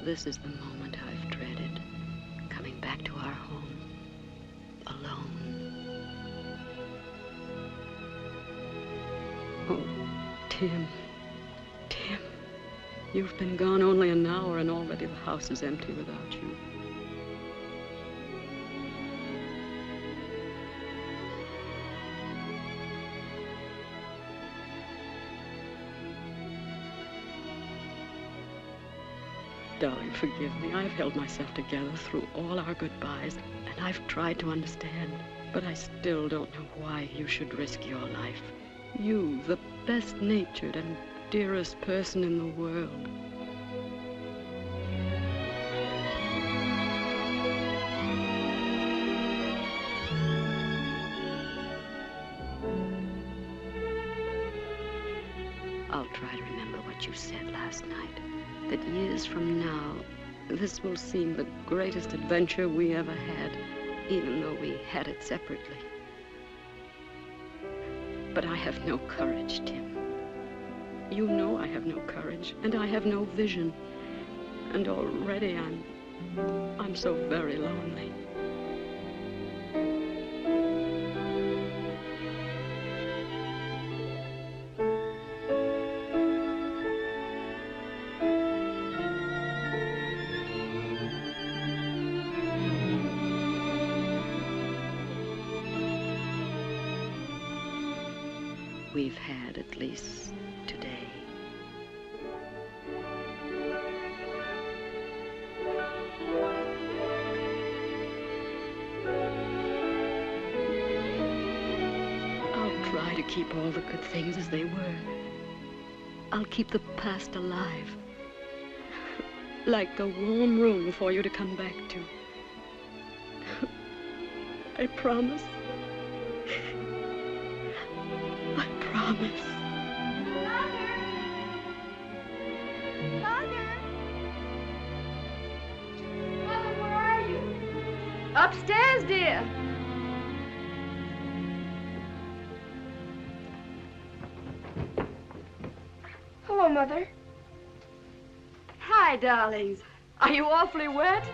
This is the moment I've dreaded. Coming back to our home. Alone. Oh, Tim. Tim. You've been gone only an hour and already the house is empty without you. Darling, forgive me. I've held myself together through all our goodbyes, and I've tried to understand. But I still don't know why you should risk your life. You, the best-natured and dearest person in the world. I'll try to remember what you said last night. That years from now, this will seem the greatest adventure we ever had, even though we had it separately. But I have no courage, Tim. You know I have no courage, and I have no vision. And already I'm so very lonely. We've had, at least today. I'll try to keep all the good things as they were. I'll keep the past alive. Like a warm room for you to come back to. I promise. Promise. Mother! Mother, where are you? Upstairs, dear. Hello, Mother. Hi, darlings. Are you awfully wet?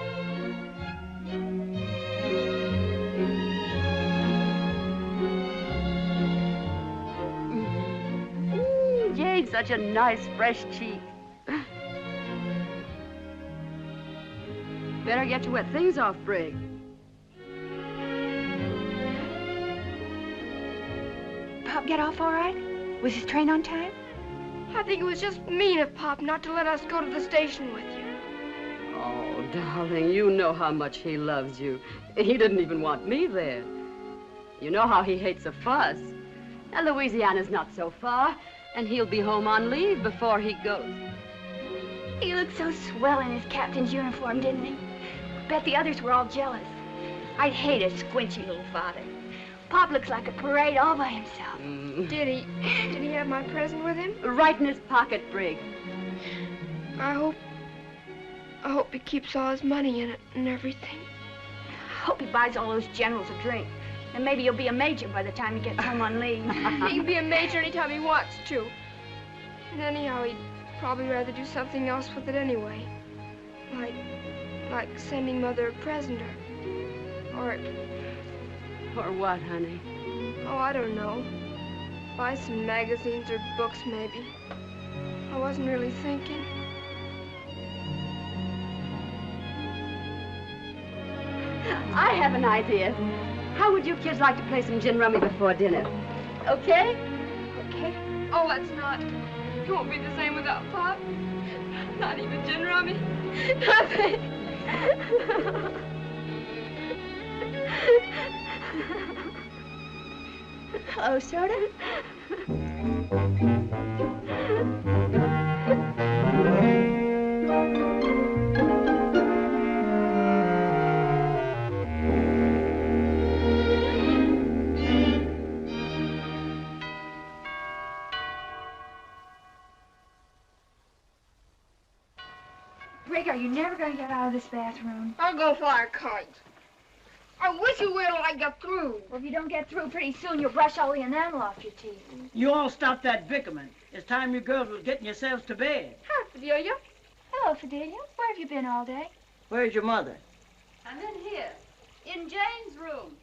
Such a nice, fresh cheek. Better get your wet things off, Brig. Pop get off all right? Was his train on time? I think it was just mean of Pop not to let us go to the station with you. Oh, darling, you know how much he loves you. He didn't even want me there. You know how he hates a fuss. Now, Louisiana's not so far. And he'll be home on leave before he goes. He looked so swell in his captain's uniform, didn't he? Bet the others were all jealous. I'd hate a squinchy little father. Pop looks like a parade all by himself. Did he have my present with him? Right in his pocket, Brig. I hope he keeps all his money in it and everything. I hope he buys all those generals a drink. And maybe he'll be a major by the time he gets home on leave. He can be a major anytime he wants to. And anyhow, he'd probably rather do something else with it anyway. Like sending Mother a present or what, honey? Oh, I don't know. Buy some magazines or books, maybe. I wasn't really thinking. I have an idea. How would you kids like to play some gin rummy before dinner? Okay? Okay. Oh, let's not. It won't be the same without Pop. Not even gin rummy. Nothing. Hello, soda? Rick, are you never going to get out of this bathroom? I'll go fly a kite. I wish you would till I get through. Well, if you don't get through pretty soon, you'll brush all the enamel off your teeth. You all stop that bickerment. It's time you girls was getting yourselves to bed. Hi, Fidelia. Hello, Fidelia. Where have you been all day? Where's your mother? I'm in here, in Jane's room.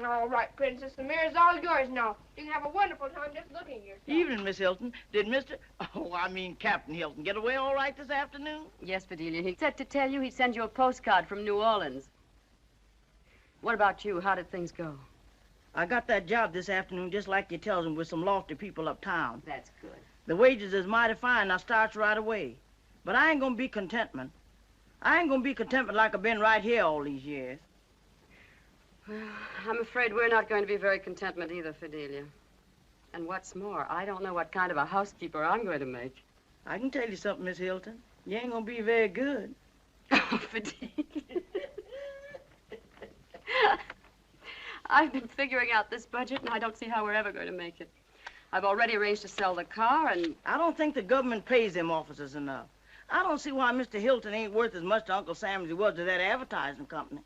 All right, Princess. The mirror's all yours now. You can have a wonderful time just looking at yourself. Evening, Miss Hilton. Did Captain Hilton get away all right this afternoon? Yes, Bedelia. He said to tell you he'd send you a postcard from New Orleans. What about you? How did things go? I got that job this afternoon just like you tells him with some lofty people uptown. That's good. The wages is mighty fine. I starts right away. But I ain't gonna be contentment. I ain't gonna be contentment like I've been right here all these years. Well, I'm afraid we're not going to be very contentment either, Fidelia. And what's more, I don't know what kind of a housekeeper I'm going to make. I can tell you something, Miss Hilton. You ain't gonna be very good. Oh, Fidelia. I've been figuring out this budget, and I don't see how we're ever going to make it. I've already arranged to sell the car, and... I don't think the government pays them officers enough. I don't see why Mr. Hilton ain't worth as much to Uncle Sam as he was to that advertising company.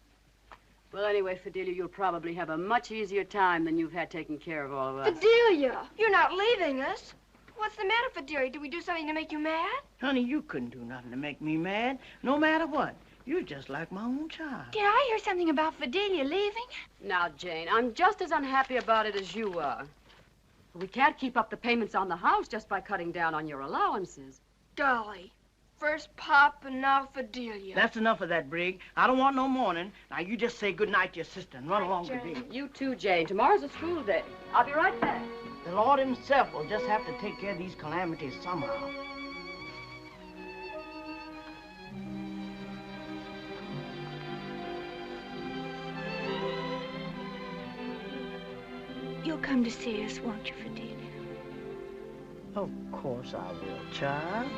Well, anyway, Fidelia, you'll probably have a much easier time than you've had taking care of all of us. Fidelia, you're not leaving us. What's the matter, Fidelia? Did we do something to make you mad? Honey, you couldn't do nothing to make me mad, no matter what. You're just like my own child. Did I hear something about Fidelia leaving? Now, Jane, I'm just as unhappy about it as you are. We can't keep up the payments on the house just by cutting down on your allowances. Dolly, first Pop and now Fidelia. That's enough of that, Brig. I don't want no mourning. Now, you just say good night to your sister and run along to Jane. bed. You too, Jane. Tomorrow's a school day. I'll be right back. The Lord himself will just have to take care of these calamities somehow. You'll come to see us, won't you, Fidelia? Of course I will, child.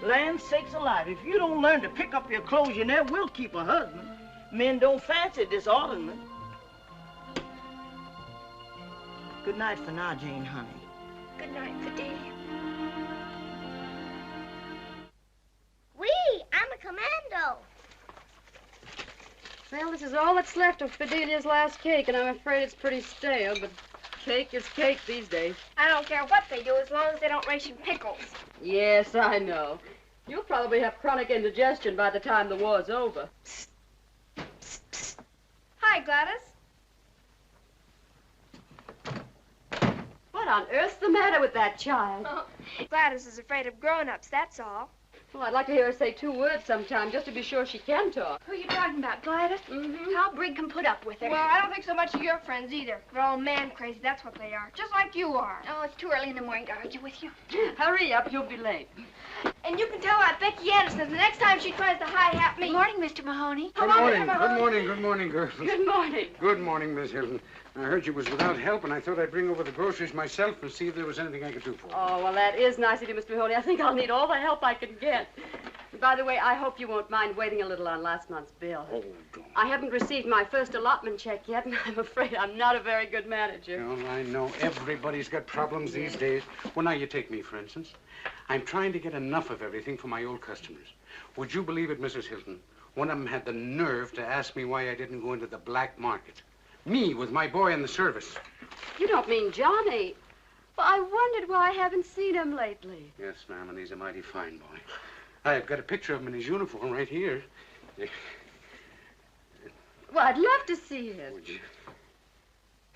Land sakes alive, if you don't learn to pick up your clothes, you never will keep a husband. Men don't fancy disorderment. Good night for now, Jane, honey. Good night, Fidelia. I'm a commando. Well, this is all that's left of Fidelia's last cake, and I'm afraid it's pretty stale, but cake is cake these days. I don't care what they do as long as they don't ration pickles. Yes, I know. You'll probably have chronic indigestion by the time the war's over. Hi, Gladys. What on earth's the matter with that child? Oh, Gladys is afraid of grown-ups, that's all. Well, I'd like to hear her say 2 words sometime, just to be sure she can talk. Who are you talking about, Gladys? Mm-hmm. How Brig can put up with her. Well, I don't think so much of your friends either. They're all man-crazy, that's what they are. Just like you are. Oh, it's too early in the morning to argue with you. Hurry up, you'll be late. And you can tell that Becky Anderson the next time she tries to hi-hat me. Good morning, Mr. Mahoney. Come Good on, morning. Mr. Good Mahoney. morning. Good morning, girls. Good morning. Good morning, Miss Hilton. I heard you was without help, and I thought I'd bring over the groceries myself and see if there was anything I could do for you. Oh, well, that is nice of you, Mr. Mahoney. I think I'll need all the help I can get. By the way, I hope you won't mind waiting a little on last month's bill. Oh, don't. I haven't received my first allotment check yet, and I'm afraid I'm not a very good manager. Well, I know everybody's got problems these days. Well, now you take me, for instance. I'm trying to get enough of everything for my old customers. Would you believe it, Mrs. Hilton? One of them had the nerve to ask me why I didn't go into the black market. Me, with my boy in the service. You don't mean Johnny? Well, I wondered why I haven't seen him lately. Yes, ma'am, and he's a mighty fine boy. I've got a picture of him in his uniform right here. Well, I'd love to see him. Would you?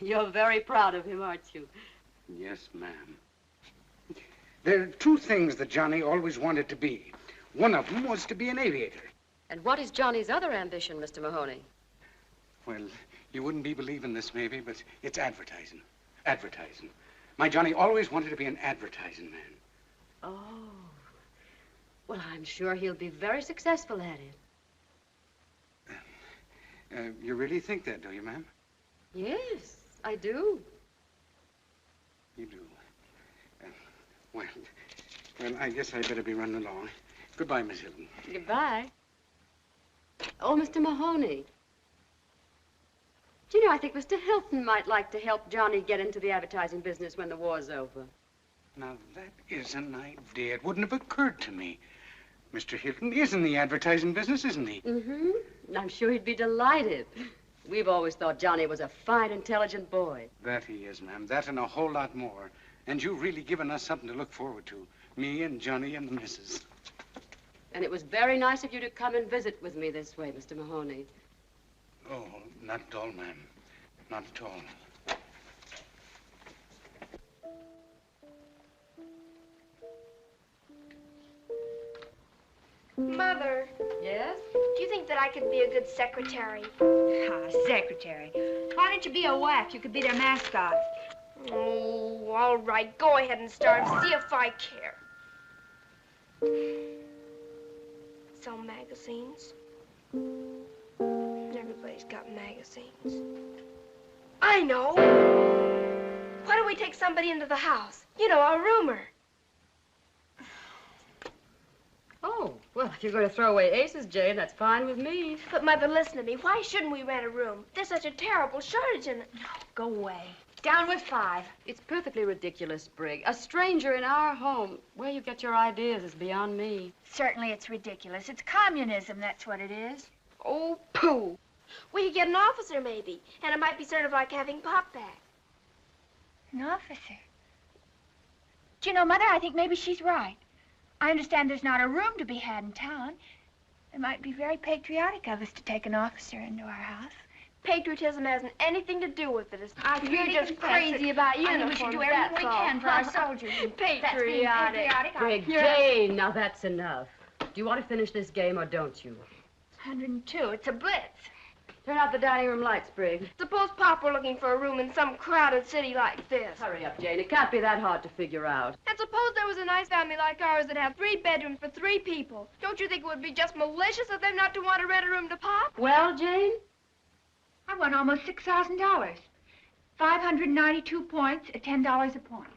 You're very proud of him, aren't you? Yes, ma'am. There are 2 things that Johnny always wanted to be. One of them was to be an aviator. And what is Johnny's other ambition, Mr. Mahoney? Well, you wouldn't be believing this maybe, but it's advertising. Advertising. My Johnny always wanted to be an advertising man. Oh. Well, I'm sure he'll be very successful at it. You really think that, do you, ma'am? Yes, I do. You do. Well, I guess I'd better be running along. Goodbye, Miss Hilton. Goodbye. Oh, Mr. Mahoney. Do you know, I think Mr. Hilton might like to help Johnny get into the advertising business when the war's over. Now, that is an idea. It wouldn't have occurred to me. Mr. Hilton is in the advertising business, isn't he? Mm-hmm. And I'm sure he'd be delighted. We've always thought Johnny was a fine, intelligent boy. That he is, ma'am. That and a whole lot more. And you've really given us something to look forward to. Me and Johnny and the missus. And it was very nice of you to come and visit with me this way, Mr. Mahoney. Oh, not at all, ma'am. Not at all. Mother, Yes? do you think that I could be a good secretary? Secretary. Why don't you be a wife? You could be their mascot. Oh, all right. Go ahead and start. See if I care. Sell magazines. Everybody's got magazines. I know. Why don't we take somebody into the house? You know, a roomer. Oh, well, if you're going to throw away aces, Jane, that's fine with me. But, Mother, listen to me. Why shouldn't we rent a room? There's such a terrible shortage in it. Go away. Down with 5. It's perfectly ridiculous, Brigg. A stranger in our home. Where you get your ideas is beyond me. Certainly it's ridiculous. It's communism, that's what it is. Oh, pooh. We could get an officer, maybe. And it might be sort of like having Pop back. An officer. Do you know, Mother, I think maybe she's right. I understand there's not a room to be had in town. It might be very patriotic of us to take an officer into our house. Patriotism hasn't anything to do with it. I You're really just confess crazy that about I mean, uniforms. we should do everything we can for our soldiers. That's being Patriotic. patriotic. Brigg, Jane, now that's enough. Do you want to finish this game or don't you? 102. It's a blitz. Turn out the dining room lights, Brigg. Suppose Pop were looking for a room in some crowded city like this. Hurry up, Jane. It can't be that hard to figure out. And suppose there was a nice family like ours that had 3 bedrooms for 3 people. Don't you think it would be just malicious of them not to want to rent a room to Pop? Well, Jane? I won almost $6,000. 592 points at $10 a point.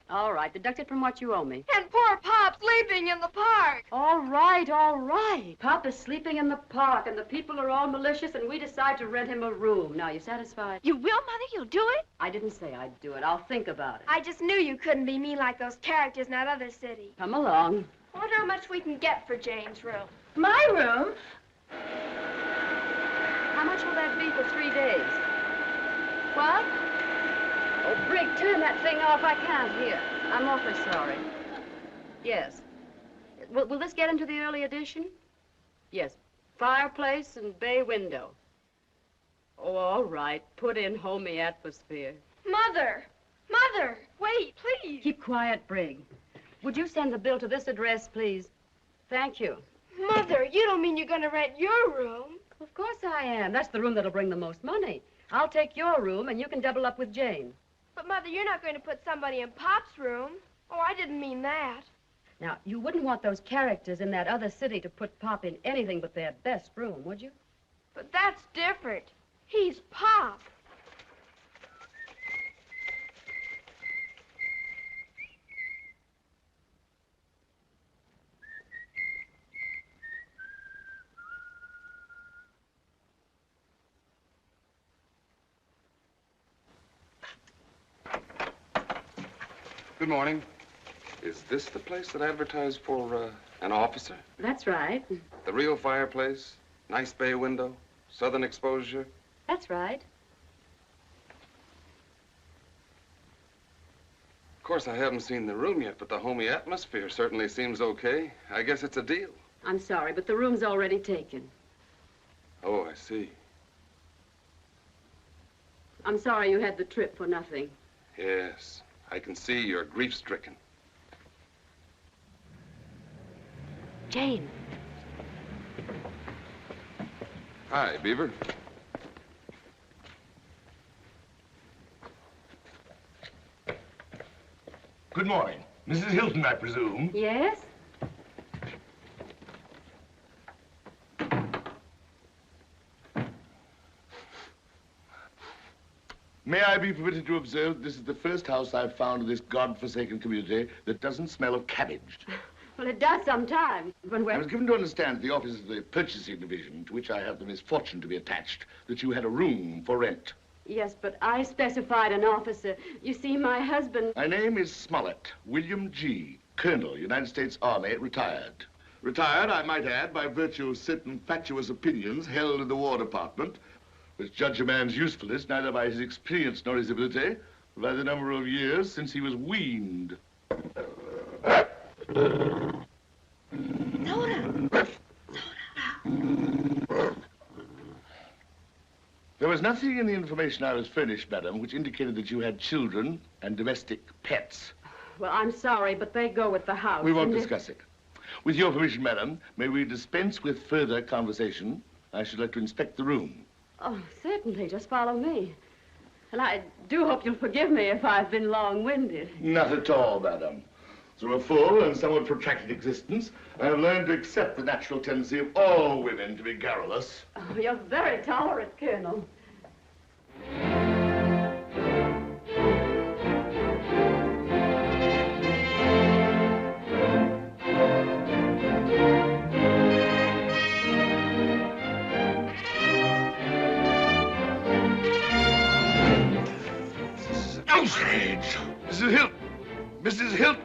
All right, deduct it from what you owe me. And poor Pop sleeping in the park. All right, all right. Pop is sleeping in the park, and the people are all malicious, and we decide to rent him a room. Now, you satisfied? You will, Mother? You'll do it? I didn't say I'd do it. I'll think about it. I just knew you couldn't be mean like those characters in that other city. Come along. I wonder how much we can get for Jane's room. My room? How much will that be for 3 days? What? Oh, Brigg, turn that thing off. I can't hear. I'm awfully sorry. Yes. Will this get into the early edition? Yes. Fireplace and bay window. Oh, all right. Put in homey atmosphere. Mother! Mother! Wait, please! Keep quiet, Brigg. Would you send the bill to this address, please? Thank you. Mother, you don't mean you're going to rent your room? Of course I am. That's the room that'll bring the most money. I'll take your room, and you can double up with Jane. But, Mother, you're not going to put somebody in Pop's room. Oh, I didn't mean that. Now, you wouldn't want those characters in that other city to put Pop in anything but their best room, would you? But that's different. He's Pop. Good morning. Is this the place that advertised for an officer? That's right. The real fireplace, nice bay window, southern exposure? That's right. Of course, I haven't seen the room yet, but the homey atmosphere certainly seems okay. I guess it's a deal. I'm sorry, but the room's already taken. Oh, I see. I'm sorry you had the trip for nothing. Yes, I can see you're grief-stricken. Jane. Hi, Beaver. Good morning. Mrs. Hilton, I presume. Yes? May I be permitted to observe this is the first house I've found in this God-forsaken community that doesn't smell of cabbage. Well, it does sometimes. When I we're... was given to understand at the office of the purchasing division, to which I have the misfortune to be attached, that you had a room for rent. Yes, but I specified an officer. You see, my husband... My name is Smollett, William G., Colonel, United States Army, retired. Retired, I might add, by virtue of certain fatuous opinions held in the War Department, which judge a man's usefulness neither by his experience nor his ability, by the number of years since he was weaned. There was nothing in the information I was furnished, madam, which indicated that you had children and domestic pets. Well, I'm sorry, but they go with the house. We won't discuss it. With your permission, madam, may we dispense with further conversation? I should like to inspect the room. Oh, certainly. Just follow me. And I do hope you'll forgive me if I've been long-winded. Not at all, madam. Through a full and somewhat protracted existence, I have learned to accept the natural tendency of all women to be garrulous. Oh, you're very tolerant, Colonel. Outrage! Mrs. Hilton! Mrs. Hilton!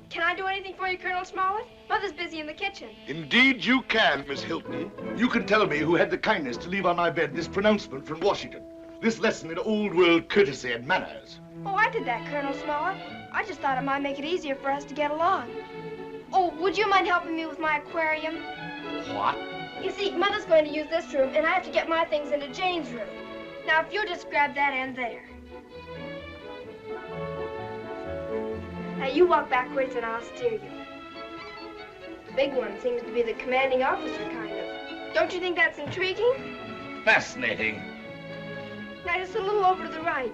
Can I do anything for you, Colonel Smollett? Mother's busy in the kitchen. Indeed you can, Miss Hilton. You can tell me who had the kindness to leave on my bed this pronouncement from Washington. This lesson in old-world courtesy and manners. Oh, I did that, Colonel Smollett. I just thought it might make it easier for us to get along. Oh, would you mind helping me with my aquarium? What? You see, Mother's going to use this room, and I have to get my things into Jane's room. Now, if you'll just grab that end there. Now, you walk backwards, and I'll steer you. The big one seems to be the commanding officer, kind of. Don't you think that's intriguing? Fascinating. Now, just a little over to the right.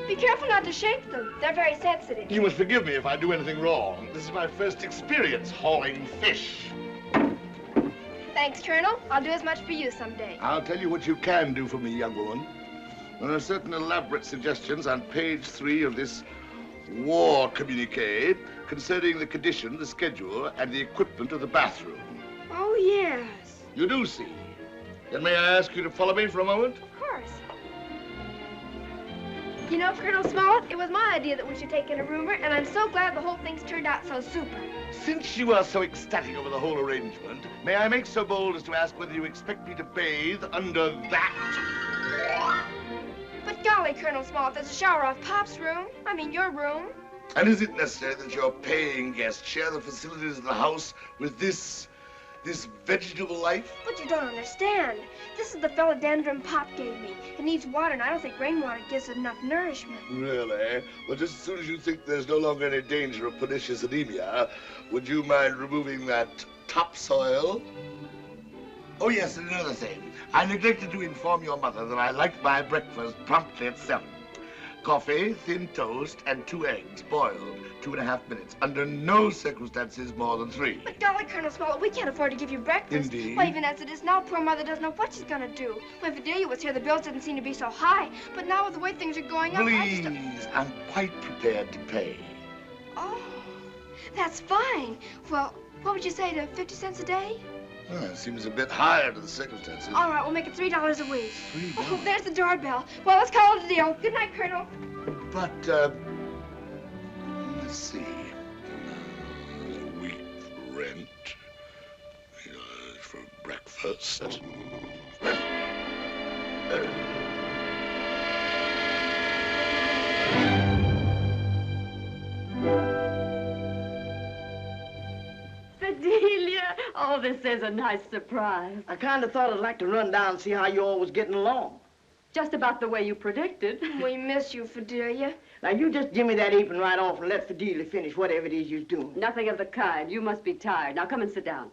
Be careful not to shake them. They're very sensitive. You must forgive me if I do anything wrong. This is my first experience hauling fish. Thanks, Colonel. I'll do as much for you someday. I'll tell you what you can do for me, young woman. There are certain elaborate suggestions on page 3 of this war communique concerning the condition, the schedule, and the equipment of the bathroom. Oh, yes. You do see. Then may I ask you to follow me for a moment? Of course. You know, Colonel Smollett, it was my idea that we should take in a roomer, and I'm so glad the whole thing's turned out so super. Since you are so ecstatic over the whole arrangement, may I make so bold as to ask whether you expect me to bathe under that? But golly, Colonel Smollett, there's a shower off Pop's room. I mean, your room. And is it necessary that your paying guests share the facilities of the house with this vegetable life? But you don't understand. This is the philodendron Pop gave me. It needs water, and I don't think rainwater gives it enough nourishment. Really? Well, just as soon as you think there's no longer any danger of pernicious anemia, would you mind removing that topsoil? Oh, yes, and another thing. I neglected to inform your mother that I liked my breakfast promptly at 7. Coffee, thin toast, and 2 eggs, boiled, 2.5 minutes. Under no circumstances more than 3. But golly, Colonel Smollett, we can't afford to give you breakfast. Indeed. Well, even as it is now, poor Mother doesn't know what she's going to do. When Fidelia was here, the bills didn't seem to be so high. But now with the way things are going up, Please, I'm quite prepared to pay. Oh, that's fine. Well, what would you say to 50 cents a day? Well, it seems a bit high under the circumstances. All right, we'll make it $3 a week. $3? Oh, there's the doorbell. Well, let's call it a deal. Good night, Colonel. But, let's see. A week for rent. For breakfast. Fidelia! Oh, this is a nice surprise. I kind of thought I'd like to run down and see how you all was getting along. Just about the way you predicted. We miss you, Fidelia. Now, you just give me that apron right off and let Fidelia finish whatever it is you're doing. Nothing of the kind. You must be tired. Now, come and sit down.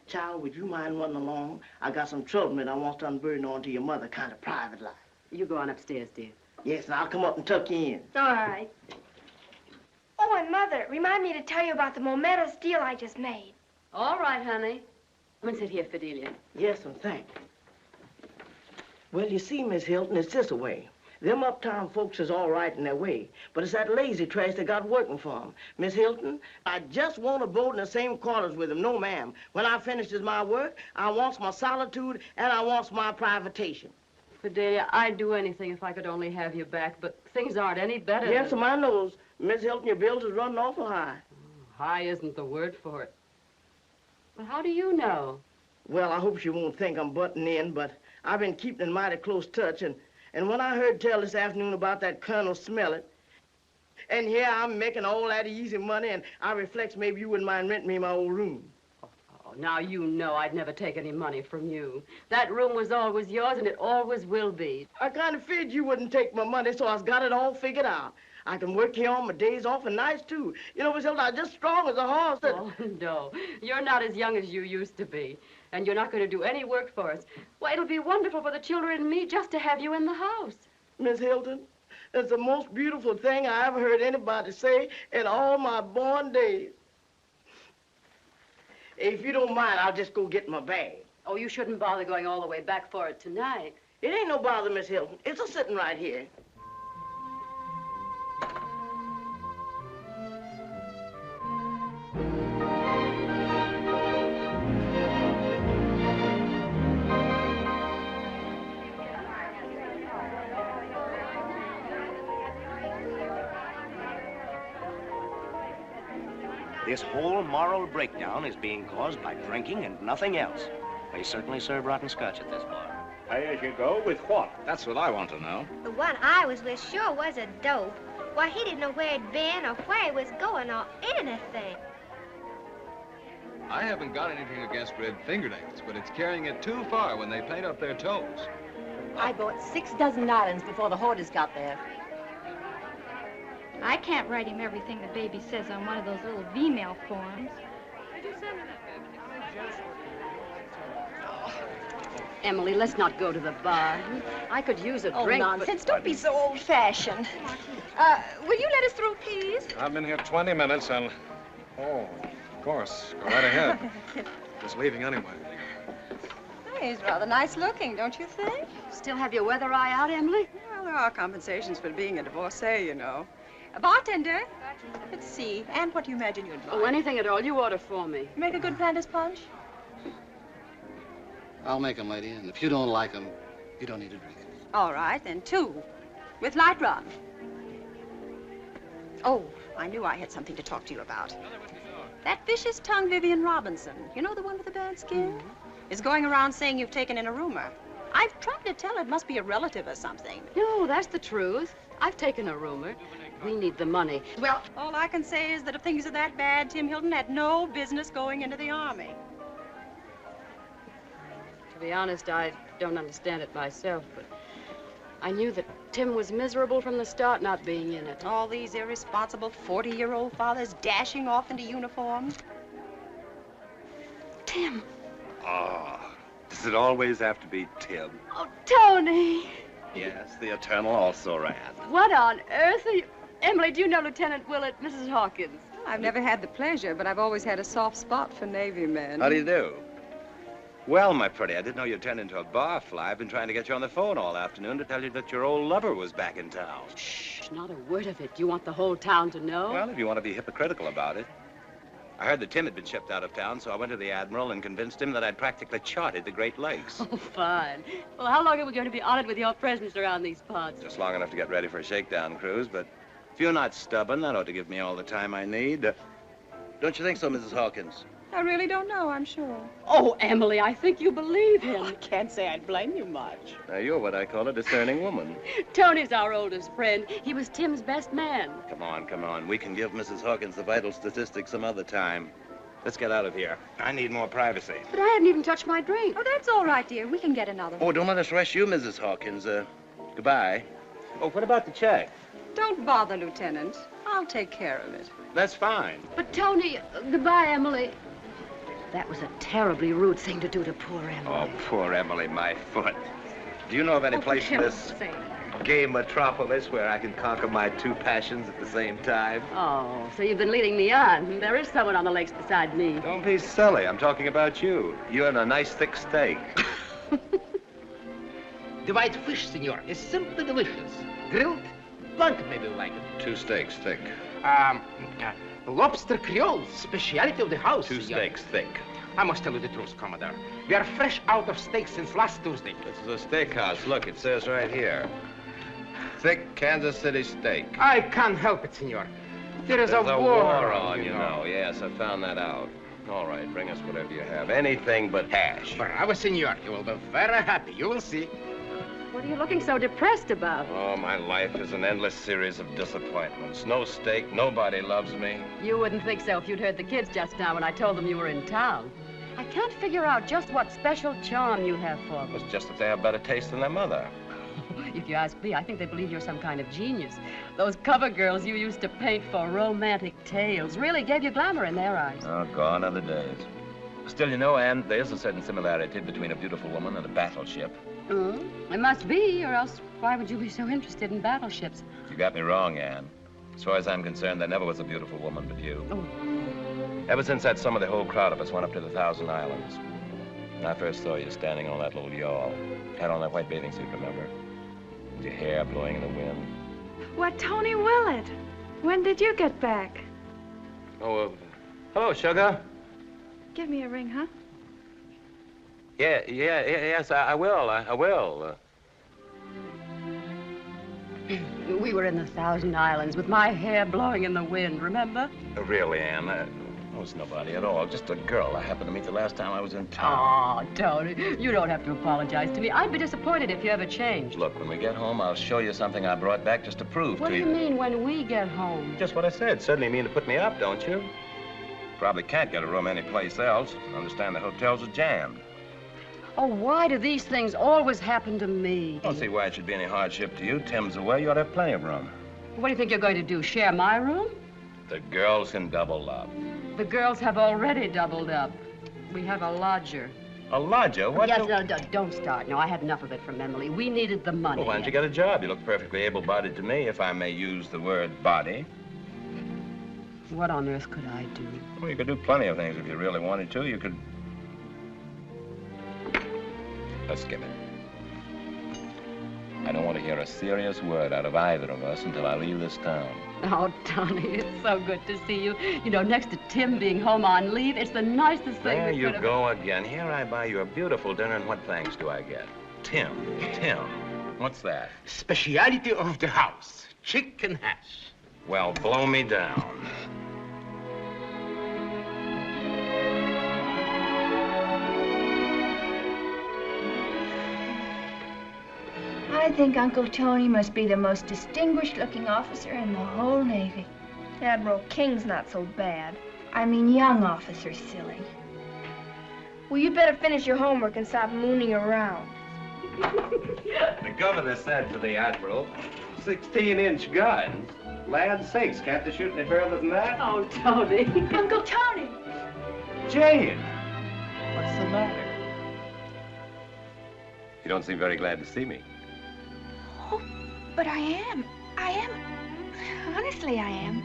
Child, would you mind running along? I got some trouble that I want to unburden onto your mother, kind of private life. You go on upstairs, dear. Yes, and I'll come up and tuck you in. All right. Oh, and Mother, remind me to tell you about the momentous deal I just made. All right, honey. Come and sit here, Fidelia. Yes, and thank you. Well, you see, Miss Hilton, it's this way. Them uptown folks is all right in their way, but it's that lazy trash they got working for them. Miss Hilton, I just won't abode in the same quarters with them. No, ma'am. When I finishes my work, I wants my solitude and I wants my privatation. Fidelia, I'd do anything if I could only have you back, but things aren't any better. Yes, my nose. Miss Hilton, your bills is running awful high. High isn't the word for it. But how do you know? Well, I hope she won't think I'm butting in, but I've been keeping in mighty close touch, and when I heard tell this afternoon about that Colonel Smollett, And here I'm making all that easy money, and I reflects maybe you wouldn't mind renting me my old room. Oh, now you know I'd never take any money from you. That room was always yours, and it always will be. I kind of figured you wouldn't take my money, so I've got it all figured out. I can work here on my days off and nights, too. You know, Miss Hilda, I'm just strong as a horse. Oh, no. You're not as young as you used to be. And you're not going to do any work for us. Well, it'll be wonderful for the children and me just to have you in the house. Miss Hilton, that's the most beautiful thing I ever heard anybody say in all my born days. If you don't mind, I'll just go get my bag. Oh, you shouldn't bother going all the way back for it tonight. It ain't no bother, Miss Hilton. It's a sitting right here. This whole moral breakdown is being caused by drinking and nothing else. They certainly serve rotten scotch at this bar. Pay as you go with what? That's what I want to know. The one I was with sure was a dope. Why, he didn't know where he'd been or where he was going or anything. I haven't got anything against red fingernails, but it's carrying it too far when they paint up their toes. I bought 6 dozen islands before the hoarders got there. I can't write him everything the baby says on one of those little V-mail forms. Emily, let's not go to the bar. I could use a drink, nonsense. Don't be so old-fashioned. Will you let us through, please? I've been here 20 minutes and... Oh, of course. Go right ahead. Just leaving anyway. He's rather nice looking, don't you think? Still have your weather eye out, Emily? Well, there are compensations for being a divorcee, you know. A bartender. Let's see. And what do you imagine you'd like? Oh, anything at all. You order for me. Make a good Planter's punch? I'll make 'em, lady, and if you don't like 'em, you don't need to drink it. All right, then 2. With light rum. Oh, I knew I had something to talk to you about. That vicious-tongued Vivian Robinson, you know the one with the bad skin, is going around saying you've taken in a roomer. I've tried to tell her it must be a relative or something. No, that's the truth. I've taken a roomer. We need the money. Well, all I can say is that if things are that bad, Tim Hilton had no business going into the Army. To be honest, I don't understand it myself, but I knew that Tim was miserable from the start not being in it. All these irresponsible 40-year-old fathers dashing off into uniform. Tim. Oh, does it always have to be Tim? Oh, Tony. Yes, the Eternal also ran. What on earth are you... Emily, do you know Lieutenant Willett, Mrs. Hawkins? I've never had the pleasure, but I've always had a soft spot for Navy men. How do you do? Well, my pretty, I didn't know you'd turned into a barfly. I've been trying to get you on the phone all afternoon to tell you that your old lover was back in town. Shh, not a word of it. You want the whole town to know? Well, if you want to be hypocritical about it. I heard that Tim had been shipped out of town, so I went to the Admiral and convinced him that I'd practically charted the Great Lakes. Oh, fine. Well, how long are we going to be honored with your presence around these parts? Just long enough to get ready for a shakedown cruise, but if you're not stubborn, that ought to give me all the time I need. Don't you think so, Mrs. Hawkins? I really don't know, I'm sure. Oh, Emily, I think you believe him. I can't say I'd blame you much. Now, you're what I call a discerning woman. Tony's our oldest friend. He was Tim's best man. Come on, come on. We can give Mrs. Hawkins the vital statistics some other time. Let's get out of here. I need more privacy. But I haven't even touched my drink. Oh, that's all right, dear. We can get another one. Oh, don't let us rush you, Mrs. Hawkins. Goodbye. Oh, what about the check? Don't bother, Lieutenant. I'll take care of it. That's fine. But, Tony, goodbye, Emily. That was a terribly rude thing to do to poor Emily. Oh, poor Emily, my foot. Do you know of any place in this gay metropolis where I can conquer my 2 passions at the same time? Oh, so you've been leading me on. There is someone on the lakes beside me. Don't be silly. I'm talking about you. You and a nice thick steak. The white fish, senor, is simply delicious. Grilled, blunt, maybe you like it. 2 steaks thick. Lobster Creole, speciality of the house. 2 steaks thick. I must tell you the truth, Commodore. We are fresh out of steak since last Tuesday. This is a steakhouse. Look, it says right here. Thick Kansas City steak. I can't help it, senor. There's a war on, you know. Yes, I found that out. All right, bring us whatever you have. Anything but hash. Bravo, senor. You will be very happy. You will see. What are you looking so depressed about? Oh, my life is an endless series of disappointments. No stake, nobody loves me. You wouldn't think so if you'd heard the kids just now when I told them you were in town. I can't figure out just what special charm you have for them. It's just that they have better taste than their mother. If you ask me, I think they believe you're some kind of genius. Those cover girls you used to paint for romantic tales really gave you glamour in their eyes. Oh, gone are the days. Still, you know, Anne, there's a certain similarity between a beautiful woman and a battleship. It must be, or else why would you be so interested in battleships? You got me wrong, Anne. As far as I'm concerned, there never was a beautiful woman but you. Oh. Ever since that summer, the whole crowd of us went up to the Thousand Islands. When I first saw you standing on that little yawl, had on that white bathing suit, remember? With your hair blowing in the wind. What, Tony Willett? When did you get back? Oh, hello, sugar. Give me a ring, huh? Yes, I will. I will. We were in the Thousand Islands with my hair blowing in the wind, remember? Really, Anne, I was nobody at all. Just a girl I happened to meet the last time I was in town. Oh, Tony, you don't have to apologize to me. I'd be disappointed if you ever changed. Look, when we get home, I'll show you something I brought back just to prove What to do you. you mean, when we get home? Just what I said. Suddenly you mean to put me up, don't you? Probably can't get a room anyplace else. Understand the hotels are jammed. Oh, why do these things always happen to me? I don't see why it should be any hardship to you. Tim's away. You ought to have plenty of room. What do you think you're going to do, share my room? The girls can double up. The girls have already doubled up. We have a lodger. A lodger? What? Yes, no, don't start. No, I had enough of it from Emily. We needed the money. Well, why don't you get a job? You look perfectly able-bodied to me, if I may use the word body. What on earth could I do? Well, you could do plenty of things if you really wanted to. You could... Let's skip it. I don't want to hear a serious word out of either of us until I leave this town. Oh, Tony, it's so good to see you. You know, next to Tim being home on leave, it's the nicest thing There that you could have... go again. Here I buy you a beautiful dinner, and what thanks do I get? Tim. What's that? Speciality of the house, chicken hash. Well, blow me down. I think Uncle Tony must be the most distinguished-looking officer in the whole Navy. Admiral King's not so bad. I mean, young officers, silly. Well, you'd better finish your homework and stop mooning around. The governor said to the admiral, 16-inch guns. Land sakes, can't they shoot any further than that? Oh, Tony. Uncle Tony! Jane! What's the matter? You don't seem very glad to see me. Oh, but I am. Honestly, I am.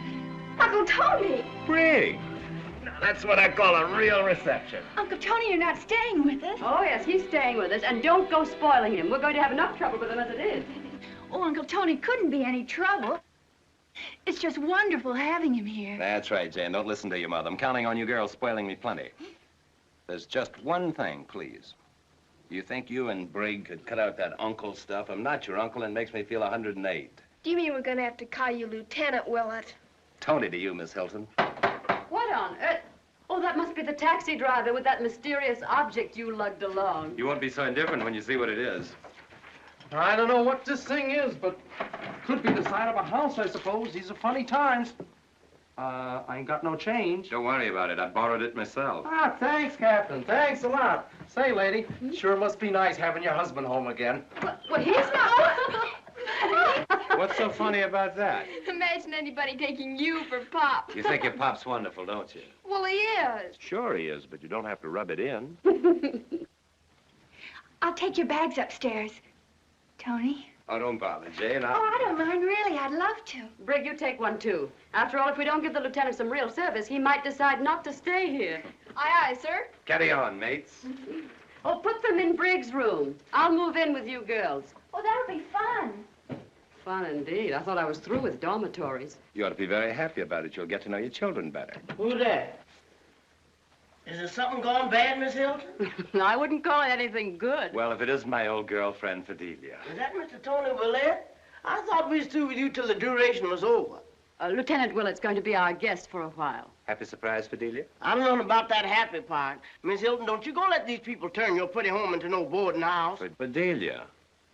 Uncle Tony! Briggs! Now, that's what I call a real reception. Uncle Tony, you're not staying with us. Oh, yes, he's staying with us. And don't go spoiling him. We're going to have enough trouble with him as it is. Oh, Uncle Tony, couldn't be any trouble. It's just wonderful having him here. That's right, Jane. Don't listen to your mother. I'm counting on you girls spoiling me plenty. There's just one thing, please. You think you and Brig could cut out that uncle stuff? I'm not your uncle, and it makes me feel 108. Do you mean we're going to have to call you Lieutenant Willett? Tony to you, Miss Hilton. What on earth? Oh, that must be the taxi driver with that mysterious object you lugged along. You won't be so indifferent when you see what it is. I don't know what this thing is, but could be the side of a house, I suppose. These are funny times. I ain't got no change. Don't worry about it. I borrowed it myself. Ah, thanks, Captain. Thanks a lot. Say, lady, sure must be nice having your husband home again. Well, he's not... What's so funny about that? Imagine anybody taking you for Pop. You think your Pop's wonderful, don't you? Well, he is. Sure he is, but you don't have to rub it in. I'll take your bags upstairs. Tony? Oh, don't bother, Jane. Oh, I don't mind, really. I'd love to. Brig, you take one, too. After all, if we don't give the lieutenant some real service, he might decide not to stay here. Aye, aye, sir. Carry on, mates. Oh, put them in Brig's room. I'll move in with you girls. Oh, that'll be fun. Fun indeed. I thought I was through with dormitories. You ought to be very happy about it. You'll get to know your children better. Who's that? Is there something gone bad, Miss Hilton? I wouldn't call it anything good. Well, if it isn't my old girlfriend, Fidelia. Is that Mr. Tony Willett? I thought we was through with you till the duration was over. Lieutenant Willett's going to be our guest for a while. Happy surprise, Fidelia? I don't know about that happy part. Miss Hilton, don't you go let these people turn your pretty home into no boarding house. But Fidelia,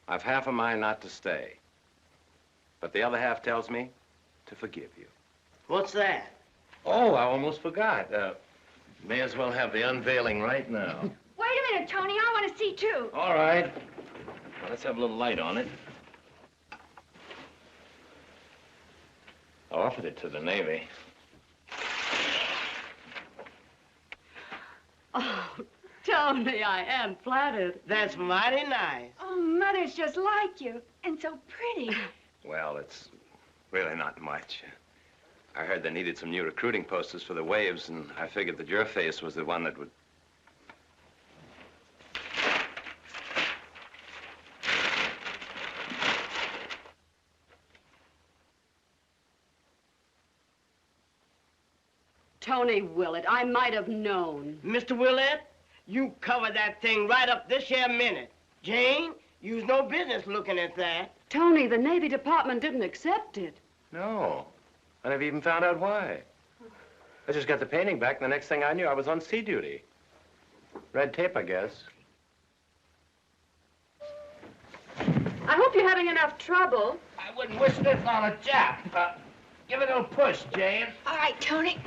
I've half a mind not to stay. But the other half tells me to forgive you. What's that? Oh, I almost forgot. May as well have the unveiling right now. Wait a minute, Tony. I want to see, too. All right. Well, let's have a little light on it. I offered it to the Navy. Oh, Tony, I am flattered. That's mighty nice. Oh, Mother's just like you, and so pretty. Well, it's really not much. I heard they needed some new recruiting posters for the Waves, and I figured that your face was the one that would... Tony Willett, I might have known. Mr. Willett, you cover that thing right up this here minute. Jane, you's no business looking at that. Tony, the Navy Department didn't accept it. No. I never even found out why. I just got the painting back, and the next thing I knew, I was on sea duty. Red tape, I guess. I hope you're having enough trouble. I wouldn't wish this on a chap. Give it a little push, Jane. All right, Tony.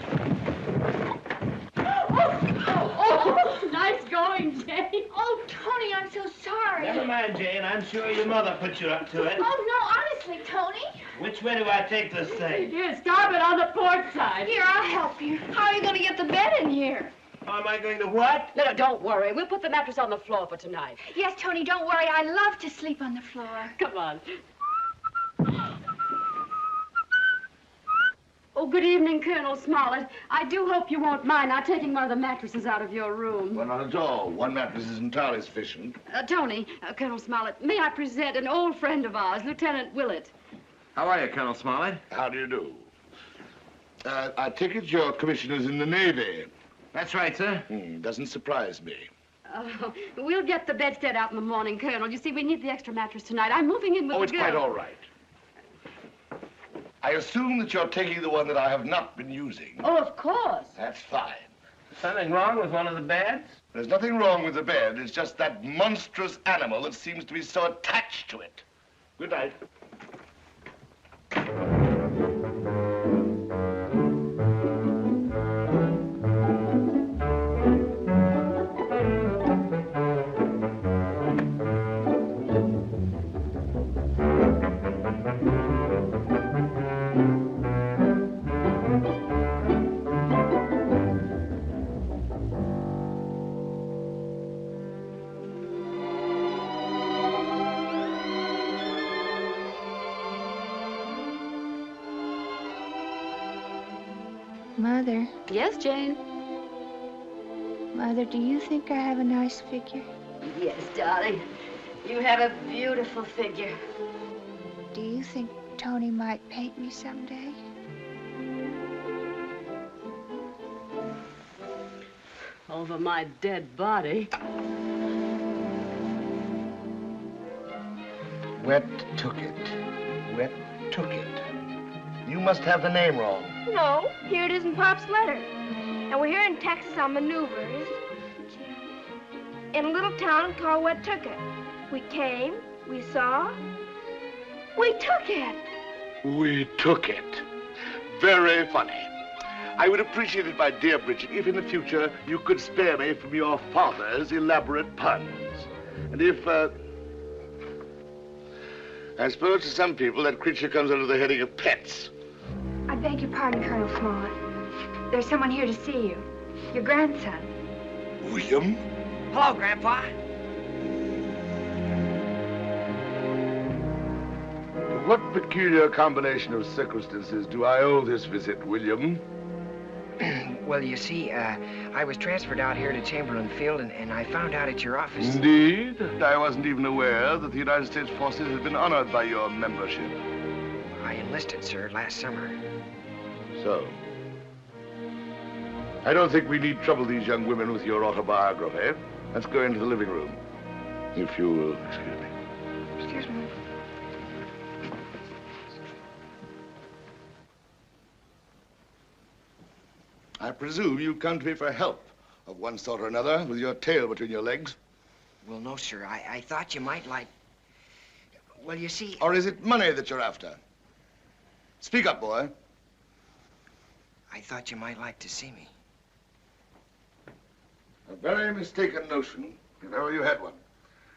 Oh, nice going, Jane. Oh, Tony, I'm so sorry. Never mind, Jane. I'm sure your mother put you up to it. Oh, no, honestly, Tony. Which way do I take this thing? Here, starboard on the port side. Here, I'll help you. How are you going to get the bed in here? How am I going to what? No, don't worry. We'll put the mattress on the floor for tonight. Yes, Tony, don't worry. I love to sleep on the floor. Come on. Oh, good evening, Colonel Smollett. I do hope you won't mind not taking one of the mattresses out of your room. Well, not at all. One mattress is entirely sufficient. Tony, Colonel Smollett, may I present an old friend of ours, Lieutenant Willett. How are you, Colonel Smollett? How do you do? I take it your commissioner's in the Navy. That's right, sir. Doesn't surprise me. We'll get the bedstead out in the morning, Colonel. You see, we need the extra mattress tonight. I'm moving in with the it's girl. quite all right. I assume that you're taking the one that I have not been using. Oh, of course. That's fine. Something wrong with one of the beds? There's nothing wrong with the bed. It's just that monstrous animal that seems to be so attached to it. Good night. Mother. Yes, Jane? Mother, do you think I have a nice figure? Yes, darling. You have a beautiful figure. Do you think Tony might paint me someday? Over my dead body. Wet took it. Wet took it. You must have the name wrong. No, here it is in Pop's letter. And we're here in Texas on maneuvers. In a little town called Wettucket. We came, we saw, we took it. We took it. Very funny. I would appreciate it, my dear Bridget, if in the future you could spare me from your father's elaborate puns. And if, I suppose to some people that creature comes under the heading of pets. I beg your pardon, Colonel Smollett. There's someone here to see you. Your grandson. William? Hello, Grandpa. To what peculiar combination of circumstances do I owe this visit, William? Well, you see, I was transferred out here to Chamberlain Field, and I found out at your office... Indeed? I wasn't even aware that the United States forces had been honored by your membership. I enlisted, sir, last summer. So? I don't think we need trouble these young women with your autobiography. Let's go into the living room. If you will excuse me. Excuse me. I presume you come to me for help of one sort or another with your tail between your legs. Well, no, sir. I thought you might like... Well, you see... Or is it money that you're after? Speak up, boy. I thought you might like to see me. A very mistaken notion, if ever you had one.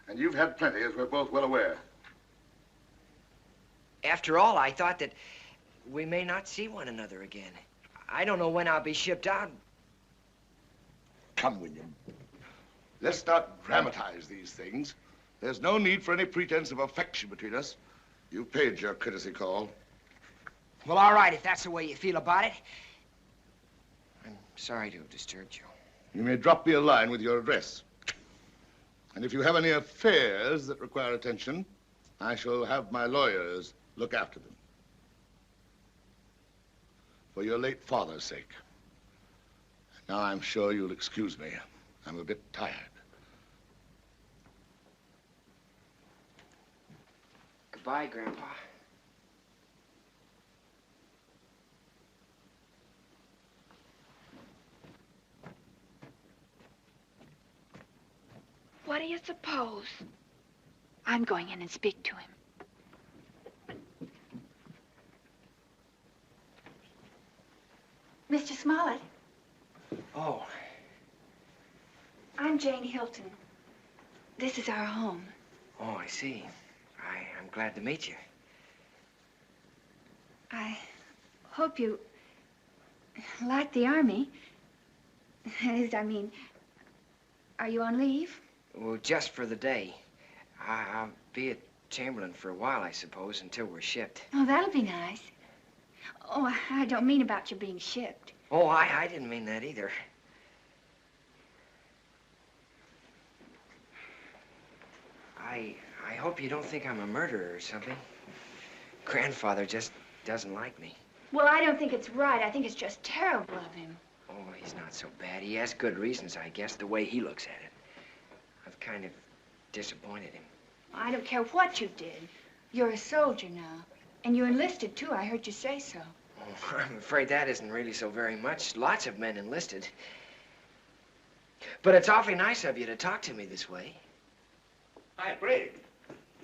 And you've had plenty, as we're both well aware. After all, I thought that we may not see one another again. I don't know when I'll be shipped out. Come, William. Let's not dramatize these things. There's no need for any pretense of affection between us. You've paid your courtesy call. Well, all right, if that's the way you feel about it. I'm sorry to have disturbed you. You may drop me a line with your address. And if you have any affairs that require attention, I shall have my lawyers look after them. For your late father's sake. Now I'm sure you'll excuse me. I'm a bit tired. Goodbye, Grandpa. What do you suppose? I'm going in and speak to him. Mr. Smollett. Oh. I'm Jane Hilton. This is our home. Oh, I see. I'm glad to meet you. I hope you like the Army. That is, I mean, are you on leave? Well, just for the day. I'll be at Chamberlain for a while, I suppose, until we're shipped. Oh, that'll be nice. Oh, I don't mean about you being shipped. Oh, I didn't mean that either. I hope you don't think I'm a murderer or something. Grandfather just doesn't like me. Well, I don't think it's right. I think it's just terrible of him. Oh, he's not so bad. He has good reasons, I guess, the way he looks at it. I've kind of disappointed him. I don't care what you did. You're a soldier now. And you enlisted, too. I heard you say so. Oh, I'm afraid that isn't really so very much. Lots of men enlisted. But it's awfully nice of you to talk to me this way. Hi, Brigg.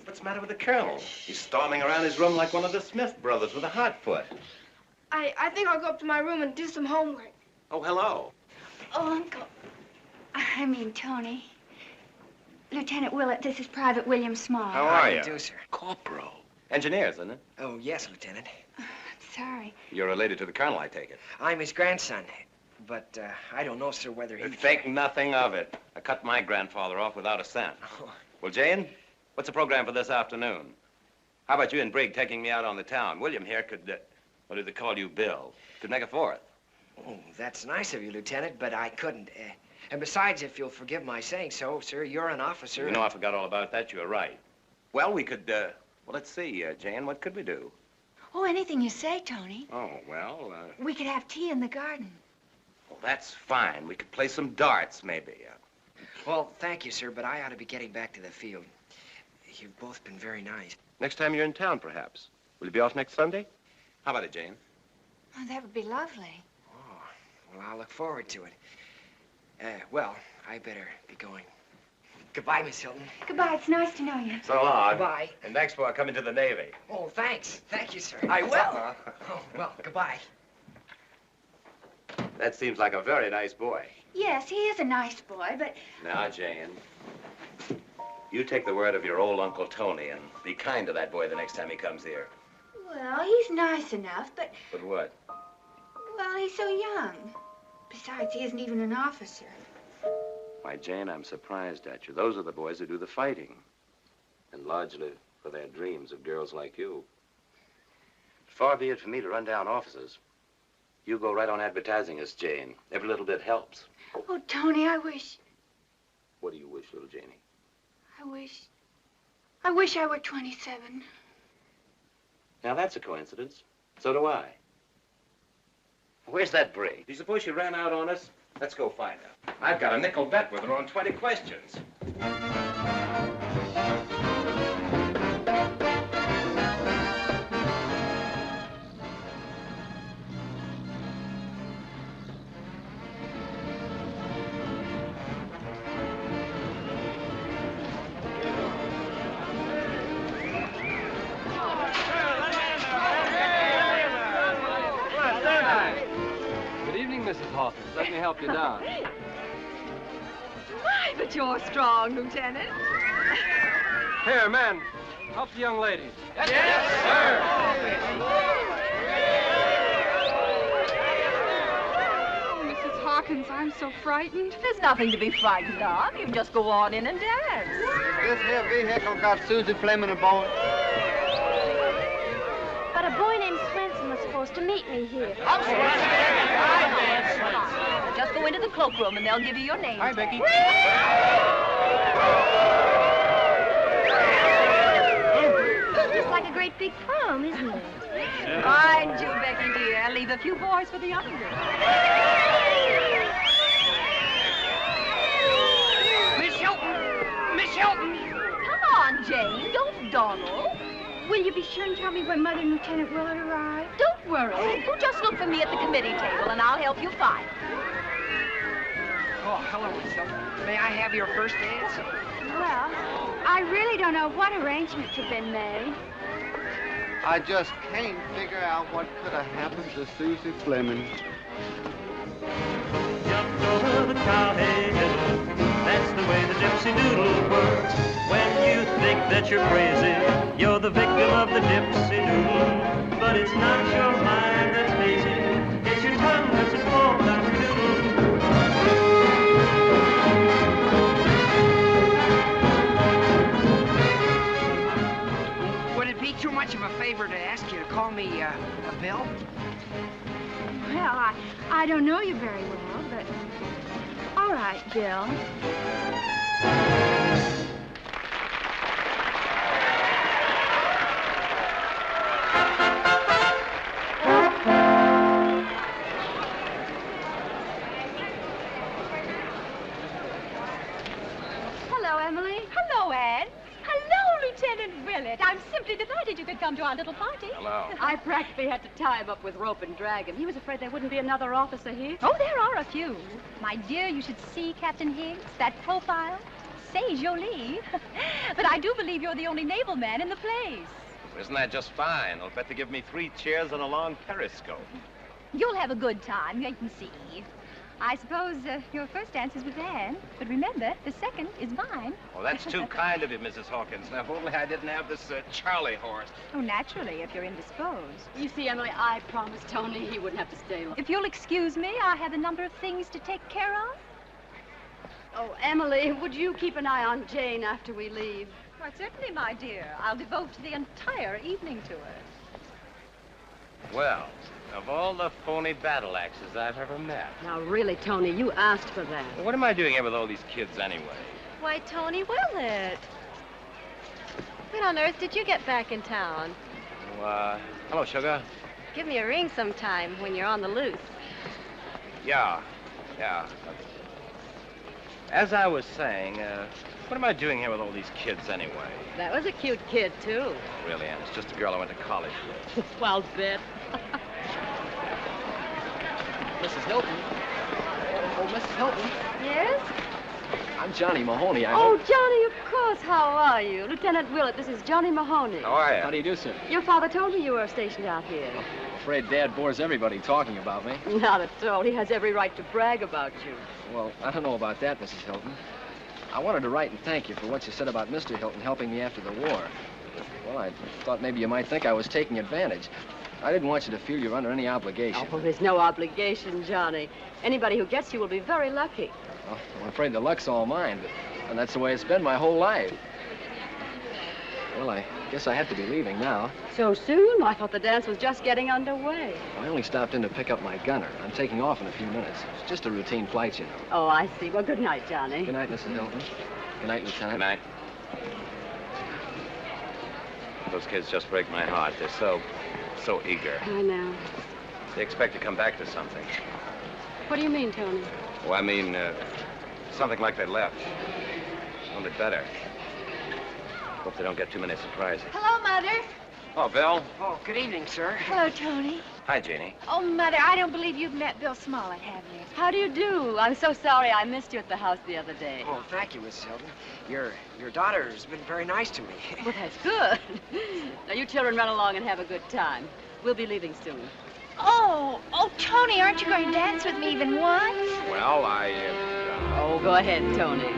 What's the matter with the colonel? He's storming around his room like one of the Smith brothers with a hot foot. I think I'll go up to my room and do some homework. Oh, hello. Oh, Uncle. I mean, Tony. Lieutenant Willett, this is Private William Small. How are you? How do you do, sir? Corporal. Engineers, isn't it? Oh, yes, Lieutenant. Sorry. You're related to the colonel, I take it. I'm his grandson. But I don't know, sir, whether he... Think nothing of it. I cut my grandfather off without a cent. Well, Jane, what's the program for this afternoon? How about you and Brigg taking me out on the town? William here could, what do they call you, Bill? Could make a fourth. Oh, that's nice of you, Lieutenant, but I couldn't. And besides, if you'll forgive my saying so, sir, you're an officer. You know, I forgot all about that. You're right. Well, we could, well, let's see, Jane, what could we do? Oh, anything you say, Tony. Oh, well, We could have tea in the garden. well, that's fine. We could play some darts, maybe. Well, thank you, sir, but I ought to be getting back to the field. You've both been very nice. Next time you're in town, perhaps. Will you be off next Sunday? How about it, Jane? Oh, that would be lovely. Oh, well, I'll look forward to it. Well, I better be going. Goodbye, Miss Hilton. Goodbye. It's nice to know you. So long. Goodbye. And next for coming to the Navy. Oh, thanks. Thank you, sir. I will. Oh, well, goodbye. That seems like a very nice boy. Yes, he is a nice boy, but... Now, Jane, you take the word of your old Uncle Tony and be kind to that boy the next time he comes here. Well, he's nice enough, but... But what? Well, he's so young. Besides, he isn't even an officer. Why, Jane, I'm surprised at you. Those are the boys who do the fighting. And largely for their dreams of girls like you. Far be it for me to run down officers. You go right on advertising us, Jane. Every little bit helps. Oh, Tony, I wish... What do you wish, little Janie? I wish I were 27. Now, that's a coincidence. So do I. Where's that Brigg? Do you suppose she ran out on us? Let's go find her. I've got a nickel bet with her on 20 questions. Mrs. Hawkins. Let me help you down. My, but you're strong, Lieutenant. Here, men, help the young lady. Yes, sir. Oh, Mrs. Hawkins, I'm so frightened. There's nothing to be frightened of. You just go on in and dance. This here vehicle got Susie Fleming aboard. But a boy named Swenson was supposed to meet me here. Just go into the cloakroom and they'll give you your name. Hi, Becky. Just like a great big prom, isn't it? Mind you, Becky dear, leave a few boys for the other girls. Miss Hilton! Miss Hilton! Come on, Jane, don't dawdle. Will you be sure and tell me when Mother and Lieutenant Willard arrive? Don't worry. You just look for me at the committee table and I'll help you find. Oh, hello, Miss Hilton. May I have your first dance? Well, I really don't know what arrangements have been made. I just can't figure out what could have happened to Susie Fleming. Jumped over the cowhead hill. That's the way the gypsy doodle works. When you think that you're crazy, you're the victim of the gypsy doodle. But it's not your mind that's lazy, it's your tongue that's at fault, Dr. Doodle. Would it be too much of a favor to ask you to call me, Bill? Well, I don't know you very well, but... All right, Bill. Hello, Emily. Hello, Anne. Hello, Lieutenant Willett. I'm simply delighted you could come to our little party. Hello. I practically had to tie him up with rope and drag him. He was afraid there wouldn't be another officer here. Oh, there are a few. My dear, you should see Captain Higgs, that profile. Say, Jolie. But I do believe you're the only naval man in the place. Isn't that just fine? I'll bet they give me 3 chairs and a long periscope. You'll have a good time, wait and see. I suppose your first dance is with Anne, but remember, the second is mine. Well, that's too kind of you, Mrs. Hawkins. Now, if only I didn't have this Charlie horse. Oh, naturally, if you're indisposed. You see, Emily, I promised Tony he wouldn't have to stay long. If you'll excuse me, I have a number of things to take care of. Oh, Emily, would you keep an eye on Jane after we leave? Why, certainly, my dear. I'll devote the entire evening to her. Well, of all the phony battle axes I've ever met. Now, really, Tony, you asked for that. What am I doing here with all these kids anyway? Why, Tony Willett. When on earth did you get back in town? Oh, hello, sugar. Give me a ring sometime when you're on the loose. Yeah. As I was saying, what am I doing here with all these kids anyway? That was a cute kid, too. Really, Ann, it's just a girl I went to college with. Well, bet. Mrs. Hilton. Oh, Mrs. Hilton. Yes? I'm Johnny Mahoney. Oh, Johnny, of course. How are you? Lieutenant Willett, this is Johnny Mahoney. How are you? How do you do, sir? Your father told me you were stationed out here. I'm afraid Dad bores everybody talking about me. Not at all. He has every right to brag about you. Well, I don't know about that, Mrs. Hilton. I wanted to write and thank you for what you said about Mr. Hilton helping me after the war. Well, I thought maybe you might think I was taking advantage. I didn't want you to feel you're under any obligation. Oh, there's no obligation, Johnny. Anybody who gets you will be very lucky. Well, I'm afraid the luck's all mine, and that's the way it's been my whole life. Well, I guess I have to be leaving now. So soon? I thought the dance was just getting underway. I only stopped in to pick up my gunner. I'm taking off in a few minutes. It's just a routine flight, you know. Oh, I see. Well, good night, Johnny. Good night, Mrs. Hilton. Good night, Lieutenant. Good night. Those kids just break my heart. They're so eager. I know. They expect to come back to something. What do you mean, Tony? Oh, I mean, something like they left. Only better. Hope they don't get too many surprises. Hello, Mother. Oh, Bill. Oh, good evening, sir. Hello, Tony. Hi, Jeannie. Oh, Mother, I don't believe you've met Bill Smollett, have you? How do you do? I'm so sorry I missed you at the house the other day. Oh, thank you, Mrs. Hilton. Your daughter's been very nice to me. Well, that's good. Now, you children run along and have a good time. We'll be leaving soon. Oh, Tony, aren't you going to dance with me even once? Well, Oh, go ahead, Tony.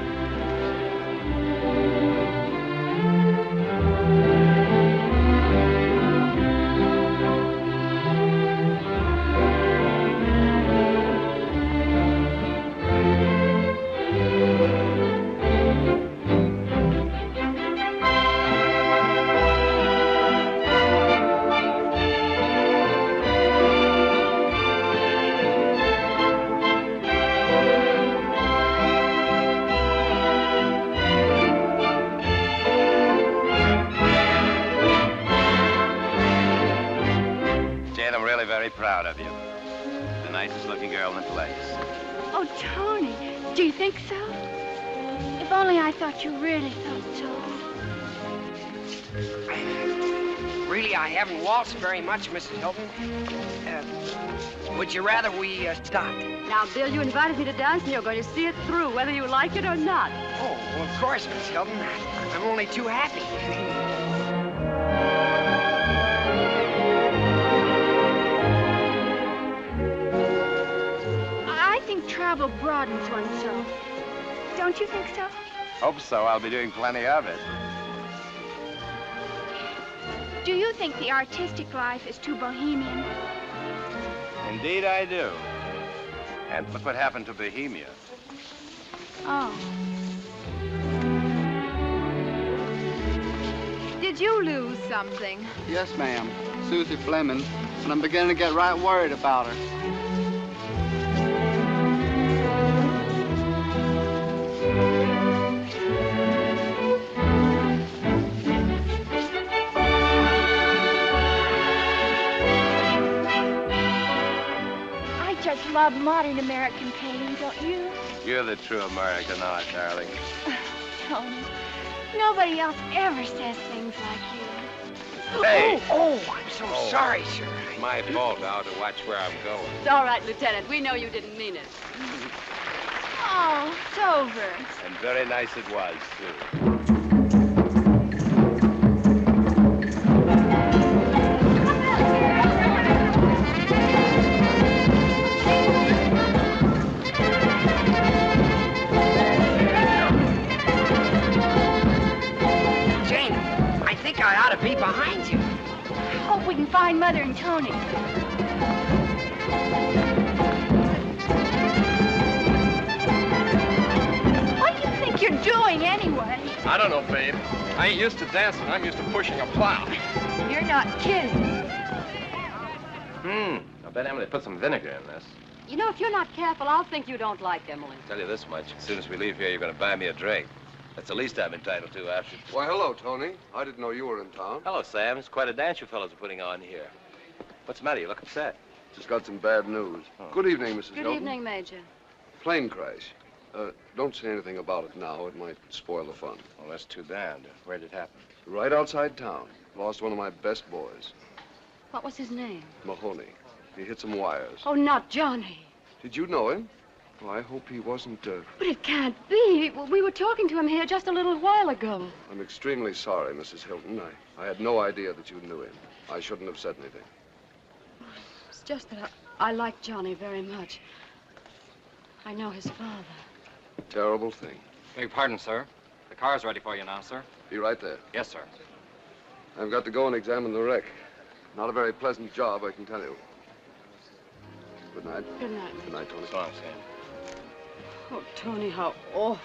Jane, I'm really very proud of you. The nicest looking girl in the place. Oh, Tony, do you think so? If only I thought you really thought so. Really, I haven't waltzed very much, Mrs. Hilton. Would you rather we stopped? Now, Bill, you invited me to dance, and you're going to see it through, whether you like it or not. Oh, well, of course, Miss Hilton. I'm only too happy. I think travel broadens one's soul. Don't you think so? Hope so. I'll be doing plenty of it. Do you think the artistic life is too bohemian? Indeed, I do. And look what happened to Bohemia. Oh. Did you lose something? Yes, ma'am. Susie Fleming. And I'm beginning to get right worried about her. I just love modern American painting, don't you? You're the true American art, darling. Tony, nobody else ever says things like you. Hey! Oh, I'm so sorry, sir. It's my fault now to watch where I'm going. It's all right, Lieutenant. We know you didn't mean it. Oh, it's over. And very nice it was, too. Jane, I think I ought to be behind you. Hope we can find Mother and Tony. What do you think you're doing anyway? I don't know, babe. I ain't used to dancing. I'm used to pushing a plow. You're not kidding. I bet Emily put some vinegar in this. You know, if you're not careful, I'll think you don't like Emily. I'll tell you this much. As soon as we leave here, you're going to buy me a drink. That's the least I'm entitled to after... Why, hello, Tony. I didn't know you were in town. Hello, Sam. It's quite a dance you fellows are putting on here. What's the matter? You look upset. Just got some bad news. Good evening, Mrs. Good Hilton. evening, Major. Plane crash. Don't say anything about it now. It might spoil the fun. Well, that's too bad. Where did it happen? Right outside town. Lost one of my best boys, What was his name? Mahoney. He hit some wires. Oh, not Johnny. Did you know him? Well, I hope he wasn't, But it can't be. We were talking to him here just a little while ago. I'm extremely sorry, Mrs. Hilton. I had no idea that you knew him. I shouldn't have said anything. It's just that I like Johnny very much. I know his father. Terrible thing. Beg pardon, sir. The car's ready for you now, sir. Be right there. Yes, sir. I've got to go and examine the wreck. Not a very pleasant job, I can tell you. Good night. Good night. Good night, Tony. So long, Sam. Oh, Tony, how awful.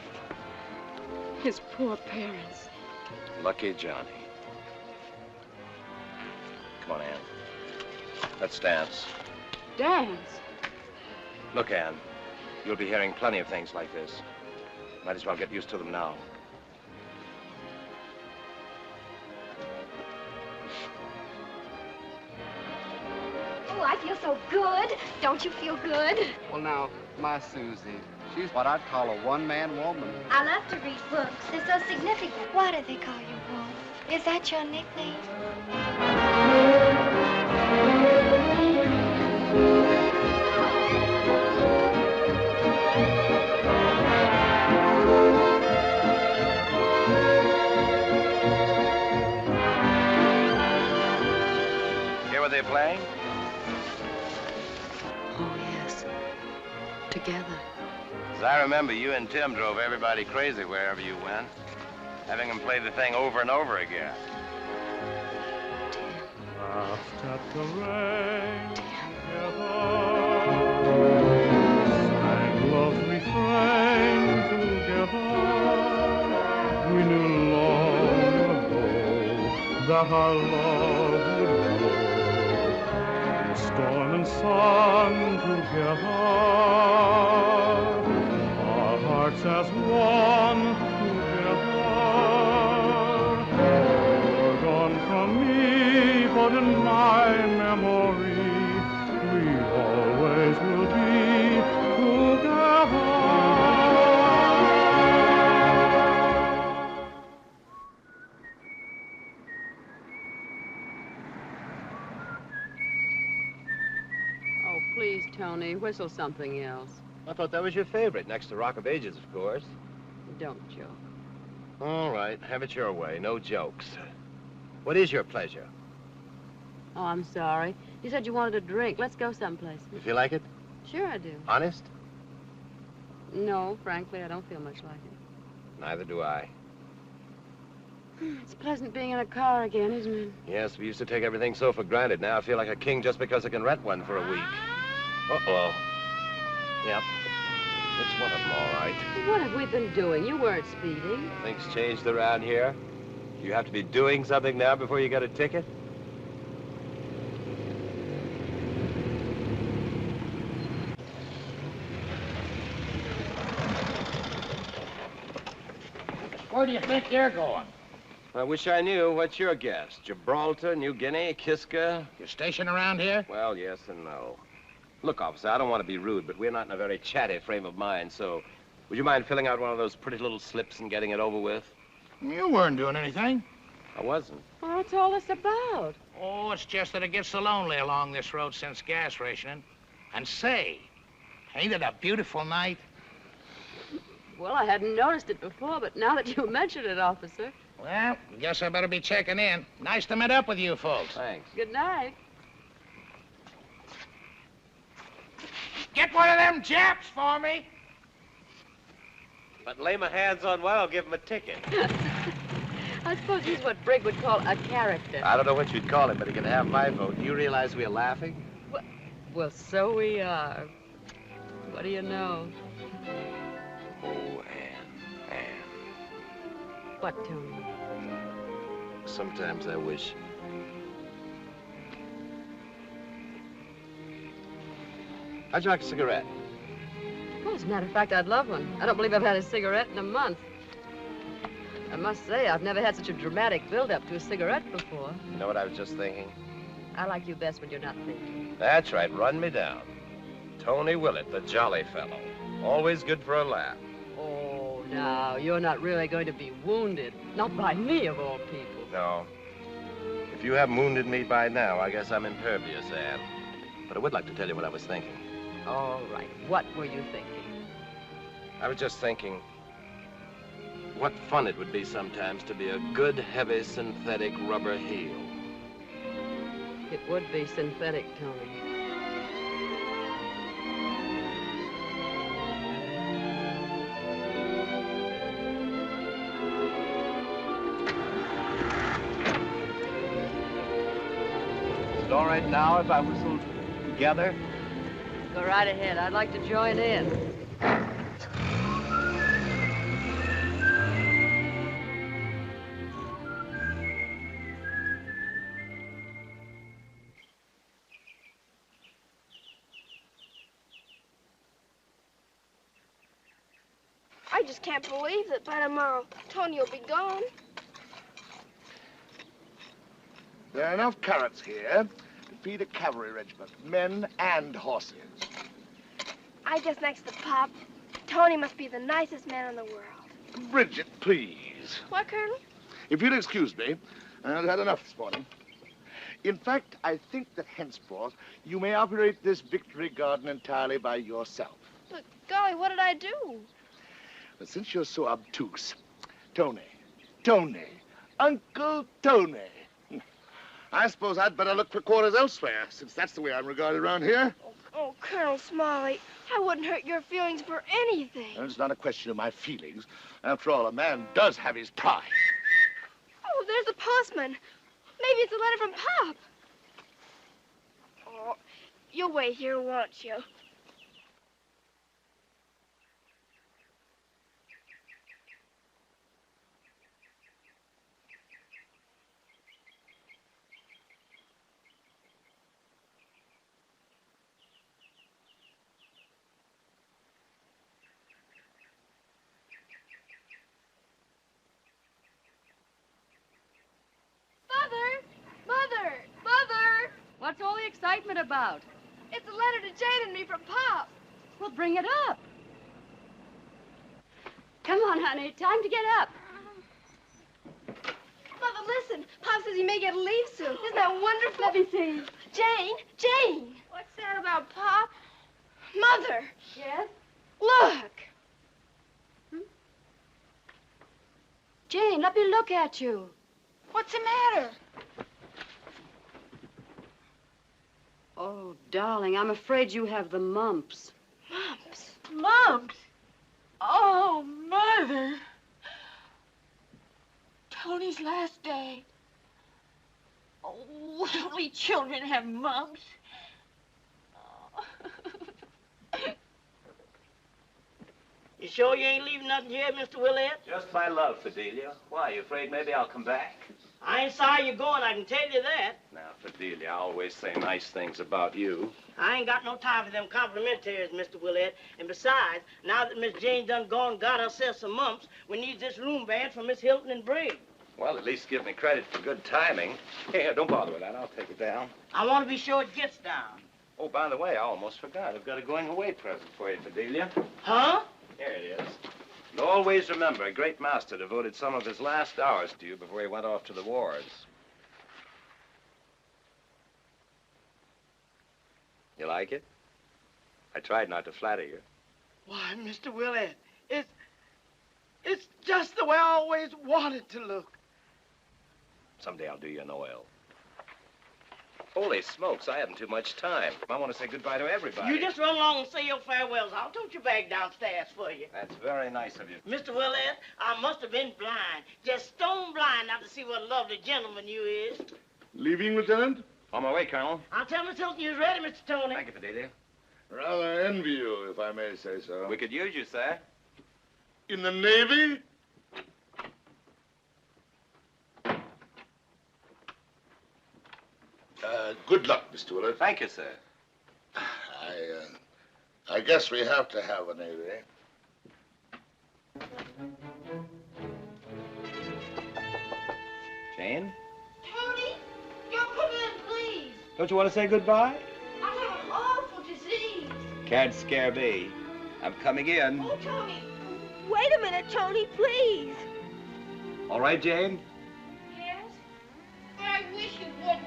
His poor parents. Lucky Johnny. Come on, Ann. Let's dance. Dance? Look, Ann, you'll be hearing plenty of things like this. Might as well get used to them now. Oh, I feel so good. Don't you feel good? Well, now, my Susie, she's what I'd call a one-man woman. I love to read books. They're so significant. Why do they call you Wolf? Is that your nickname? Hear what they're playing? together. As I remember, you and Tim drove everybody crazy wherever you went, having them play the thing over and over again. Laughed at the rain together, sang love's refrain together. We knew long ago that our love would grow in storm and sun together. Our hearts as one together. You're gone from me, but in my memory, we always will be together. Oh, please, Tony, whistle something else. I thought that was your favorite, next to Rock of Ages, of course. Don't joke. All right, have it your way. No jokes. What is your pleasure? Oh, I'm sorry. You said you wanted a drink. Let's go someplace. You feel like it? Sure I do. Honest? No, frankly, I don't feel much like it. Neither do I. It's pleasant being in a car again, isn't it? Yes, we used to take everything so for granted. Now I feel like a king just because I can rent one for a week. Uh-oh. Yep. It's one of them, all right. What have we been doing? You weren't speeding. Things changed around here. You have to be doing something now before you get a ticket? Where do you think you're going? I wish I knew. What's your guess? Gibraltar, New Guinea, Kiska? You station around here? Well, yes and no. Look, officer, I don't want to be rude, but we're not in a very chatty frame of mind, so would you mind filling out one of those pretty little slips and getting it over with? You weren't doing anything. I wasn't. Well, what's all this about? Oh, it's just that it gets so lonely along this road since gas rationing. And say, ain't it a beautiful night? Well, I hadn't noticed it before, but now that you mention it, officer. Well, guess I better be checking in. Nice to meet up with you folks. Thanks. Good night. Get one of them Japs for me. But lay my hands on one, I'll give him a ticket. I suppose he's what Brigg would call a character. I don't know what you'd call him, but he can have my vote. Do you realize we're laughing? Well, so we are. What do you know? Oh, Anne. What, Tony? Sometimes I wish. How'd you like a cigarette? Well, as a matter of fact, I'd love one. I don't believe I've had a cigarette in a month. I must say, I've never had such a dramatic build-up to a cigarette before. You know what I was just thinking? I like you best when you're not thinking. That's right, run me down. Tony Willett, the jolly fellow. Always good for a laugh. Oh, now, you're not really going to be wounded. Not by me, of all people. No. If you haven't wounded me by now, I guess I'm impervious, Anne. But I would like to tell you what I was thinking. All right. What were you thinking? I was just thinking what fun it would be sometimes to be a good, heavy, synthetic rubber heel. It would be synthetic, Tony. Is it all right now if I whistle together? Go right ahead. I'd like to join in. I just can't believe that by tomorrow, Tony will be gone. There are enough carrots here to feed a cavalry regiment, men and horses. I guess next to Pop, Tony must be the nicest man in the world. Bridget, please. What, Colonel? If you'll excuse me, I've had enough this morning. In fact, I think that henceforth you may operate this victory garden entirely by yourself. But, golly, what did I do? But since you're so obtuse, Tony, Uncle Tony. I suppose I'd better look for quarters elsewhere, since that's the way I'm regarded around here. Oh, Colonel Smalley, I wouldn't hurt your feelings for anything. And it's not a question of my feelings. After all, a man does have his pride. Oh, there's the postman. Maybe it's a letter from Pop. Oh, you'll wait here, won't you? Mother! What's all the excitement about? It's a letter to Jane and me from Pop. Well, bring it up. Come on, honey. Time to get up. Mother, listen. Pop says he may get a leave soon. Isn't that wonderful? Let me see. Jane! What's that about Pop? Mother! Yes? Look! Jane, let me look at you. What's the matter? Oh, darling, I'm afraid you have the mumps. Mumps? Oh, Mother. Tony's last day. Oh, only children have mumps. You sure you ain't leaving nothing here, Mr. Willett? Just my love, Fidelia. Why, you afraid maybe I'll come back? I ain't sorry you're going, I can tell you that. Now, Fidelia, I always say nice things about you. I ain't got no time for them complimentaries, Mr. Willett. And besides, now that Miss Jane done gone and got herself some mumps, we need this room band for Miss Hilton and Briggs. Well, at least give me credit for good timing. Here, don't bother with that. I'll take it down. I want to be sure it gets down. Oh, by the way, I almost forgot. I've got a going-away present for you, Fidelia. Huh? Here it is. And always remember, a great master devoted some of his last hours to you before he went off to the wars. You like it? I tried not to flatter you. Why, Mr. Willett, it's just the way I always wanted to look. Someday I'll do you an oil. Holy smokes, I haven't too much time. I want to say goodbye to everybody. You just run along and say your farewells. I'll tote your bag downstairs for you. That's very nice of you. Mr. Willett, I must have been blind, just stone blind not to see what a lovely gentleman you is. Leaving, Lieutenant? On my way, Colonel. I'll tell Miss Hilton you're ready, Mr. Tony. Thank you, Fidelia. Rather envy you, if I may say so. We could use you, sir. In the Navy? Good luck, Mr. Willett. Thank you, sir. I guess we have to have a Navy. Jane? Tony, don't come in, please. Don't you want to say goodbye? I have an awful disease. Can't scare me. I'm coming in. Oh, Tony. Wait a minute, Tony, please. All right, Jane? Yes? I wish you wouldn't.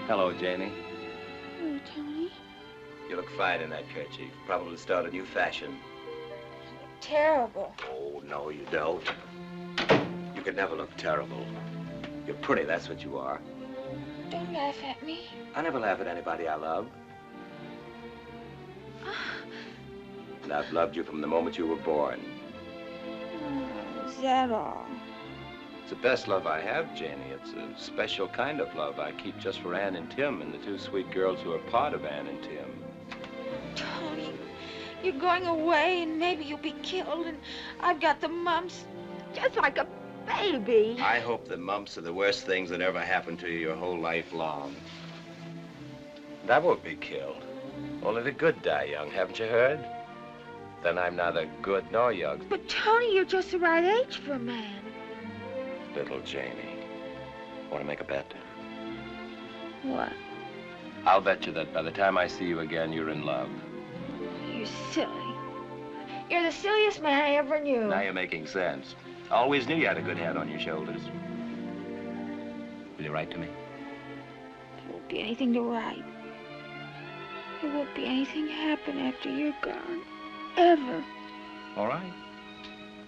Hello, Janie. Oh, Tony. You look fine in that kerchief. Probably start a new fashion. Terrible. Oh, no, you don't. You can never look terrible. You're pretty, that's what you are. Don't laugh at me. I never laugh at anybody I love. And I've loved you from the moment you were born. Is that all? It's the best love I have, Janie. It's a special kind of love I keep just for Ann and Tim and the two sweet girls who are part of Ann and Tim. Tony, you're going away and maybe you'll be killed and I've got the mumps just like a baby. I hope the mumps are the worst things that ever happened to you your whole life long. And I won't be killed. Only the good die young, haven't you heard? Then I'm neither good nor young. But Tony, you're just the right age for a man. Little Janie. Want to make a bet? What? I'll bet you that by the time I see you again, you're in love. You're silly. You're the silliest man I ever knew. Now you're making sense. I always knew you had a good head on your shoulders. Will you write to me? There won't be anything to write. There won't be anything happen after you're gone. Ever. All right.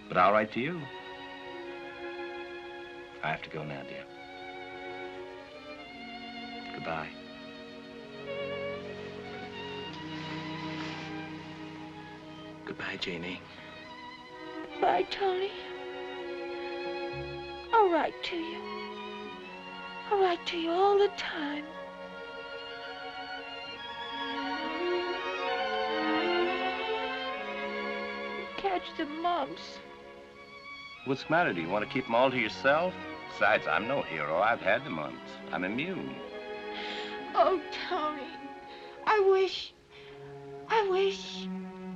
But I'll write to you. I have to go now, dear. Goodbye. Goodbye, Janie. Bye, Tony. I'll write to you. I'll write to you all the time. Catch the mumps. What's the matter? Do you want to keep them all to yourself? Besides, I'm no hero. I've had the mumps. I'm immune. Oh, Tony, I wish.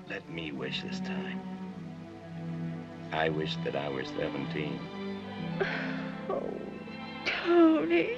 Let me wish this time. I wish that I were 17. Oh, Tony.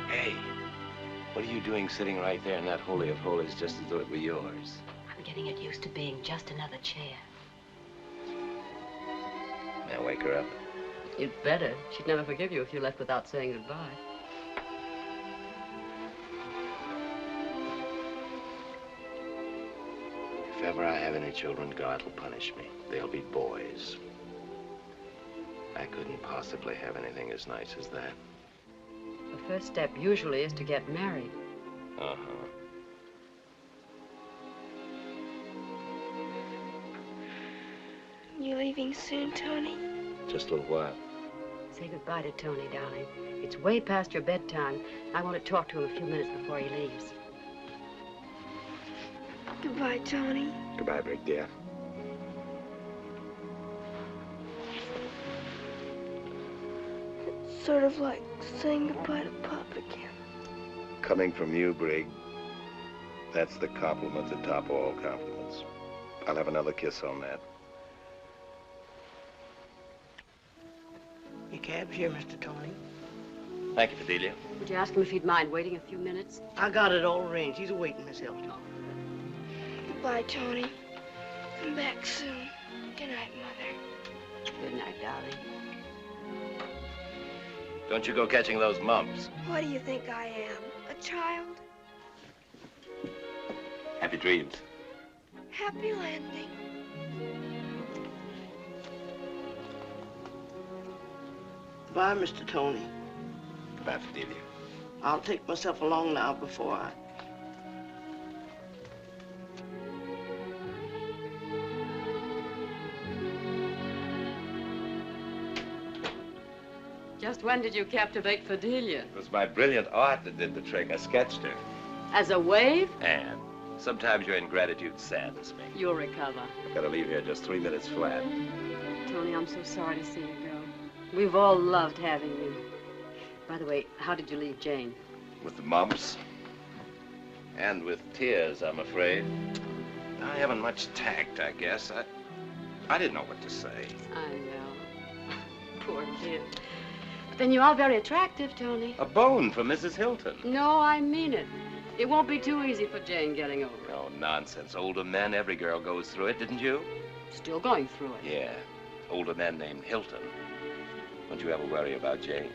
Hey, what are you doing sitting right there in that holy of holies just as though it were yours? I'm getting it used to being just another chair. May I wake her up? You'd better. She'd never forgive you if you left without saying goodbye. If ever I have any children, God will punish me. They'll be boys. I couldn't possibly have anything as nice as that. The first step usually is to get married. Uh-huh. You leaving soon, Tony? Just a little while. Say goodbye to Tony, darling. It's way past your bedtime. I want to talk to him a few minutes before he leaves. Goodbye, Tony. Goodbye, Brig, dear. It's sort of like saying goodbye to Pop again. Coming from you, Brig, that's the compliment that top all compliments. I'll have another kiss on that. Your cab's here, Mr. Tony. Thank you, Fidelia. Would you ask him if he'd mind waiting a few minutes? I got it all arranged. He's waiting, Miss Hilton. Goodbye, Tony. Come back soon. Good night, Mother. Good night, darling. Don't you go catching those mumps. What do you think I am? A child? Happy dreams. Happy landing. Bye, Mr. Tony. Goodbye, Fidelia. I'll take myself along now before I... Just when did you captivate Fidelia? It was my brilliant art that did the trick. I sketched her. As a wave? And sometimes your ingratitude saddens me. You'll recover. I've got to leave here just 3 minutes flat. Tony, I'm so sorry to see you go. We've all loved having you. By the way, how did you leave Jane? With the mumps. And with tears, I'm afraid. I haven't much tact, I guess. I didn't know what to say. I know. Poor kid. But then you are very attractive, Tony. A bone for Mrs. Hilton. No, I mean it. It won't be too easy for Jane getting over it. Oh, nonsense. Older men, every girl goes through it, didn't you? Still going through it. Yeah. Older men named Hilton. Don't you ever worry about Jane?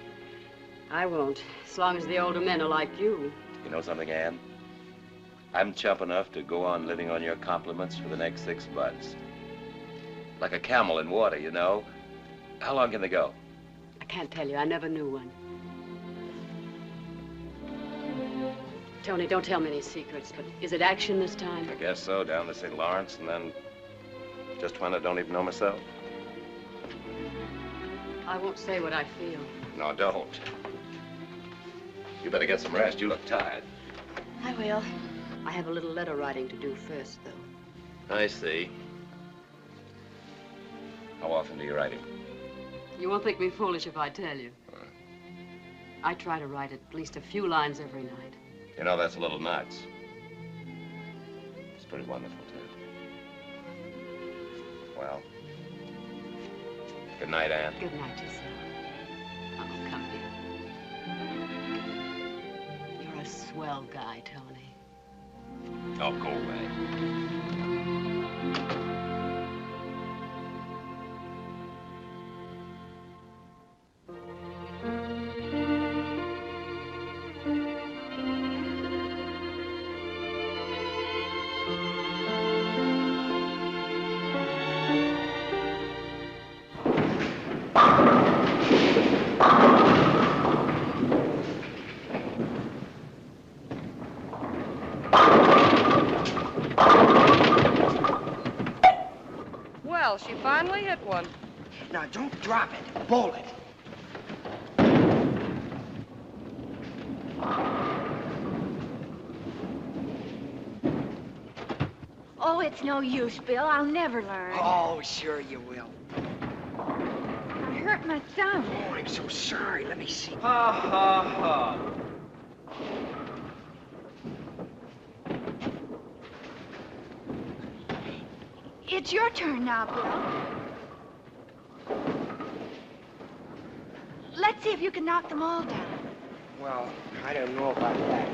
I won't, as long as the older men are like you. You know something, Ann? I'm chump enough to go on living on your compliments for the next 6 months. Like a camel in water, you know. How long can they go? I can't tell you. I never knew one. Tony, don't tell me any secrets, but is it action this time? I guess so, down to St. Lawrence, and then just when I don't even know myself. I won't say what I feel. No, don't. You better get some rest. You look tired. I will. I have a little letter writing to do first, though. I see. How often do you write him? You won't think me foolish if I tell you. I try to write at least a few lines every night. You know, that's a little nuts. It's pretty wonderful, too. Well, good night, Ann. Good night, yourself. Oh, come here. You're a swell guy, Tony. Oh, go away. Well, she finally hit one. Now, don't drop it. Bowl it. Oh, it's no use, Bill. I'll never learn. Oh, sure you will. I hurt my thumb. Oh, I'm so sorry. Let me see. Ha, ha, ha. It's your turn now, Bill. Let's see if you can knock them all down. Well, I don't know about that.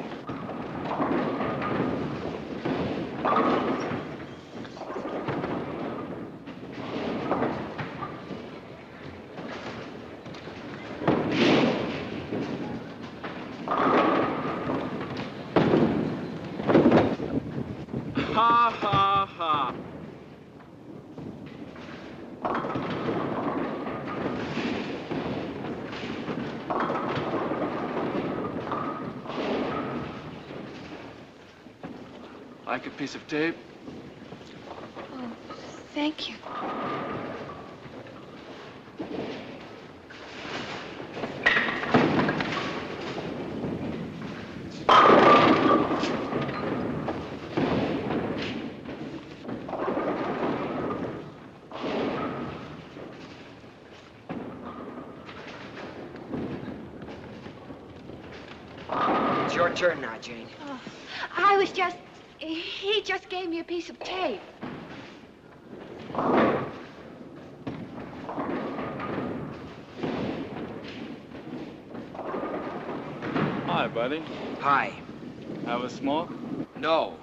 Ha, ha, ha. Like a piece of tape? Oh, thank you. It's your turn now, Jane. Oh, he just gave me a piece of tape. Hi, buddy. Hi. Have a smoke? No.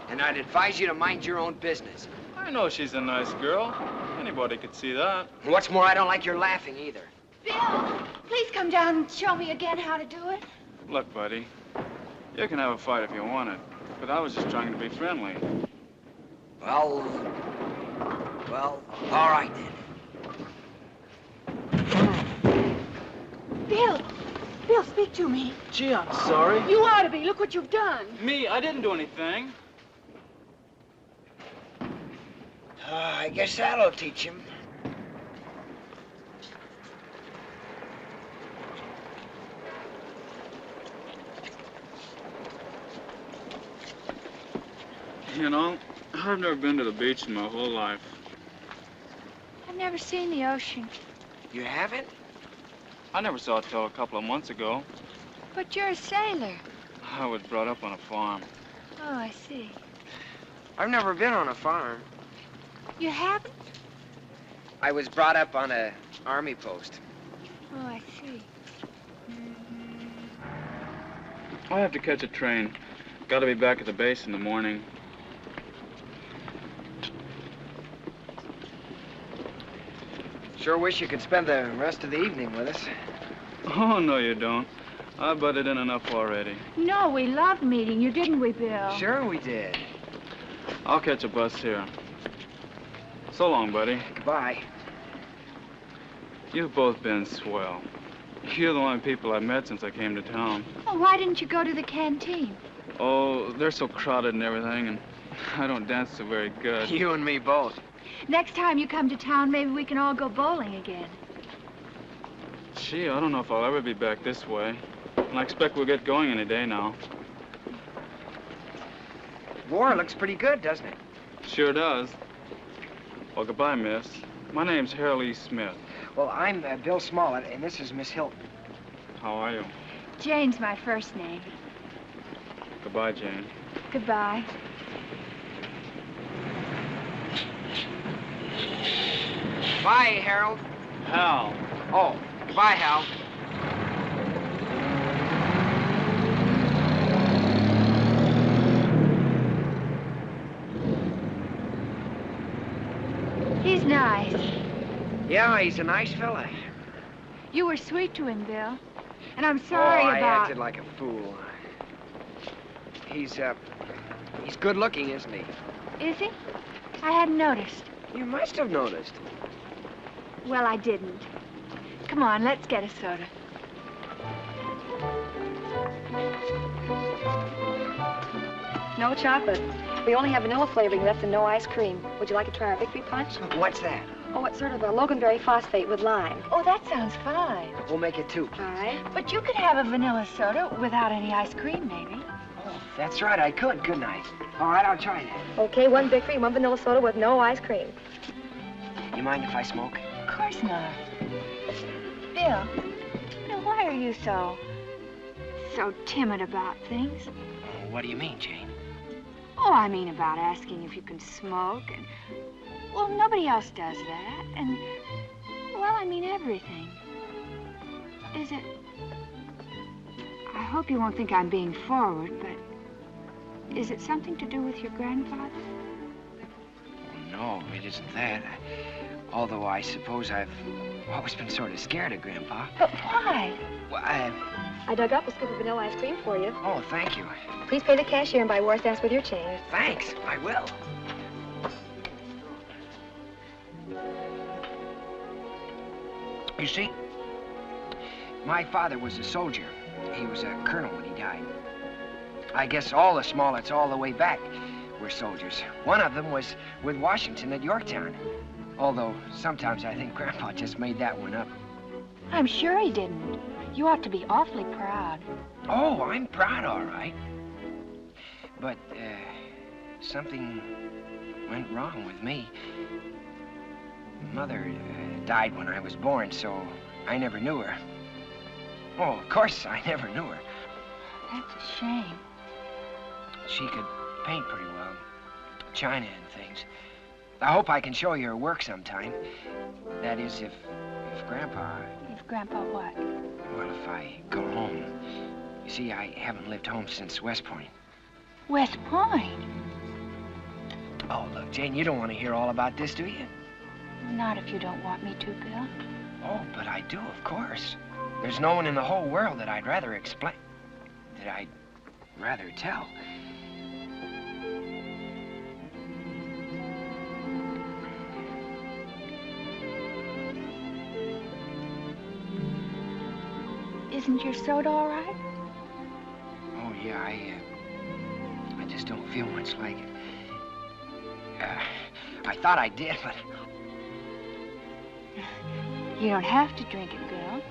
And I'd advise you to mind your own business. I know she's a nice girl. Anybody could see that. And what's more, I don't like your laughing either. Bill, please come down and show me again how to do it. Look, buddy, you can have a fight if you want it, but I was just trying to be friendly. Well, all right then. Bill, speak to me. Gee, I'm sorry. You ought to be. Look what you've done. Me? I didn't do anything. I guess that'll teach him. You know, I've never been to the beach in my whole life. I've never seen the ocean. You haven't? I never saw it till a couple of months ago. But you're a sailor. I was brought up on a farm. Oh, I see. I've never been on a farm. You haven't? I was brought up on a army post. Oh, I see. I have to catch a train. Got to be back at the base in the morning. Sure wish you could spend the rest of the evening with us. Oh, no, you don't. I butted in enough already. No, we loved meeting you, didn't we, Bill? Sure we did. I'll catch a bus here. So long, buddy. Goodbye. You've both been swell. You're the only people I've met since I came to town. Oh, why didn't you go to the canteen? Oh, they're so crowded and everything, and I don't dance so very good. You and me both. Next time you come to town, maybe we can all go bowling again. Gee, I don't know if I'll ever be back this way. And I expect we'll get going any day now. War looks pretty good, doesn't it? Sure does. Well, goodbye, miss. My name's Harold E. Smith. Well, I'm Bill Smollett, and this is Miss Hilton. How are you? Jane's my first name. Goodbye, Jane. Goodbye. Bye, Harold. Hal. Oh, goodbye, Hal. He's nice. Yeah, he's a nice fella. You were sweet to him, Bill. And I'm sorry I about... acted like a fool. He's good looking, isn't he? Is he? I hadn't noticed. You must have noticed. Well, I didn't. Come on, let's get a soda. No chocolate. We only have vanilla flavoring left and no ice cream. Would you like to try our victory punch? What's that? Oh, it's sort of a loganberry phosphate with lime. Oh, that sounds fine. We'll make it 2. All right. But you could have a vanilla soda without any ice cream, maybe. Oh, that's right, I could, couldn't I? All right, I'll try that. Okay, 1 victory, 1 vanilla soda with no ice cream. You mind if I smoke? Of course not. Bill, now why are you so timid about things? What do you mean, Jane? Oh, I mean about asking if you can smoke and... Well, nobody else does that. And, well, I mean everything. Is it... I hope you won't think I'm being forward, but is it something to do with your grandfather? No, it isn't that. Although I suppose I've always been sort of scared of Grandpa. But why? Well, I dug up a scoop of vanilla ice cream for you. Oh, thank you. Please pay the cashier and buy war stamps with your change. Thanks, I will. You see, my father was a soldier. He was a colonel when he died. I guess all the Smollets all the way back were soldiers. One of them was with Washington at Yorktown. Although sometimes I think Grandpa just made that one up. I'm sure he didn't. You ought to be awfully proud. Oh, I'm proud, all right. But, something went wrong with me. Mother died when I was born, so I never knew her. Oh, of course, I never knew her. That's a shame. She could paint pretty well. China and things. I hope I can show you her work sometime. That is, if Grandpa... If Grandpa what? Well, if I go home. You see, I haven't lived home since West Point. West Point? Oh, look, Jane, you don't want to hear all about this, do you? Not if you don't want me to, Bill. Oh, but I do, of course. There's no one in the whole world that I'd rather explain... that I'd rather tell. Isn't your soda all right? Oh, yeah, I just don't feel much like it. I thought I did, but... You don't have to drink it, Bill.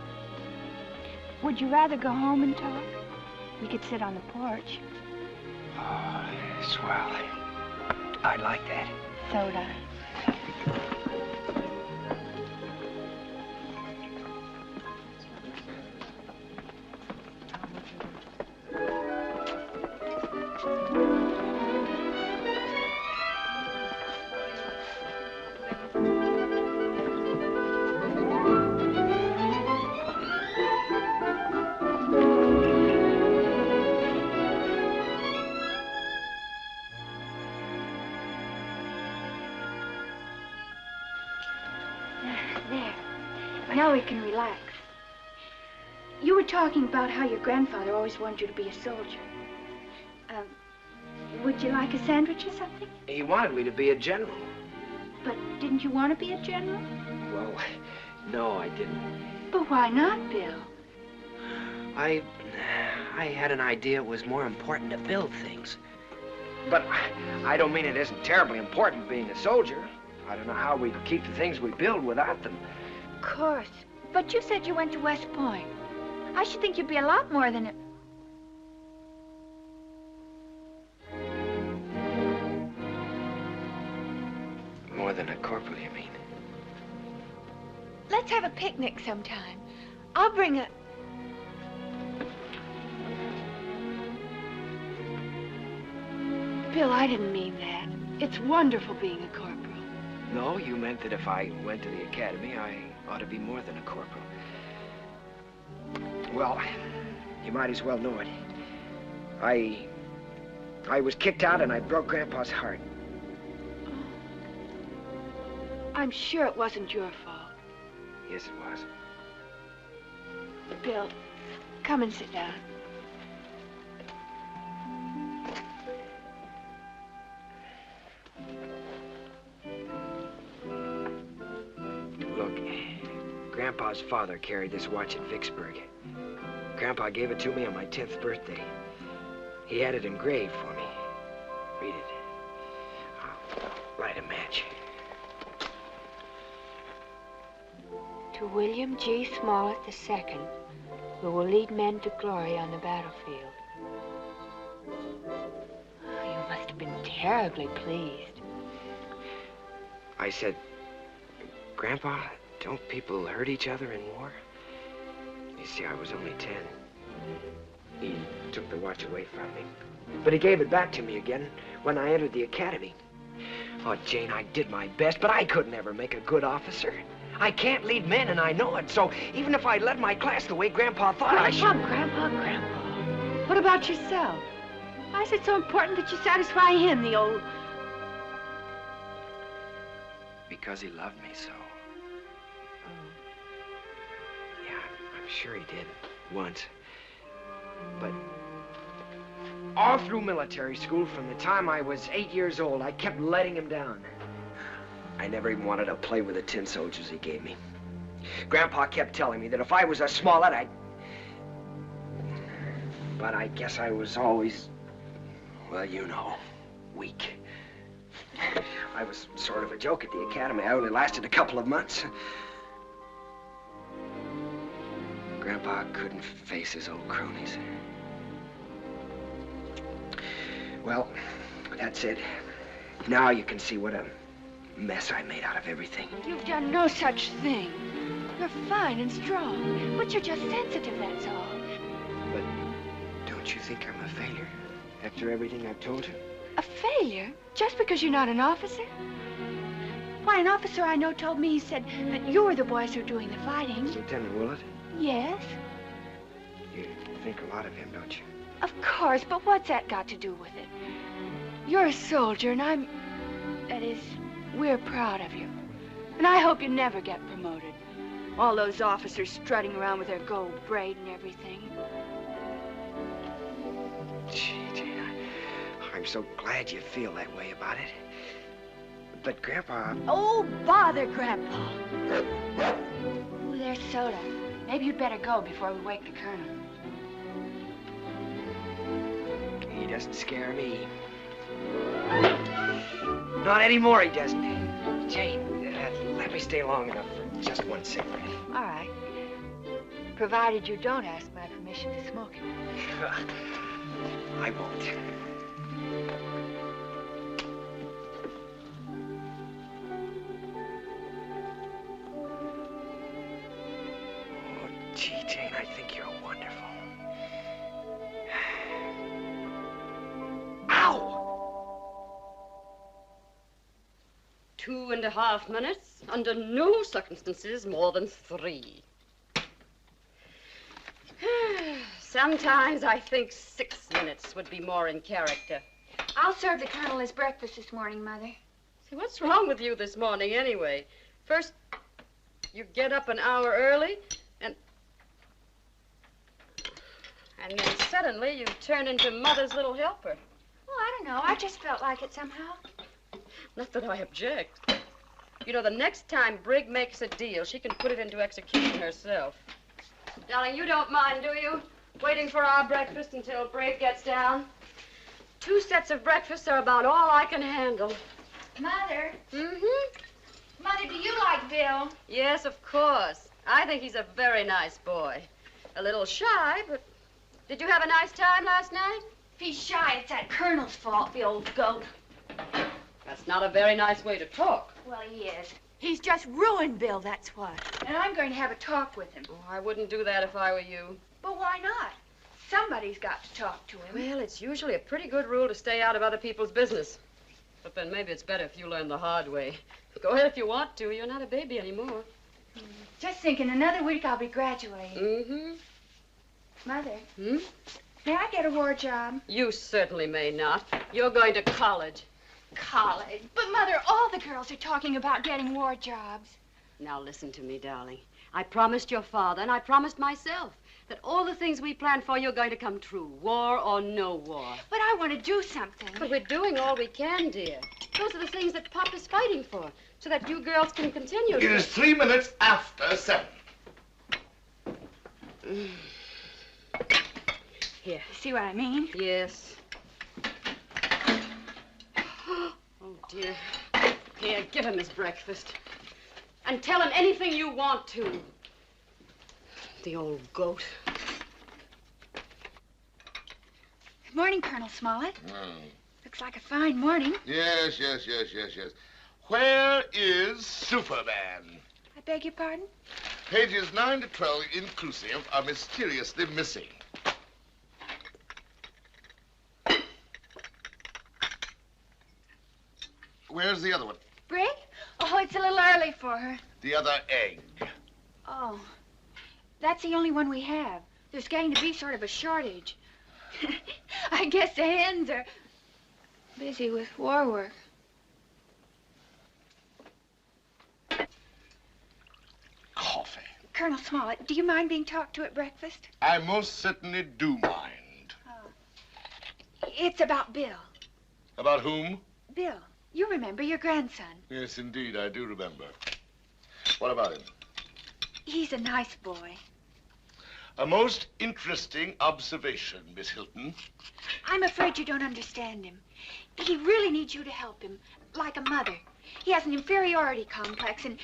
Would you rather go home and talk? We could sit on the porch. Oh, swell. I'd like that. Soda. There. Now we can relax. You were talking about how your grandfather always wanted you to be a soldier. Would you like a sandwich or something? He wanted me to be a general. But didn't you want to be a general? Well, no, I didn't. But why not, Bill? I had an idea it was more important to build things. But I don't mean it isn't terribly important being a soldier. I don't know how we'd keep the things we build without them. Of course. But you said you went to West Point. I should think you'd be a lot more than a... More than a corporal, you mean? Let's have a picnic sometime. I'll bring a... Bill, I didn't mean that. It's wonderful being a corporal. No, you meant that if I went to the academy, I ought to be more than a corporal. Well, you might as well know it. I was kicked out and I broke Grandpa's heart. I'm sure it wasn't your fault. Yes, it was. Bill, come and sit down. Look, Grandpa's father carried this watch at Vicksburg. Grandpa gave it to me on my 10th birthday. He had it engraved for me. Read it. I'll light a match. To William G. Smollett II, who will lead men to glory on the battlefield. You must have been terribly pleased. I said, Grandpa, don't people hurt each other in war? You see, I was only 10. He took the watch away from me. But he gave it back to me again when I entered the academy. Oh, Jane, I did my best, but I couldn't ever make a good officer. I can't lead men, and I know it. So even if I led my class the way Grandpa thought I should... Grandpa. What about yourself? Why is it so important that you satisfy him, the old... Because he loved me so. Yeah, I'm sure he did, once. But all through military school, from the time I was 8 years old, I kept letting him down. I never even wanted to play with the tin soldiers he gave me. Grandpa kept telling me that if I was a Smollett, I'd... But I guess I was always, well, you know, weak. I was sort of a joke at the academy. I only lasted a couple of months. Grandpa couldn't face his old cronies. Well, that's it. Now you can see what a mess I made out of everything. You've done no such thing. You're fine and strong, but you're just sensitive, that's all. But don't you think I'm a failure after everything I've told you? A failure? Just because you're not an officer? Why, an officer I know told me, he said that you're the boys who are doing the fighting. Lieutenant Willett? Yes? You think a lot of him, don't you? Of course, but what's that got to do with it? You're a soldier, and that is, we're proud of you. And I hope you never get promoted. All those officers strutting around with their gold braid and everything. Gee, Jane, I'm so glad you feel that way about it. But Grandpa... Oh, bother Grandpa. Ooh, there's soda. Maybe you'd better go before we wake the Colonel. He doesn't scare me. Not anymore, he doesn't. Jane, let me stay long enough for just one cigarette. All right. Provided you don't ask my permission to smoke it. I won't. Oh, gee, Jane, I think you're wonderful. Ow! 2.5 minutes, under no circumstances more than 3. Sometimes I think 6 minutes would be more in character. I'll serve the Colonel his breakfast this morning, Mother. See, what's wrong with you this morning, anyway? First, you get up an hour early, and then suddenly you turn into Mother's little helper. Oh, I don't know. I just felt like it somehow. Not that I object. You know, the next time Brigg makes a deal, she can put it into execution herself. Darling, you don't mind, do you? Waiting for our breakfast until Brigg gets down? 2 sets of breakfasts are about all I can handle. Mother? Mm-hmm. Mother, do you like Bill? Yes, of course. I think he's a very nice boy. A little shy, but... Did you have a nice time last night? If he's shy, it's that Colonel's fault, the old goat. That's not a very nice way to talk. Well, he is. He's just ruined Bill, that's what. And I'm going to have a talk with him. Oh, I wouldn't do that if I were you. But why not? Somebody's got to talk to him. Well, it's usually a pretty good rule to stay out of other people's business. But then maybe it's better if you learn the hard way. Go ahead if you want to. You're not a baby anymore. Just think, in another week I'll be graduating. Mm-hmm. Mother, Hmm? may I get a war job? You certainly may not. You're going to college. College. But, Mother, all the girls are talking about getting war jobs. Now listen to me, darling. I promised your father, and I promised myself, that all the things we planned for you are going to come true, war or no war. But I want to do something. But we're doing all we can, dear. Those are the things that Pop is fighting for, so that you girls can continue. It is 3 minutes after 7. Here. See what I mean? Yes. Oh, dear. Here, give him his breakfast. And tell him anything you want to. The old goat. Good morning, Colonel Smollett. Looks like a fine morning. Yes. Where is Superman? I beg your pardon? Pages 9 to 12 inclusive are mysteriously missing. Where's the other one? Brig? Oh, it's a little early for her. The other egg. Oh, that's the only one we have. There's getting to be sort of a shortage. I guess the hens are busy with war work. Coffee. Colonel Smollett, do you mind being talked to at breakfast? I most certainly do mind. It's about Bill. About whom? Bill, you remember your grandson. Yes, indeed, I do remember. What about him? He's a nice boy. A most interesting observation, Miss Hilton. I'm afraid you don't understand him. He really needs you to help him, like a mother. He has an inferiority complex, and...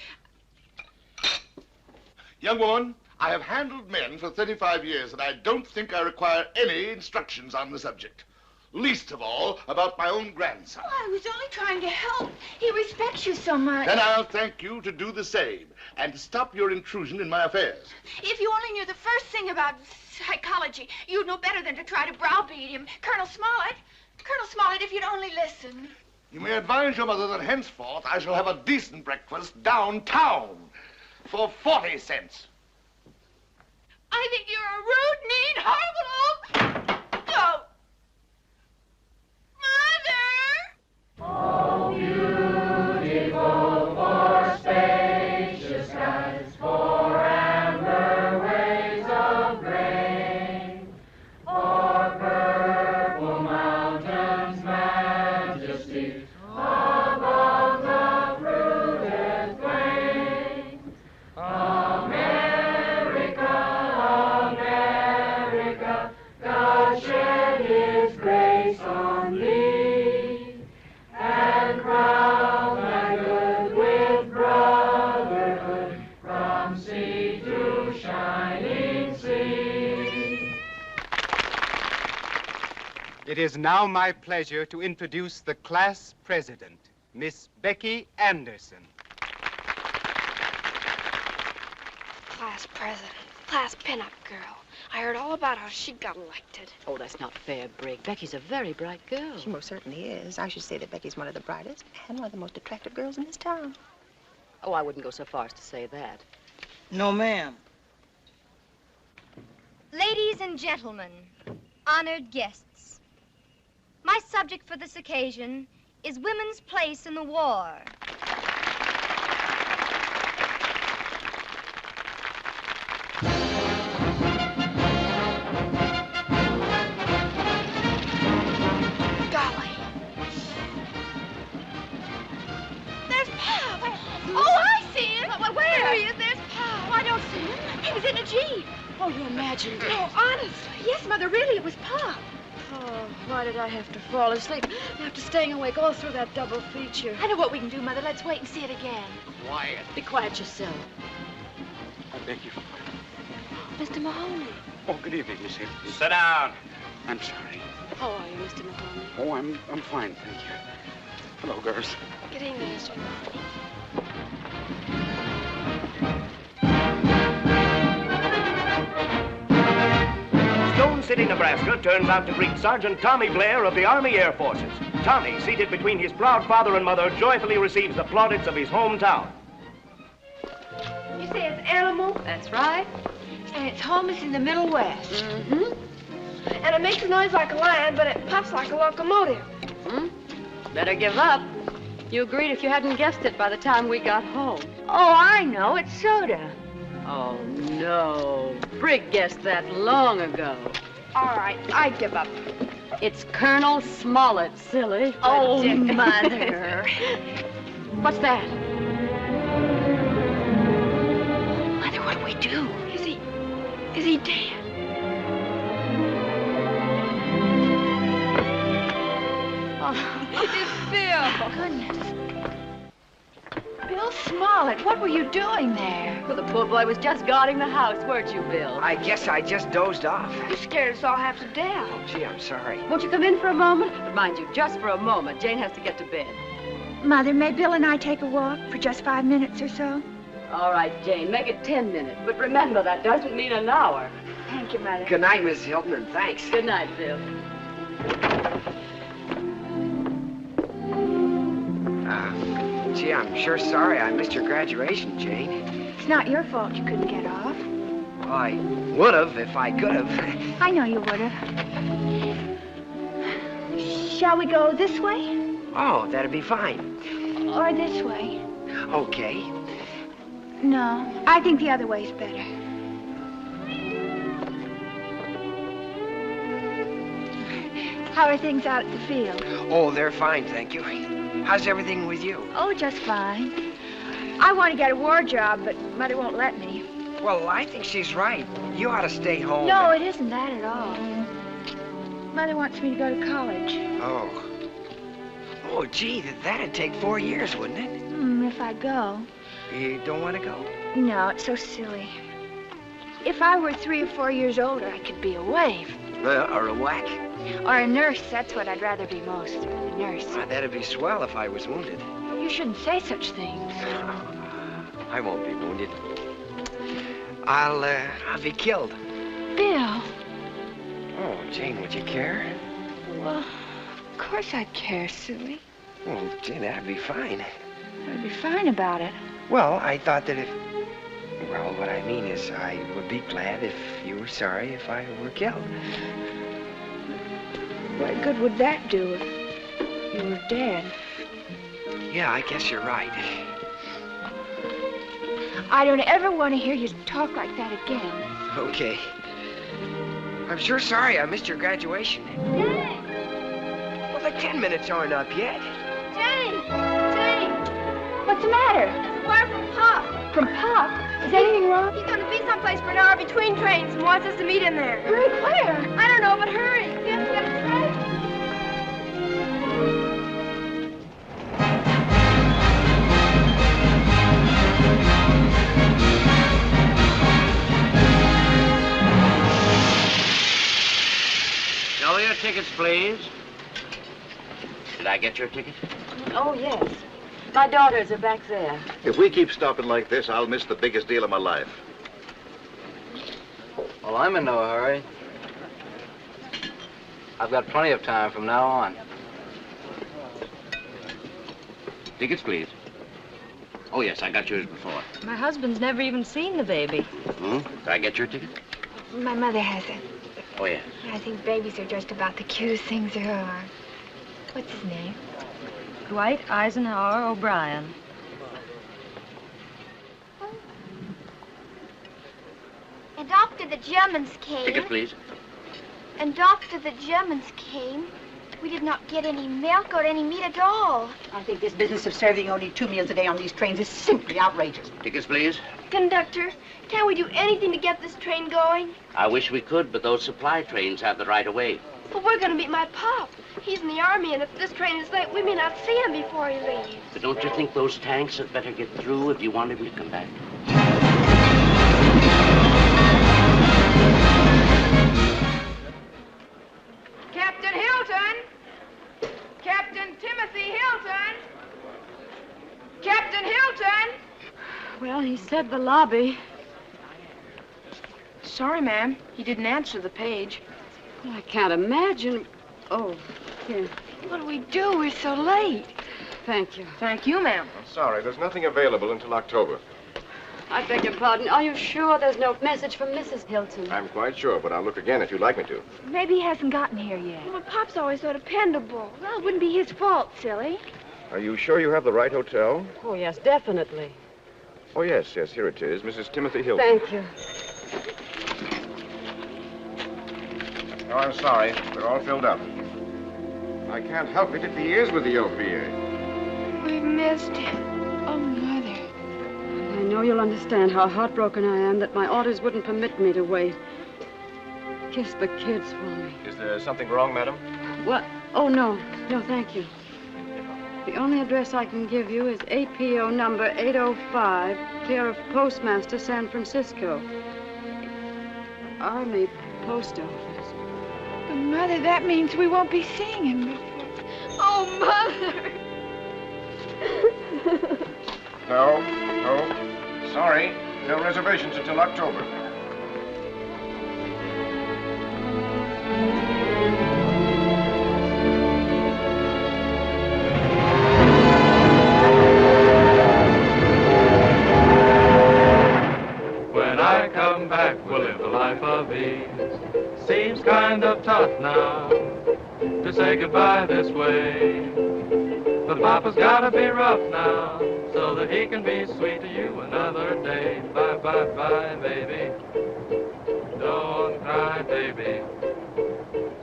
Young woman, I have handled men for 35 years, and I don't think I require any instructions on the subject. Least of all about my own grandson. Oh, I was only trying to help. He respects you so much. Then I'll thank you to do the same, and to stop your intrusion in my affairs. If you only knew the first thing about psychology, you'd know better than to try to browbeat him. Colonel Smollett, if you'd only listen. You may advise your mother that henceforth I shall have a decent breakfast downtown for 40 cents. I think you're a rude, mean, horrible old goat. Oh, beautiful for spacious skies, for amber waves of grain, for purple mountains' majesty, above the fruited plain. America, America, God shed his grace on thee, and crown thy good with brotherhood, from sea to shining sea. It is now my pleasure to introduce the class president, Miss Becky Anderson. Class president, class pinup girl. I heard all about how she got elected. Oh, that's not fair, Brig. Becky's a very bright girl. She most certainly is. I should say that Becky's one of the brightest and one of the most attractive girls in this town. Oh, I wouldn't go so far as to say that. No, ma'am. Ladies and gentlemen, honored guests, my subject for this occasion is women's place in the war. Golly. There's Pop. Oh, I see him. Where? There he is. There's Pop. I don't see him. He was in a Jeep. Oh, you imagined it. No, honestly. Yes, Mother, really, it was Pop. Oh, why did I have to fall asleep after staying awake all through that double feature? I know what we can do, Mother. Let's wait and see it again. Quiet. Be quiet yourself. I beg your pardon. Mr. Mahoney. Oh, good evening, Miss Hill. Sit down. I'm sorry. How are you, Mr. Mahoney? Oh, I'm fine, thank you. Hello, girls. Good evening, Mr. Mahoney. Stone City, Nebraska turns out to greet Sergeant Tommy Blair of the Army Air Forces. Tommy, seated between his proud father and mother, joyfully receives the plaudits of his hometown. You say it's animal? That's right. And its home is in the Middle West. And it makes a noise like a lion, but it puffs like a locomotive. Better give up. You agreed if you hadn't guessed it by the time we got home. Oh, I know. It's soda. Oh, no. Brig guessed that long ago. All right, I give up. It's Colonel Smollett, silly. Oh, Mother. What's that? Mother, what do we do? Is he dead? Oh, it's Bill. Goodness. Bill Smollett, what were you doing there? Well, the poor boy was just guarding the house, weren't you, Bill? I guess I just dozed off. You scared us all half to death. Oh, gee, I'm sorry. Won't you come in for a moment? But mind you, just for a moment. Jane has to get to bed. Mother, may Bill and I take a walk for just 5 minutes or so? All right, Jane, make it 10 minutes. But remember, that doesn't mean an hour. Thank you, Mother. Good night, Miss Hilton, and thanks. Good night, Bill. Gee, I'm sure sorry I missed your graduation, Jane. It's not your fault you couldn't get off. Well, I would have if I could have. I know you would have. Shall we go this way? Oh, that'd be fine. Or this way? Okay. No, I think the other way's better. How are things out at the field? Oh, they're fine, thank you. How's everything with you? Oh, just fine. I want to get a war job, but Mother won't let me. Well, I think she's right. You ought to stay home. No, it isn't that at all. Mother wants me to go to college. Oh. Oh, gee, that'd take 4 years, wouldn't it? If I go. You don't want to go? No, it's so silly. If I were 3 or 4 years older, I could be a waif. Or a whack. Or a nurse. That's what I'd rather be most. A nurse. That'd be swell if I was wounded. You shouldn't say such things. I won't be wounded. I'll be killed. Bill. Oh, Jane, would you care? Well, of course I'd care, silly. Oh, Jane, that'd be fine. I'd be fine about it. Well, I thought that if... Well, what I mean is I would be glad if you were sorry if I were killed. What good would that do if you were dead? Yeah, I guess you're right. I don't ever want to hear you talk like that again. Okay. I'm sure sorry I missed your graduation. Jane! Well, the 10 minutes aren't up yet. Jane! Jane! What's the matter? Wire from Pop. From Pop? Is anything wrong? He's going to be someplace for an hour between trains and wants us to meet him there. Hurry, where? I don't know, but hurry. We have to get a train. Show your tickets, please. Did I get your ticket? Oh, yes. My daughters are back there. If we keep stopping like this, I'll miss the biggest deal of my life. Well, I'm in no hurry. I've got plenty of time from now on. Tickets, please. Oh, yes, I got yours before. My husband's never even seen the baby. Hmm? Did I get your ticket? My mother has it. Oh, yes. I think babies are just about the cutest things there are. What's his name? Dwight Eisenhower O'Brien. And after the Germans came... Ticket, please. And after the Germans came, we did not get any milk or any meat at all. I think this business of serving only 2 meals a day on these trains is simply outrageous. Tickets, please. Conductor, can't we do anything to get this train going? I wish we could, but those supply trains have the right of way. But we're going to meet my pop. He's in the army, and if this train is late, we may not see him before he leaves. But don't you think those tanks had better get through if you want him to come back? Captain Hilton! Captain Timothy Hilton! Captain Hilton! Well, he said the lobby. Sorry, ma'am. He didn't answer the page. Well, I can't imagine. Oh, here. What do we do? We're so late. Thank you. Thank you, ma'am. I'm sorry, there's nothing available until October. I beg your pardon. Are you sure there's no message from Mrs. Hilton? I'm quite sure, but I'll look again if you'd like me to. Maybe he hasn't gotten here yet. Well, but Pop's always so dependable. Well, it wouldn't be his fault, silly. Are you sure you have the right hotel? Oh, yes, definitely. Oh, yes, here it is. Mrs. Timothy Hilton. Thank you. Oh, I'm sorry. They're all filled up. I can't help it if he is with the LPA. We missed him. Oh, Mother. I know you'll understand how heartbroken I am that my orders wouldn't permit me to wait. Kiss the kids for me. Is there something wrong, madam? What? Oh, no. No, thank you. The only address I can give you is APO number 805, care of Postmaster, San Francisco. Army Post Office. But, Mother, that means we won't be seeing him before. Oh, Mother! No. Sorry. No reservations until October. When I come back, we'll live a life of ease. Seems kind of tough now to say goodbye this way. But Papa's gotta be rough now so that he can be sweet to you another day. Bye, bye, bye, baby. Don't cry, baby.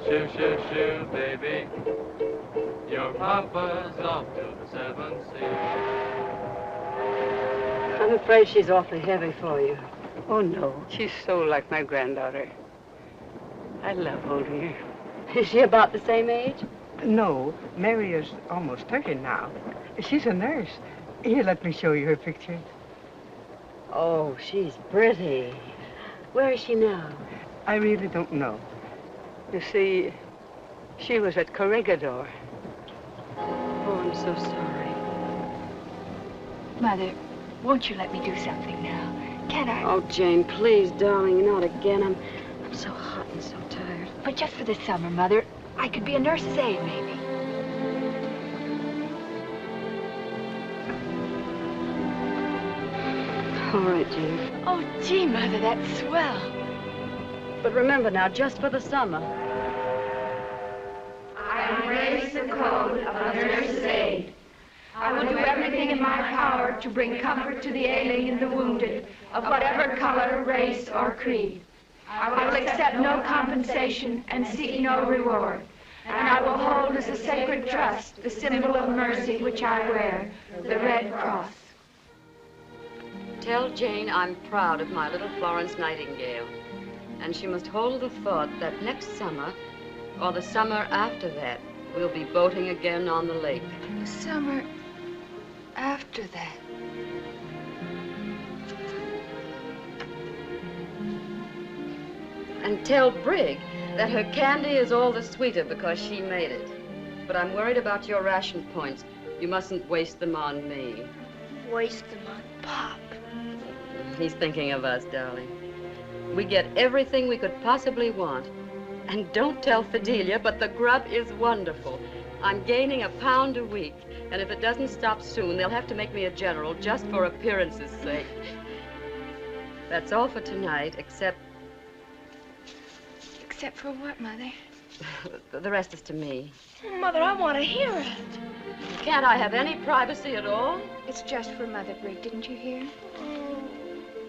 Shoo, shoo, shoo, baby. Your Papa's off to the 7 seas. I'm afraid she's awfully heavy for you. Oh, no. She's so like my granddaughter. I love holding her. Is she about the same age? No, Mary is almost 30 now. She's a nurse. Here, let me show you her picture. Oh, she's pretty. Where is she now? I really don't know. You see, she was at Corregidor. Oh, I'm so sorry. Mother, won't you let me do something now? Can't I? Oh, Jane, please, darling, not again. I'm so hot and so tired. But just for the summer, Mother. I could be a nurse's aide, maybe. All right, Jane. Oh, gee, Mother, that's swell. But remember now, just for the summer. I embrace the code of a nurse's aide. I will do everything in my power to bring comfort to the ailing and the wounded, of whatever color, race, or creed. I will accept no compensation and seek no reward. And I will hold as a sacred trust the symbol of mercy which I wear, the Red Cross. Tell Jane I'm proud of my little Florence Nightingale. And she must hold the thought that next summer, or the summer after that, we'll be boating again on the lake. The summer after that. And tell Brig that her candy is all the sweeter because she made it. But I'm worried about your ration points. You mustn't waste them on me. Waste them on Pop. He's thinking of us, darling. We get everything we could possibly want. And don't tell Fidelia, but the grub is wonderful. I'm gaining £1 pound a week, and if it doesn't stop soon, they'll have to make me a general just for appearance's sake. That's all for tonight, except... Except for what, Mother? The rest is to me. Mother, I want to hear it. Can't I have any privacy at all? It's just for Mother, Brig. Didn't you hear? Oh,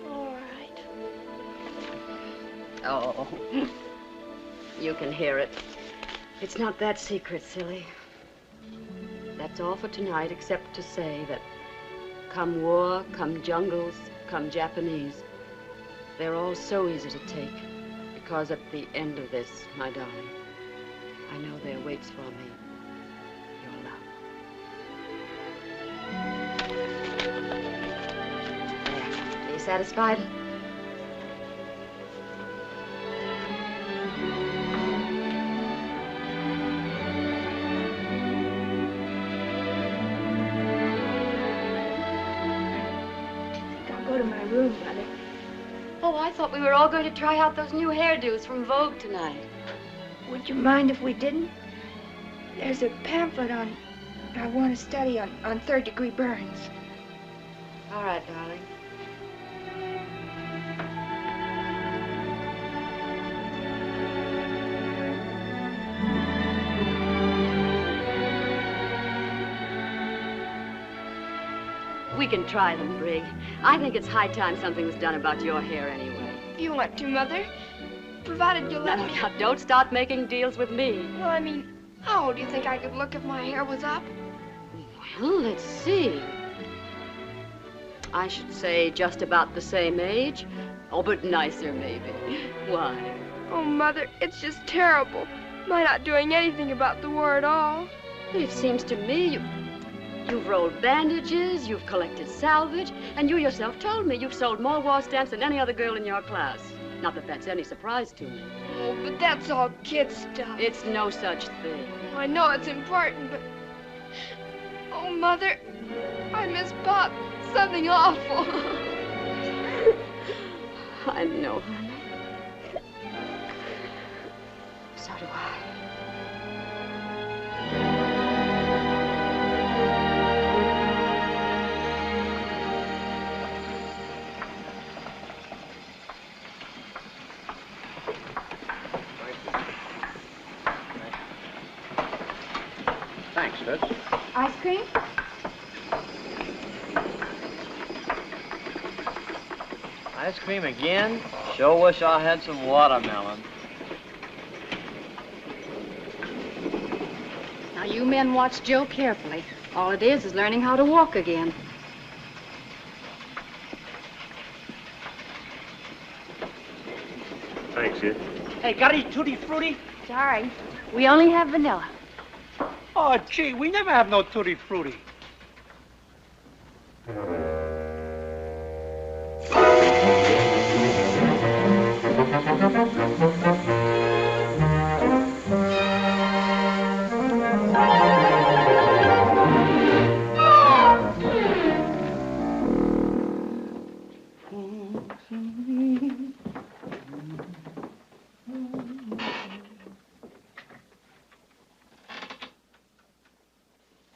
all right. Oh, you can hear it. It's not that secret, silly. That's all for tonight, except to say that come war, come jungles, come Japanese, they're all so easy to take. Because at the end of this, my darling, I know there waits for me your love. There. Are you satisfied? I'll go to my room, Mother. Oh, I thought we were all going to try out those new hairdos from Vogue tonight. Would you mind if we didn't? There's a pamphlet on... I want to study on third-degree burns. All right, darling. We can try them, Brig. I think it's high time something was done about your hair anyway. You want to, Mother? Provided you'll let me. Now, don't start making deals with me. Well, I mean, how old do you think I could look if my hair was up? Well, let's see. I should say just about the same age. Oh, but nicer, maybe. Why? Oh, Mother, it's just terrible. My not doing anything about the war at all. It seems to me you've rolled bandages, you've collected salvage, and you yourself told me you've sold more war stamps than any other girl in your class. Not that that's any surprise to me. Oh, but that's all kid stuff. It's no such thing. I know it's important, but... Oh, Mother, I miss Pop. Something awful. I know, honey. So do I. Thanks, Toots. Ice cream? Ice cream again? Sure wish I had some watermelon. Now, you men watch Joe carefully. All it is learning how to walk again. Thanks, Sid. Hey, got any tutti frutti? Sorry. We only have vanilla. Oh, gee, we never have no tutti frutti.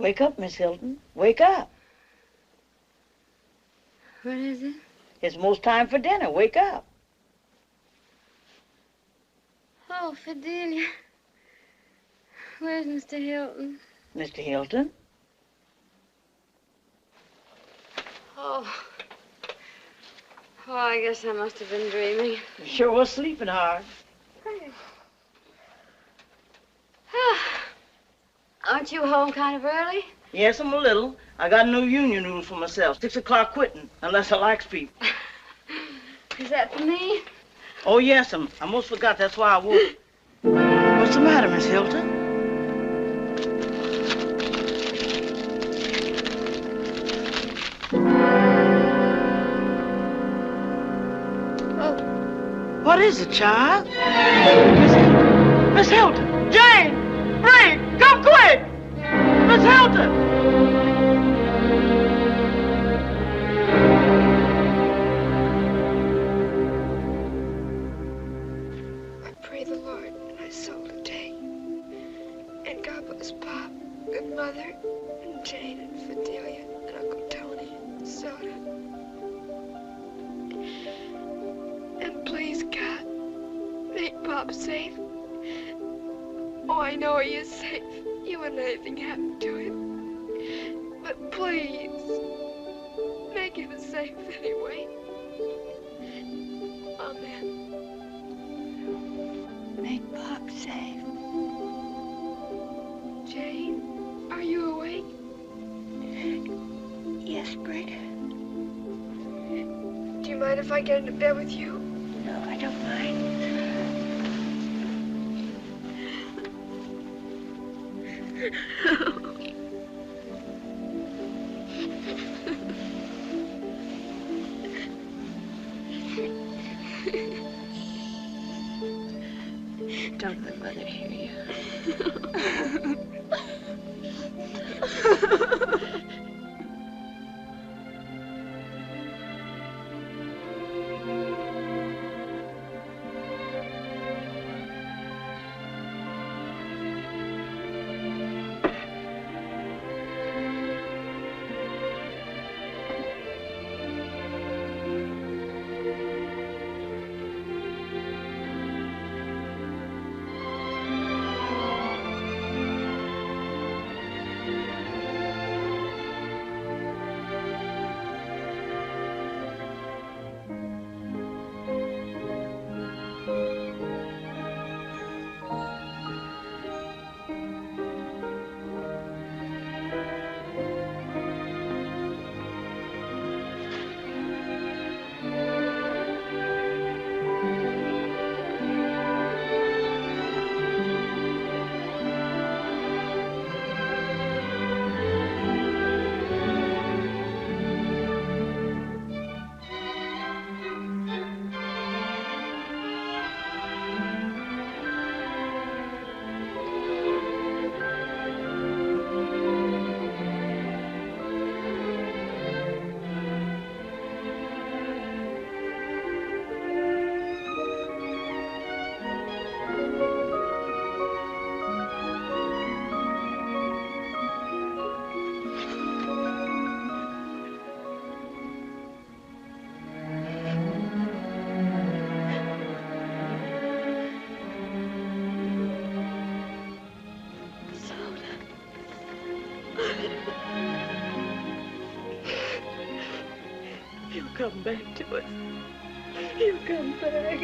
Wake up, Miss Hilton. Wake up. What is it? It's most time for dinner. Wake up. Oh, Fidelia. Where's Mr. Hilton? Mr. Hilton? Oh. Oh, I guess I must have been dreaming. You sure was sleeping hard. Aren't you home kind of early? Yes, I'm a little. I got a new union rule for myself. 6 o'clock quitting, unless I likes people. Is that for me? Oh, yes, I almost forgot. That's why I woke. What's the matter, Miss Hilton? Oh. What is it, child? Miss Hilton! Jane! Bree! Come quick! Miss Hilton! I pray the Lord my soul to take. And God bless Pop and Mother and Jane and Fidelia and Uncle Tony and Soda. And please, God, make Pop safe. Oh, I know he is safe. You wouldn't let anything happen to him. But please, make him safe anyway. Amen. Make Pop safe. Jane, are you awake? Yes, Britt. Do you mind if I get into bed with you? No, I don't mind. Don't let Mother hear you. You come back to us. You come back.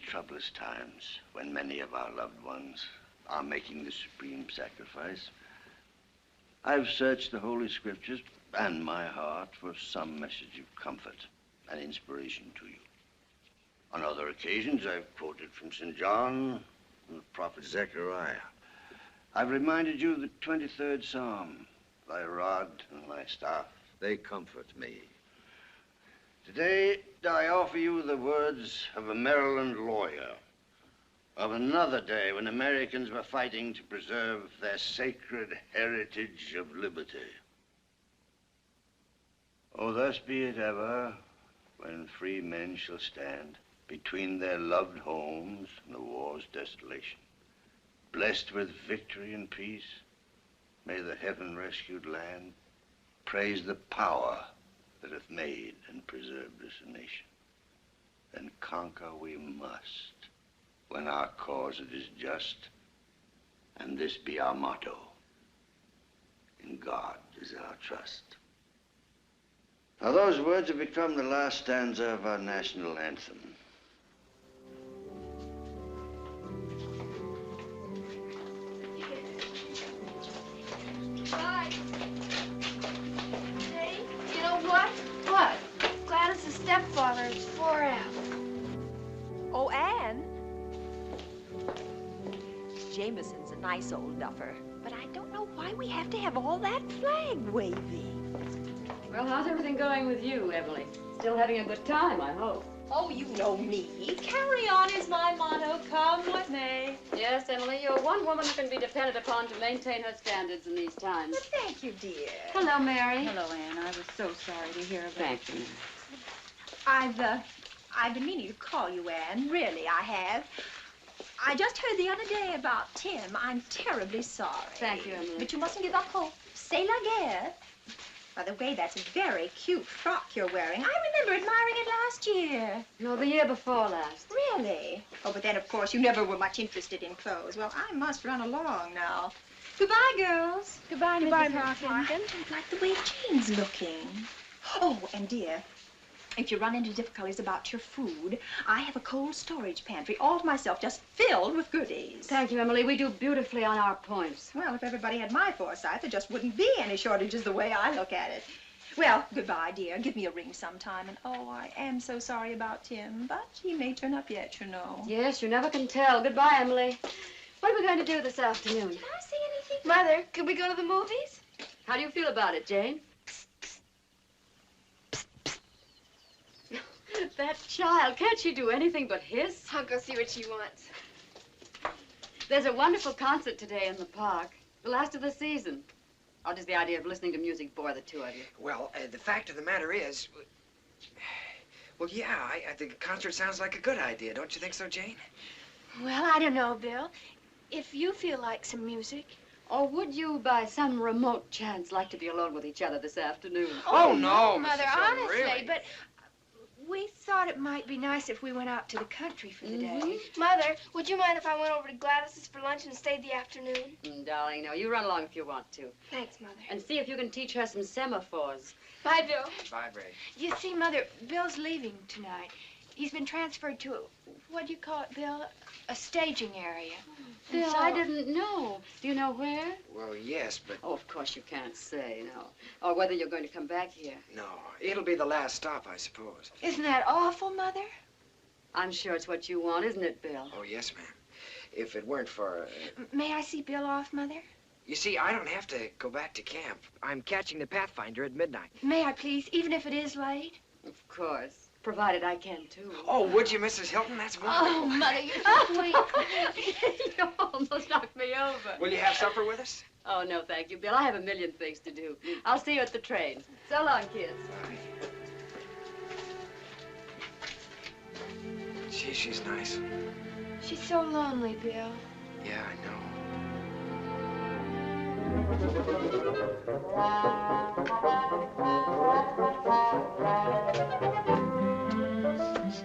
Troublous times, when many of our loved ones are making the supreme sacrifice, I've searched the Holy Scriptures and my heart for some message of comfort and inspiration to you. On other occasions, I've quoted from St. John and the prophet Zechariah. I've reminded you of the 23rd Psalm, thy rod and thy staff, they comfort me. Today, I offer you the words of a Maryland lawyer of another day when Americans were fighting to preserve their sacred heritage of liberty. Oh, thus be it ever, when free men shall stand between their loved homes and the war's desolation. Blessed with victory and peace, may the heaven-rescued land praise the power that hath made and preserved this nation. Then conquer we must, when our cause it is just, and this be our motto: in God is our trust. Now those words have become the last stanza of our national anthem. Bye. Hey, you know what? What? Gladys's stepfather is 4F. Oh, Anne? Jameson's a nice old duffer, but I don't know why we have to have all that flag waving. Well, how's everything going with you, Emily? Still having a good time, I hope. Oh, you know me. Carry on is my motto, come what may. Yes, Emily, you're one woman who can be depended upon to maintain her standards in these times. Well, thank you, dear. Hello, Mary. Hello, Anne. I was so sorry to hear about Thank you, Mary. I've been meaning to call you, Anne. Really, I have. I just heard the other day about Tim. I'm terribly sorry. Thank you, Emily. But you mustn't give up hope. C'est la guerre. By the way, that's a very cute frock you're wearing. I remember admiring it last year. No, the year before last. Really? Oh, but then, of course, you never were much interested in clothes. Well, I must run along now. Goodbye, girls. Goodbye, Mrs. Hawkins. I like the way Jane's looking. Oh, and dear, if you run into difficulties about your food, I have a cold storage pantry all to myself, just filled with goodies. Thank you, Emily. We do beautifully on our points. Well, if everybody had my foresight, there just wouldn't be any shortages the way I look at it. Well, goodbye, dear. Give me a ring sometime. And, oh, I am so sorry about Tim, but he may turn up yet, you know. Yes, you never can tell. Goodbye, Emily. What are we going to do this afternoon? Did I say anything? Mother, could we go to the movies? How do you feel about it, Jane? That child, can't she do anything but hiss? I'll go see what she wants. There's a wonderful concert today in the park. The last of the season. How does the idea of listening to music bore the two of you? Well, the fact of the matter is... Well, yeah, I think a concert sounds like a good idea. Don't you think so, Jane? Well, I don't know, Bill. If you feel like some music. Or would you, by some remote chance, like to be alone with each other this afternoon? Oh, no, Mother, Mrs. Hilton, honestly, really? but we thought it might be nice if we went out to the country for the day. Mother, would you mind if I went over to Gladys's for lunch and stayed the afternoon? Darling, no, you run along if you want to. Thanks, Mother. And see if you can teach her some semaphores. Bye, Bill. Bye, Ray. You see, Mother, Bill's leaving tonight. He's been transferred to, what do you call it, Bill? A staging area. Bill, So- I didn't know. Do you know where? Well, yes, but... Oh, of course you can't say, no. Or whether you're going to come back here. No, it'll be the last stop, I suppose. Isn't that awful, Mother? I'm sure it's what you want, isn't it, Bill? Oh, yes, ma'am. If it weren't for... May I see Bill off, Mother? You see, I don't have to go back to camp. I'm catching the Pathfinder at midnight. May I please, even if it is late? Of course. Provided I can, too. Oh, would you, Mrs. Hilton? That's wonderful. Oh, Mother, you're so sweet. You almost knocked me over. Will you have supper with us? Oh, no, thank you, Bill. I have a million things to do. I'll see you at the train. So long, kids. Gee, she's nice. She's so lonely, Bill. Yeah, I know.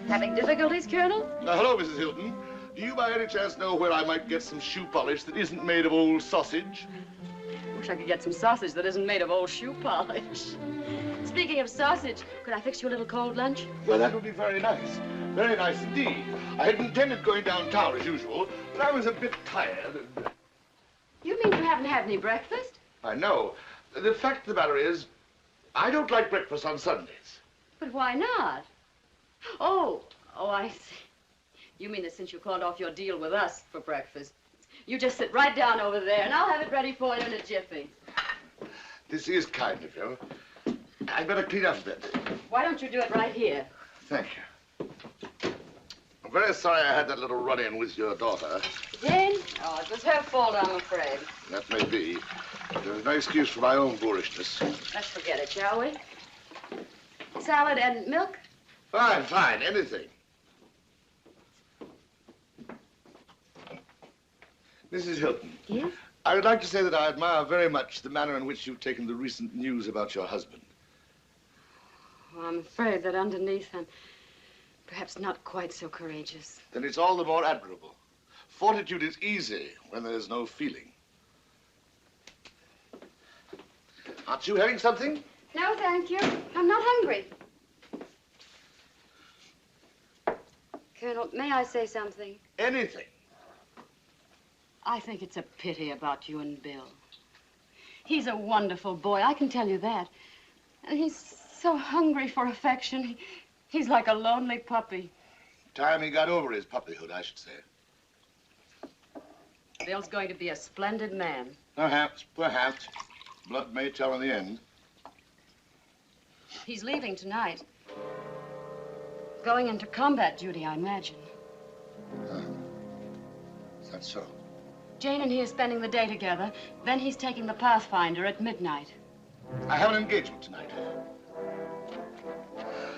Having difficulties, Colonel? Hello, Mrs. Hilton. Do you by any chance know where I might get some shoe polish that isn't made of old sausage? Wish I could get some sausage that isn't made of old shoe polish. Speaking of sausage, could I fix you a little cold lunch? Well, that would be very nice. Very nice indeed. I had intended going downtown as usual, but I was a bit tired. You mean you haven't had any breakfast? I know. The fact of the matter is, I don't like breakfast on Sundays. But why not? Oh, I see. You mean that since you called off your deal with us for breakfast, you just sit right down over there, and I'll have it ready for you in a jiffy. This is kind of you. I'd better clean up a bit. Why don't you do it right here? Thank you. I'm very sorry I had that little run-in with your daughter. Jane? Oh, it was her fault, I'm afraid. That may be. But there's no excuse for my own boorishness. Let's forget it, shall we? Salad and milk? Fine, fine. Anything. Mrs. Hilton. Yes? I would like to say that I admire very much the manner in which you've taken the recent news about your husband. Well, I'm afraid that underneath I'm perhaps not quite so courageous. Then it's all the more admirable. Fortitude is easy when there is no feeling. Aren't you having something? No, thank you. I'm not hungry. Colonel, may I say something? Anything. I think it's a pity about you and Bill. He's a wonderful boy, I can tell you that. And he's so hungry for affection. He's like a lonely puppy. Time he got over his puppyhood, I should say. Bill's going to be a splendid man. Perhaps, perhaps. Blood may tell in the end. He's leaving tonight. Going into combat duty, I imagine. Is that so? Jane and he are spending the day together. Then he's taking the Pathfinder at midnight. I have an engagement tonight.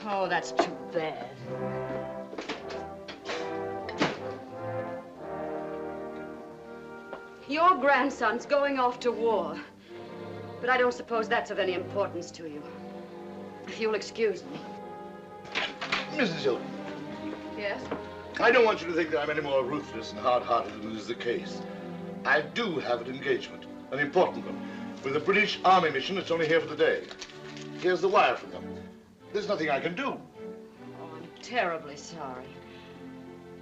Oh, that's too bad. Your grandson's going off to war. But I don't suppose that's of any importance to you. If you'll excuse me. Mrs. Hilton. Yes? I don't want you to think that I'm any more ruthless and hard-hearted than is the case. I do have an engagement, an important one, with a British Army mission that's only here for the day. Here's the wire from them. There's nothing I can do. Oh, I'm terribly sorry.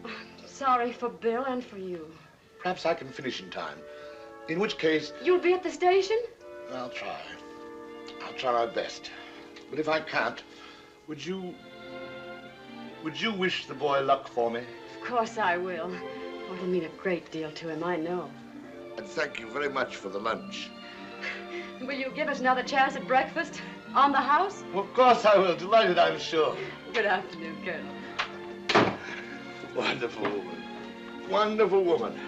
I'm sorry for Bill and for you. Perhaps I can finish in time. In which case... You'll be at the station? I'll try. I'll try my best. But if I can't, would you wish the boy luck for me? Of course I will. Oh, it'll mean a great deal to him, I know. And thank you very much for the lunch. Will you give us another chance at breakfast? On the house? Well, of course I will. Delighted, I'm sure. Good afternoon, Colonel. Wonderful woman. Wonderful woman.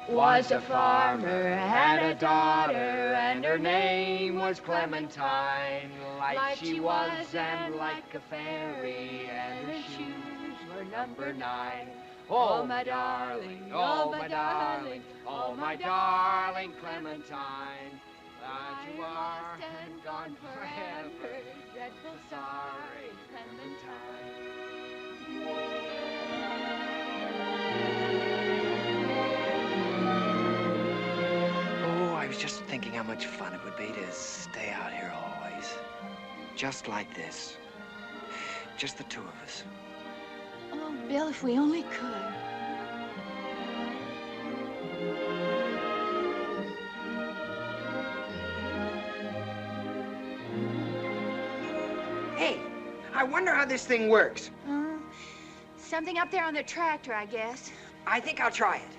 Was a farmer, had a daughter, and her name was Clementine. Like she was and like a fairy, and her shoes were number 9. Oh, my darling, oh, my darling, oh, my darling Clementine. Glad you are and gone forever, dreadful sorry, Clementine. I was just thinking how much fun it would be to stay out here always. Just like this. Just the two of us. Oh, Bill, if we only could. Hey, I wonder how this thing works. Something up there on the tractor, I guess. I think I'll try it.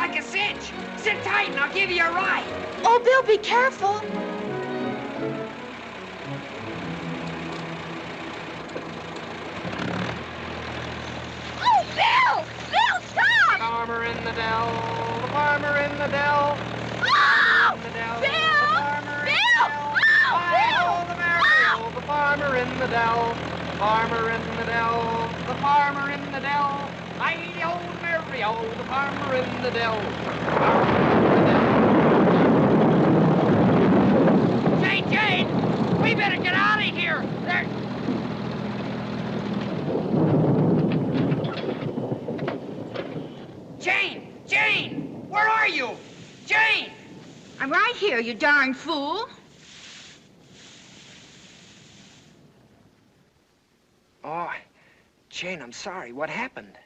like a cinch. Sit tight and I'll give you a ride. Oh, Bill, be careful. Oh, Bill! Bill, stop! Farmer in the dell, the farmer in the dell. Oh! Bill! Bill! Oh, the Mary-O, the farmer in the dell, the farmer in the dell, the farmer in the dell. Hi-ho, Mary-O, the farmer in the dell. Jane, we better get out of here. Jane, where are you? Jane! I'm right here, you darn fool. Oh, Jane, I'm sorry. What happened?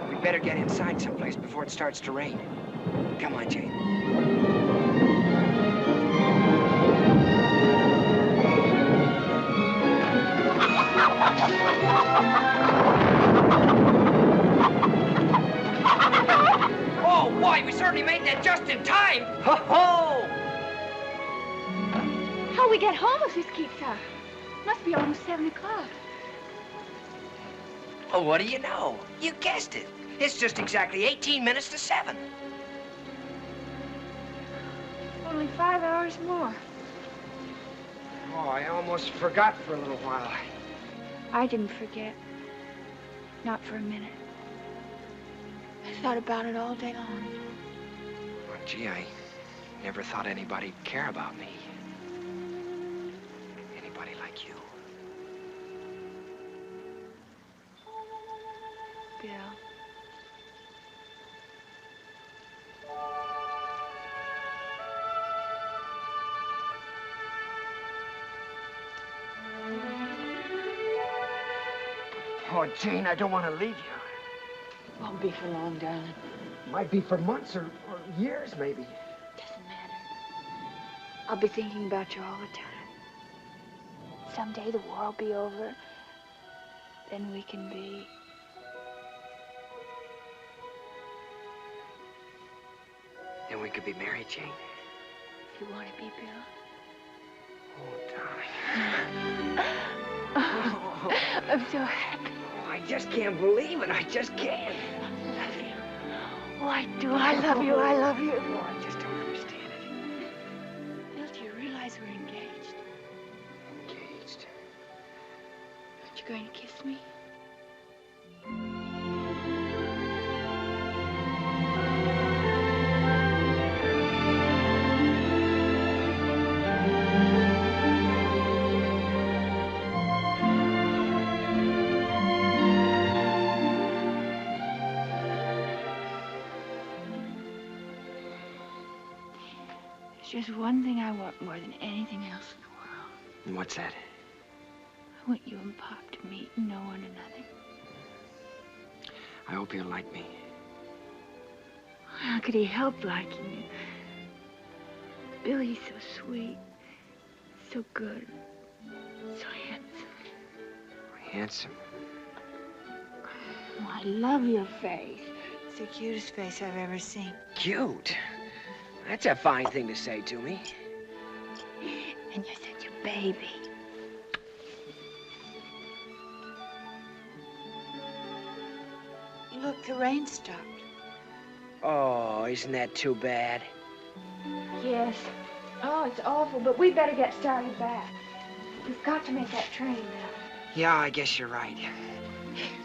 We better get inside someplace before it starts to rain. Come on, Jane. Oh, boy, we certainly made that just in time. Ho-ho! How'll we get home if this keeps up? Must be almost 7 o'clock. Oh, what do you know? You guessed it. It's just exactly 18 minutes to 7. Only 5 hours more. Oh, I almost forgot for a little while. I didn't forget. Not for a minute. I thought about it all day long. Well, gee, I never thought anybody'd care about me. Anybody like you. Bill. Oh, Jane, I don't want to leave you. Won't be for long, darling. Might be for months or years, maybe. Doesn't matter. I'll be thinking about you all the time. Someday the war will be over. Then we can be... Then we could be married, Jane. If you want to be, Bill. Oh, darling. I'm so happy. Oh, I just can't believe it. I just can't. I love you. Oh, I do. I love you. I love you. Oh, I just don't understand it. Bill, do you realize we're engaged? Engaged? Aren't you going to kiss me? There's just one thing I want more than anything else in the world. And what's that? I want you and Pop to meet and know one another. I hope you'll like me. How could he help liking you? Bill, he's so sweet, so good, so handsome. Handsome? Oh, I love your face. It's the cutest face I've ever seen. Cute? That's a fine thing to say to me. And you're such a baby. Look, the rain stopped. Oh, isn't that too bad? Yes. Oh, it's awful, but we better get started back. We've got to make that train now. Yeah, I guess you're right.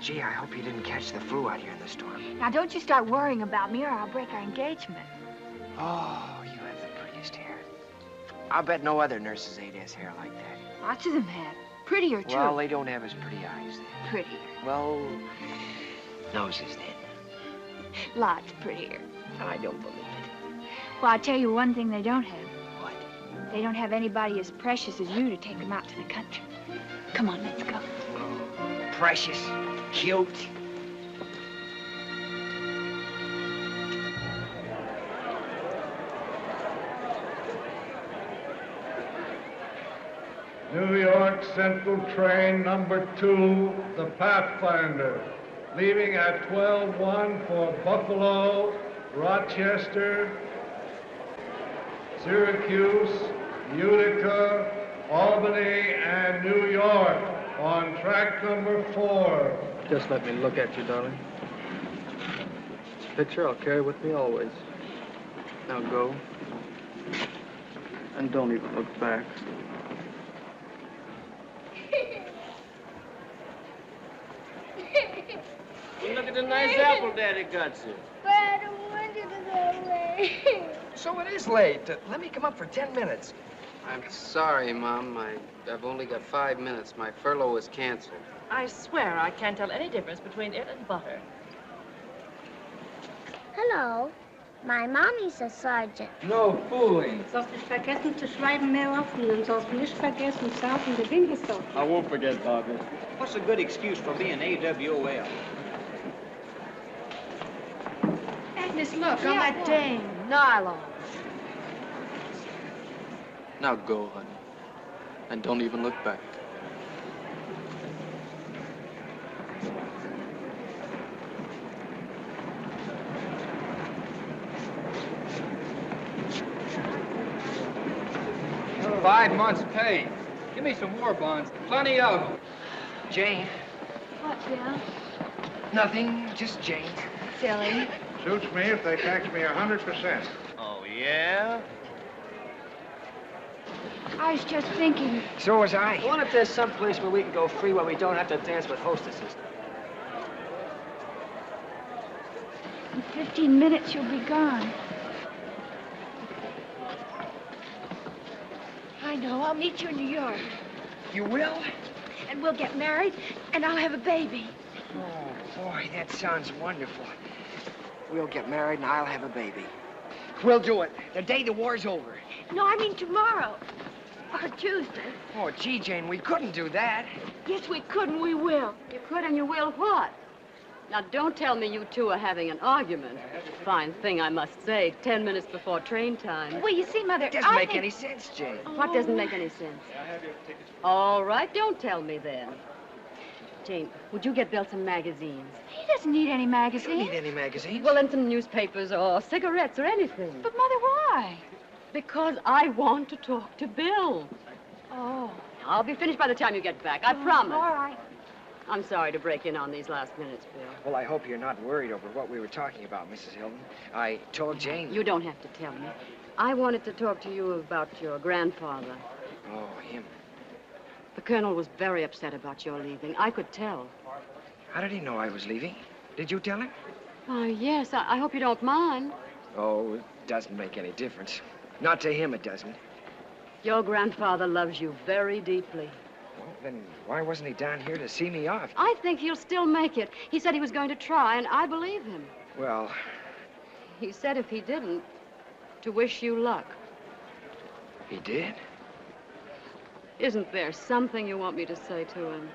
Gee, I hope you didn't catch the flu out here in the storm. Now, don't you start worrying about me or I'll break our engagement. Oh, you have the prettiest hair. I'll bet no other nurses ain't has hair like that. Lots of them have. Prettier, too. Well, they don't have as pretty eyes then. Prettier. Well, noses then. Lots prettier. I don't believe it. Well, I'll tell you one thing they don't have. What? They don't have anybody as precious as you to take them out to the country. Come on, let's go. Precious, cute. New York Central Train number 2, the Pathfinder, leaving at 12:01 for Buffalo, Rochester, Syracuse, Utica, Albany, and New York on track number 4. Just let me look at you, darling. This picture I'll carry with me always. Now go. And don't even look back. Well, look at the nice apple Daddy got you. But I don't want you to go away. So it is late. Let me come up for 10 minutes. I'm sorry, Mom. I've only got 5 minutes. My furlough was canceled. I swear I can't tell any difference between it and butter. Hello. My mommy's a sergeant. No fooling. Sollst nicht vergessen zu schreiben, mehr offen, und sollst nicht vergessen, South in the Winkelstock. I won't forget, Bobby. What's a good excuse for being AWOL? Agnes, look, on that dame. Nylon. Now go, honey. And don't even look back. $5 months' pay. Give me some war bonds. Plenty of them. Jane. What, Bill? Nothing, just Jane. Silly. Suits me if they tax me 100%. Oh, yeah? I was just thinking. So was I. What if there's some place where we can go free where we don't have to dance with hostesses? In 15 minutes, you'll be gone. I know. I'll meet you in New York. You will? And we'll get married, and I'll have a baby. Oh, boy, that sounds wonderful. We'll get married, and I'll have a baby. We'll do it the day the war's over. No, I mean tomorrow. Or Tuesday. Oh, gee, Jane, we couldn't do that. Yes, we could, and we will. You could and you will what? Now, don't tell me you two are having an argument. Fine thing, I must say, 10 minutes before train time. Well, you see, Mother, It doesn't make any sense, Jane. What doesn't make any sense? All right, don't tell me then. Jane, would you get Bill some magazines? He doesn't need any magazines. You don't need any magazines. Well, then some newspapers or cigarettes or anything. But, Mother, why? Because I want to talk to Bill. Oh. I'll be finished by the time you get back, I promise. All right. I'm sorry to break in on these last minutes, Bill. Well, I hope you're not worried over what we were talking about, Mrs. Hilton. I told Jane... You don't have to tell me. I wanted to talk to you about your grandfather. Oh, him. The Colonel was very upset about your leaving. I could tell. How did he know I was leaving? Did you tell him? Oh, yes. I hope you don't mind. Oh, it doesn't make any difference. Not to him, it doesn't. Your grandfather loves you very deeply. Well, then why wasn't he down here to see me off? I think he'll still make it. He said he was going to try, and I believe him. Well... He said if he didn't, to wish you luck. He did? Isn't there something you want me to say to him?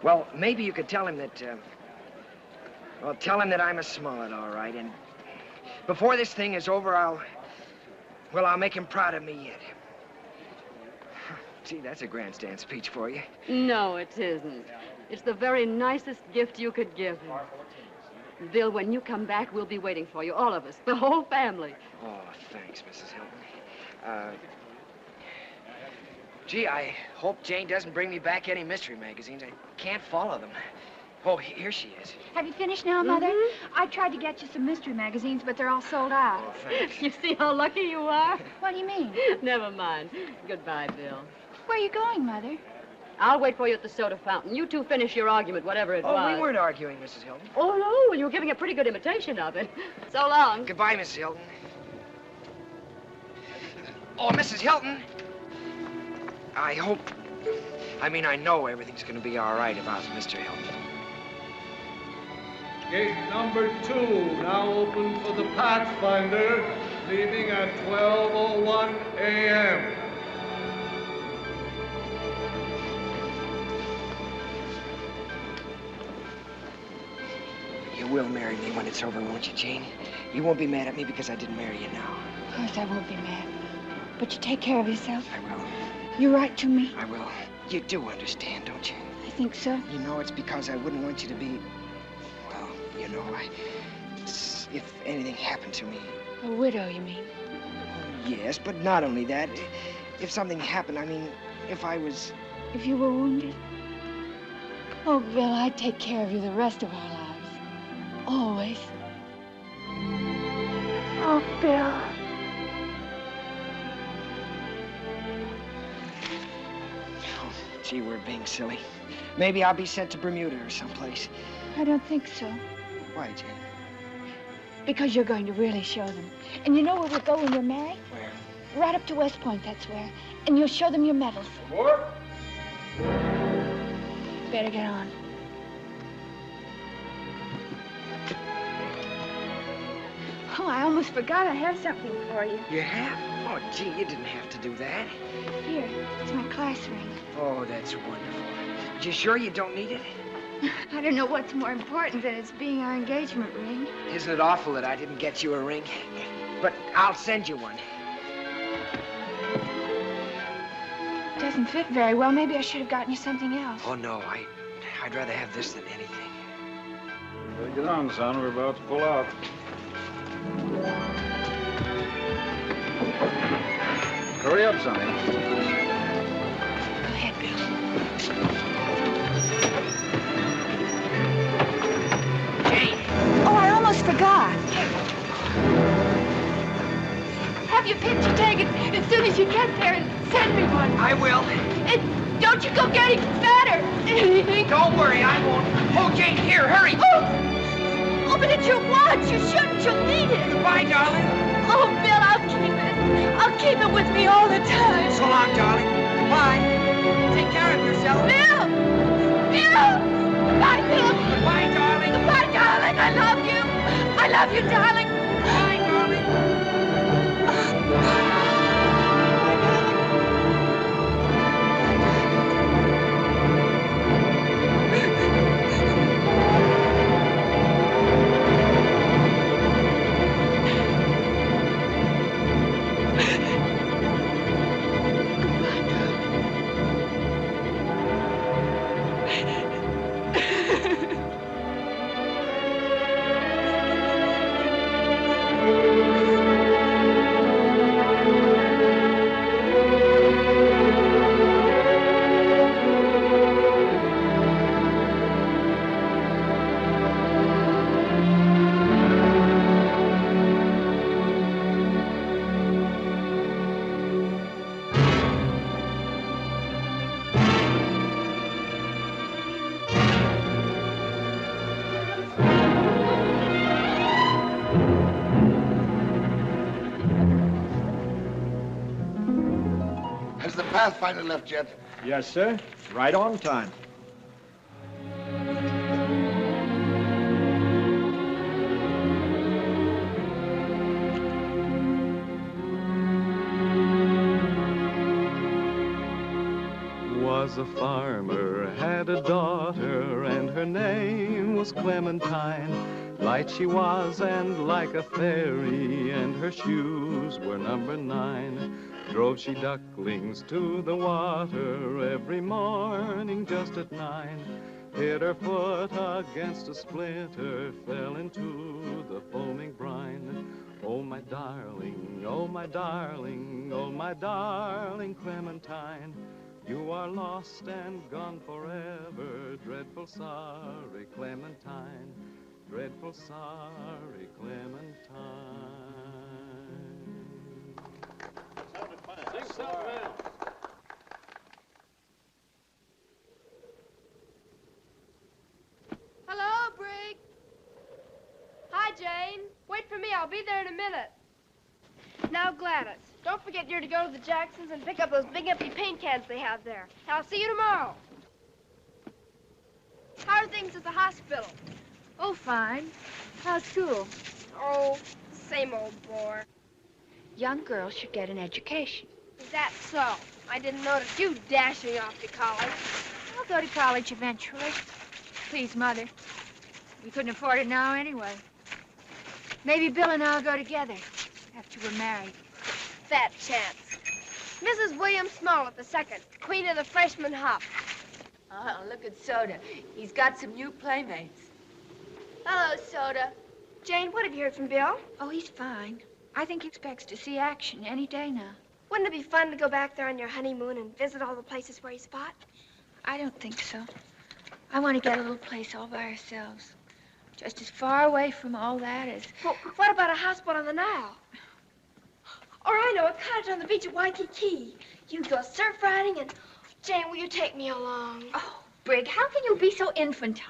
Well, maybe you could tell him that, well, tell him that I'm a Smollett, all right, and before this thing is over, I'll make him proud of me yet. Gee, that's a grandstand speech for you. No, it isn't. It's the very nicest gift you could give him. Bill, when you come back, we'll be waiting for you, all of us, the whole family. Oh, thanks, Mrs. Hilton. Gee, I hope Jane doesn't bring me back any mystery magazines. I can't follow them. Oh, here she is. Have you finished now, Mother? I tried to get you some mystery magazines, but they're all sold out. Oh, thanks. You see how lucky you are? What do you mean? Never mind. Goodbye, Bill. Where are you going, Mother? I'll wait for you at the soda fountain. You two finish your argument, whatever it was. Oh, we weren't arguing, Mrs. Hilton. Oh, no. Well, you were giving a pretty good imitation of it. So long. Goodbye, Mrs. Hilton. Oh, Mrs. Hilton. I know everything's going to be all right about Mr. Hilton. Gate number 2, now open for the Pathfinder, leaving at 12:01 a.m. You will marry me when it's over, won't you, Jane? You won't be mad at me because I didn't marry you now. Of course I won't be mad. But you take care of yourself. I will. You write to me? I will. You do understand, don't you? I think so. You know, it's because I wouldn't want you to be... Well, you know, if anything happened to me... A widow, you mean? Yes, but not only that. If something happened, I mean, if I was... If you were wounded? Oh, Bill, I'd take care of you the rest of our lives. Always. Oh, Bill. Oh, gee, we're being silly. Maybe I'll be sent to Bermuda or someplace. I don't think so. Why, Jane? Because you're going to really show them. And you know where we'll go when we're married? Where? Right up to West Point, that's where. And you'll show them your medals. More? Better get on. Oh, I almost forgot I have something for you. You have? Oh, gee, you didn't have to do that. Here, it's my class ring. Oh, that's wonderful. You sure you don't need it? I don't know what's more important than its being our engagement ring. Isn't it awful that I didn't get you a ring? But I'll send you one. It doesn't fit very well. Maybe I should have gotten you something else. Oh, no, I'd rather have this than anything. Better get on, son. We're about to pull out. Hurry up, Sonny. Go ahead, Bill. Jane! Oh, I almost forgot. Have your picture taken as soon as you get there and send me one. I will. And don't you go getting fat or anything. Don't worry, I won't. Oh, Jane, here, hurry. Oh, but it's your watch. You shouldn't. You'll need it. Goodbye, darling. Oh, Bill, I'll keep it. I'll keep it with me all the time. So long, darling. Goodbye. Take care of yourself. Bill! Bill! Goodbye, Bill. Goodbye, darling. Goodbye, darling. I love you. I love you, darling. Goodbye, darling. Has the Pathfinder left yet? Yes, sir. Right on time. Was a farmer, had a daughter, and her name was Clementine. Light she was and like a fairy, and her shoes were number 9. Drove she ducklings to the water every morning just at 9. Hit her foot against a splinter, fell into the foaming brine. Oh, my darling, oh, my darling, oh, my darling Clementine. You are lost and gone forever, dreadful sorry Clementine, dreadful sorry Clementine. Hello, Brig. Hi, Jane. Wait for me. I'll be there in a minute. Now, Gladys, don't forget you're to go to the Jacksons and pick up those big empty paint cans they have there. I'll see you tomorrow. How are things at the hospital? Oh, fine. How's school? Oh, same old bore. Young girls should get an education. Is that so? I didn't notice you dashing off to college. I'll go to college eventually. Please, Mother. We couldn't afford it now anyway. Maybe Bill and I'll go together after we're married. Fat chance. Mrs. William Smollett II, queen of the freshman hop. Oh, look at Soda. He's got some new playmates. Hello, Soda. Jane, what have you heard from Bill? Oh, he's fine. I think he expects to see action any day now. Wouldn't it be fun to go back there on your honeymoon and visit all the places where he's fought? I don't think so. I want to get a little place all by ourselves. Just as far away from all that as... Well, what about a houseboat on the Nile? Or I know, a cottage on the beach at Waikiki. You can go surf riding and... Jane, will you take me along? Oh, Brig, how can you be so infantile?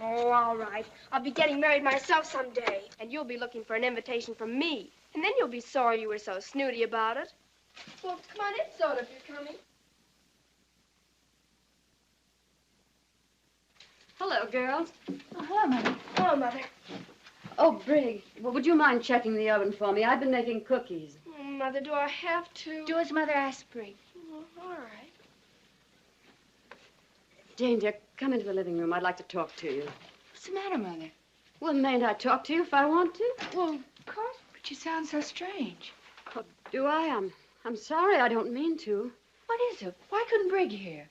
Oh, all right. I'll be getting married myself someday. And you'll be looking for an invitation from me. And then you'll be sorry you were so snooty about it. Well, come on in, Soda, if you're coming. Hello, girls. Oh, hello, Mother. Hello, Mother. Oh, Brig, well, would you mind checking the oven for me? I've been making cookies. Oh, Mother, do I have to? Do as Mother asked, Brig. Oh, all right. Jane, dear, come into the living room. I'd like to talk to you. What's the matter, Mother? Well, mayn't I talk to you if I want to? Well, of course, but you sound so strange. Oh, do I? I'm sorry. I don't mean to. What is it? Why couldn't Brig hear?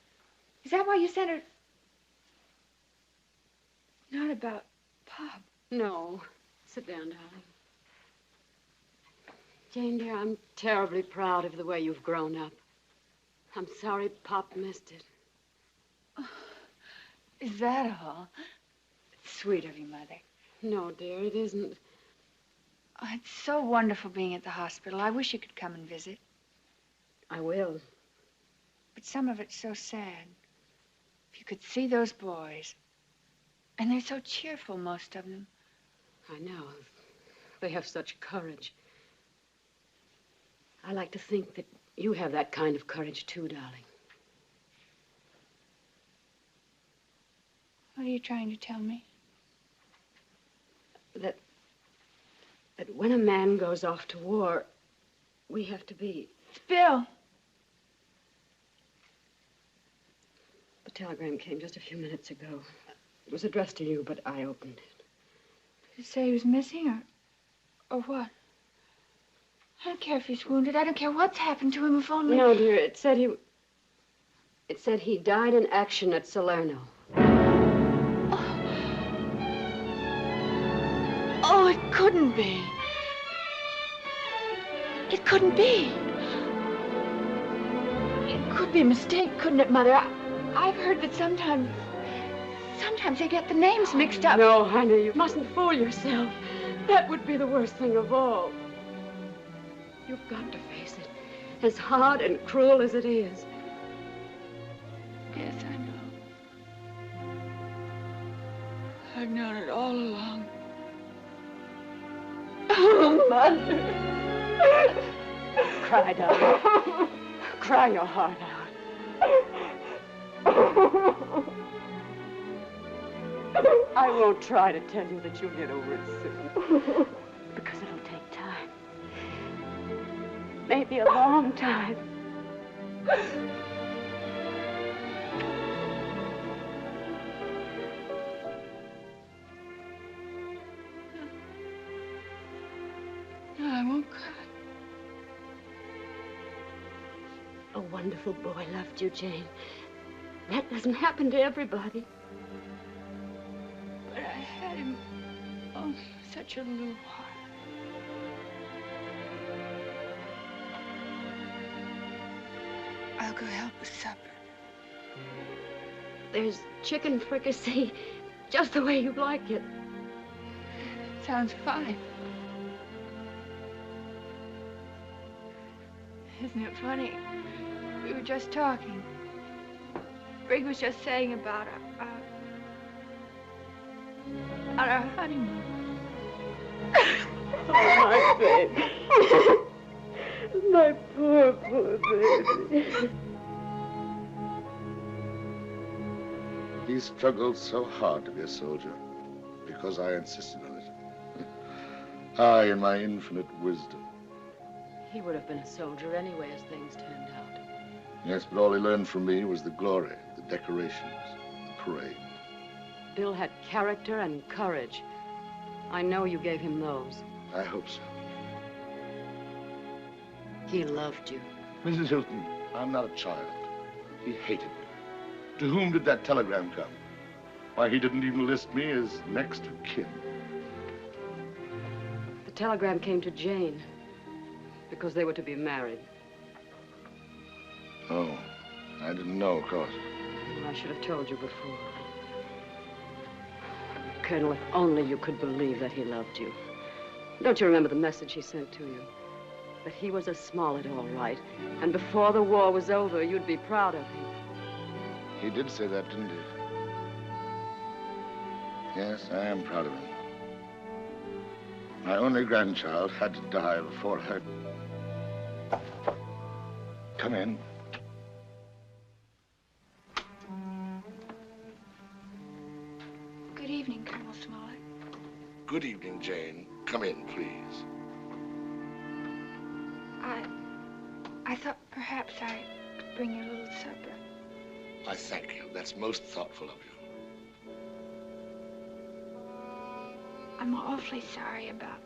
Is that why you sent her... Not about Pop. No. Sit down, darling. Jane, dear, I'm terribly proud of the way you've grown up. I'm sorry Pop missed it. Oh, is that all? It's sweet of you, Mother. No, dear, it isn't. Oh, it's so wonderful being at the hospital. I wish you could come and visit. I will. But some of it's so sad. If you could see those boys. And they're so cheerful, most of them. I know. They have such courage. I like to think that you have that kind of courage, too, darling. What are you trying to tell me? That when a man goes off to war, we have to be... Bill! The telegram came just a few minutes ago. It was addressed to you, but I opened it. Did it say he was missing, or what? I don't care if he's wounded. I don't care what's happened to him, if only... No, dear, it said he died in action at Salerno. Oh, it couldn't be. It couldn't be. It could be a mistake, couldn't it, Mother? I've heard that sometimes they get the names mixed up. No, honey, you mustn't fool yourself. That would be the worst thing of all. You've got to face it, as hard and cruel as it is. Yes, I know. I've known it all along. Oh, Mother. Cry, darling. Cry your heart out. I won't try to tell you that you'll get over it soon. Because it'll take time. Maybe a long time. No, I won't cry. A wonderful boy loved you, Jane. That doesn't happen to everybody. But I had him, oh, such a little while. I'll go help with supper. There's chicken fricassee, just the way you'd like it. Sounds fine. Isn't it funny? We were just talking. Brig was just saying about our honeymoon. Oh, my baby. My poor, poor baby. He struggled so hard to be a soldier because I insisted on it. I, in my infinite wisdom. He would have been a soldier anyway as things turned out. Yes, but all he learned from me was the glory, the decorations, the parade. Bill had character and courage. I know you gave him those. I hope so. He loved you. Mrs. Hilton, I'm not a child. He hated me. To whom did that telegram come? Why, he didn't even list me as next of kin. The telegram came to Jane because they were to be married. Oh, I didn't know, of course. I should have told you before. Colonel, if only you could believe that he loved you. Don't you remember the message he sent to you? That he was a Smollett, all right. And before the war was over, you'd be proud of him. He did say that, didn't he? Yes, I am proud of him. My only grandchild had to die before her. Come in. Good evening, Colonel Smollett. Good evening, Jane. Come in, please. I thought perhaps I could bring you a little supper. I thank you. That's most thoughtful of you. I'm awfully sorry about...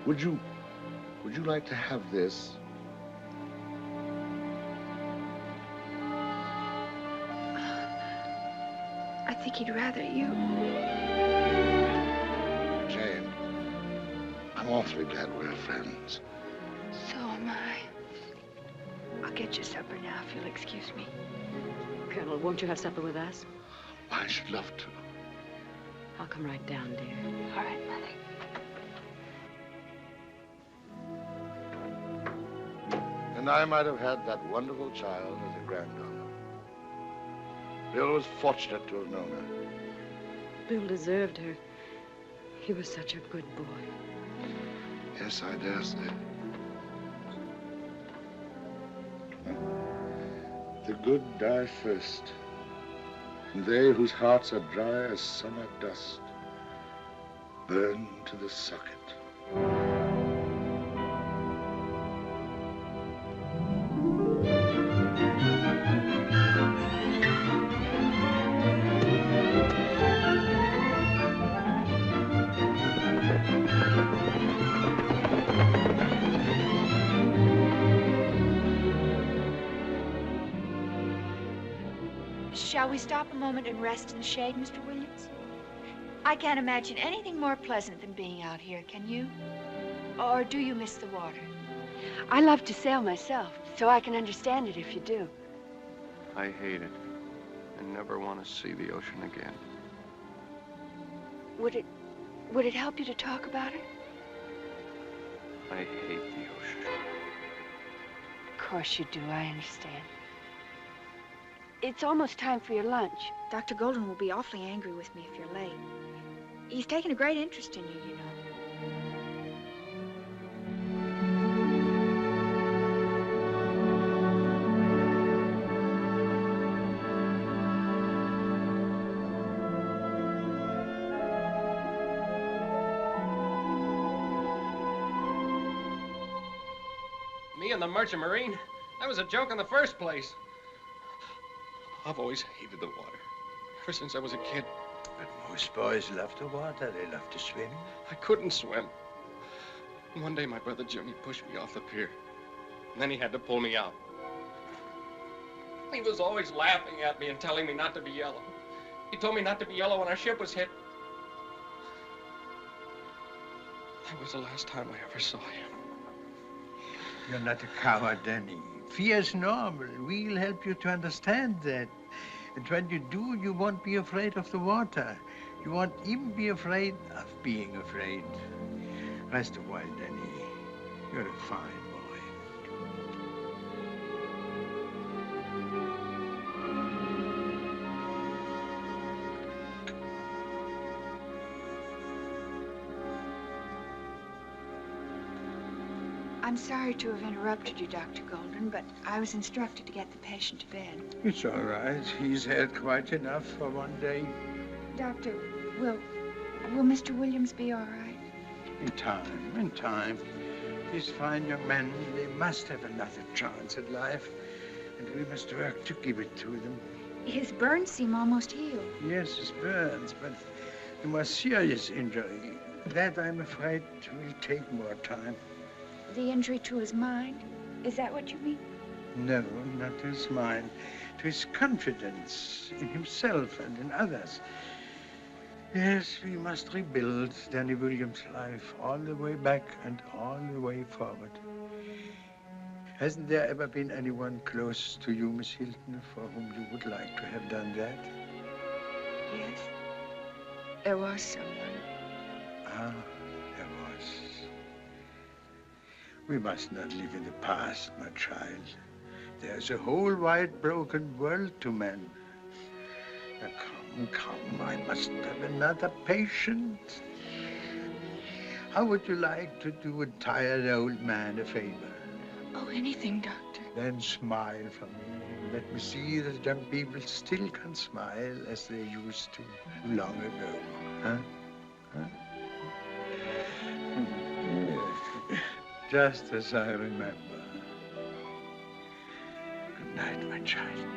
Would you like to have this? I think he'd rather you... Jane, I'm awfully glad we're friends. So am I. I'll get you supper now, if you'll excuse me. Colonel, won't you have supper with us? I should love to. I'll come right down, dear. All right, Mother. And I might have had that wonderful child as a granddaughter. Bill was fortunate to have known her. Bill deserved her. He was such a good boy. Yes, I dare say. The good die first, and they whose hearts are dry as summer dust burn to the socket. Shall we stop a moment and rest in the shade, Mr. Williams? I can't imagine anything more pleasant than being out here, can you? Or do you miss the water? I love to sail myself, so I can understand it if you do. I hate it. I never want to see the ocean again. Would it help you to talk about it? I hate the ocean. Of course you do, I understand. It's almost time for your lunch. Dr. Golden will be awfully angry with me if you're late. He's taken a great interest in you, you know. Me and the Merchant Marine? That was a joke in the first place. I've always hated the water, ever since I was a kid. But most boys love the water. They love to swim. I couldn't swim. And one day, my brother Jimmy pushed me off the pier. And then he had to pull me out. He was always laughing at me and telling me not to be yellow. He told me not to be yellow when our ship was hit. That was the last time I ever saw him. You're not a coward, Danny. Fear is normal. We'll help you to understand that. And when you do, you won't be afraid of the water. You won't even be afraid of being afraid. Rest a while, Danny. You're a fine boy. I'm sorry to have interrupted you, Dr. Golden, but I was instructed to get the patient to bed. It's all right. He's had quite enough for one day. Doctor, will Mr. Williams be all right? In time. These fine young men, they must have another chance at life. And we must work to give it to them. His burns seem almost healed. Yes, his burns, but the more serious injury, that I'm afraid will take more time. The injury to his mind? Is that what you mean? No, not to his mind. To his confidence in himself and in others. Yes, we must rebuild Danny Williams' life all the way back and all the way forward. Hasn't there ever been anyone close to you, Miss Hilton, for whom you would like to have done that? Yes. There was someone. Ah, there was. We must not live in the past, my child. There's a whole wide broken world to men. Now, come, I must have another patient. How would you like to do a tired old man a favor? Oh, anything, Doctor. Then smile for me. Let me see that young people still can smile as they used to long ago. Huh? Huh? Just as I remember. Good night, my child.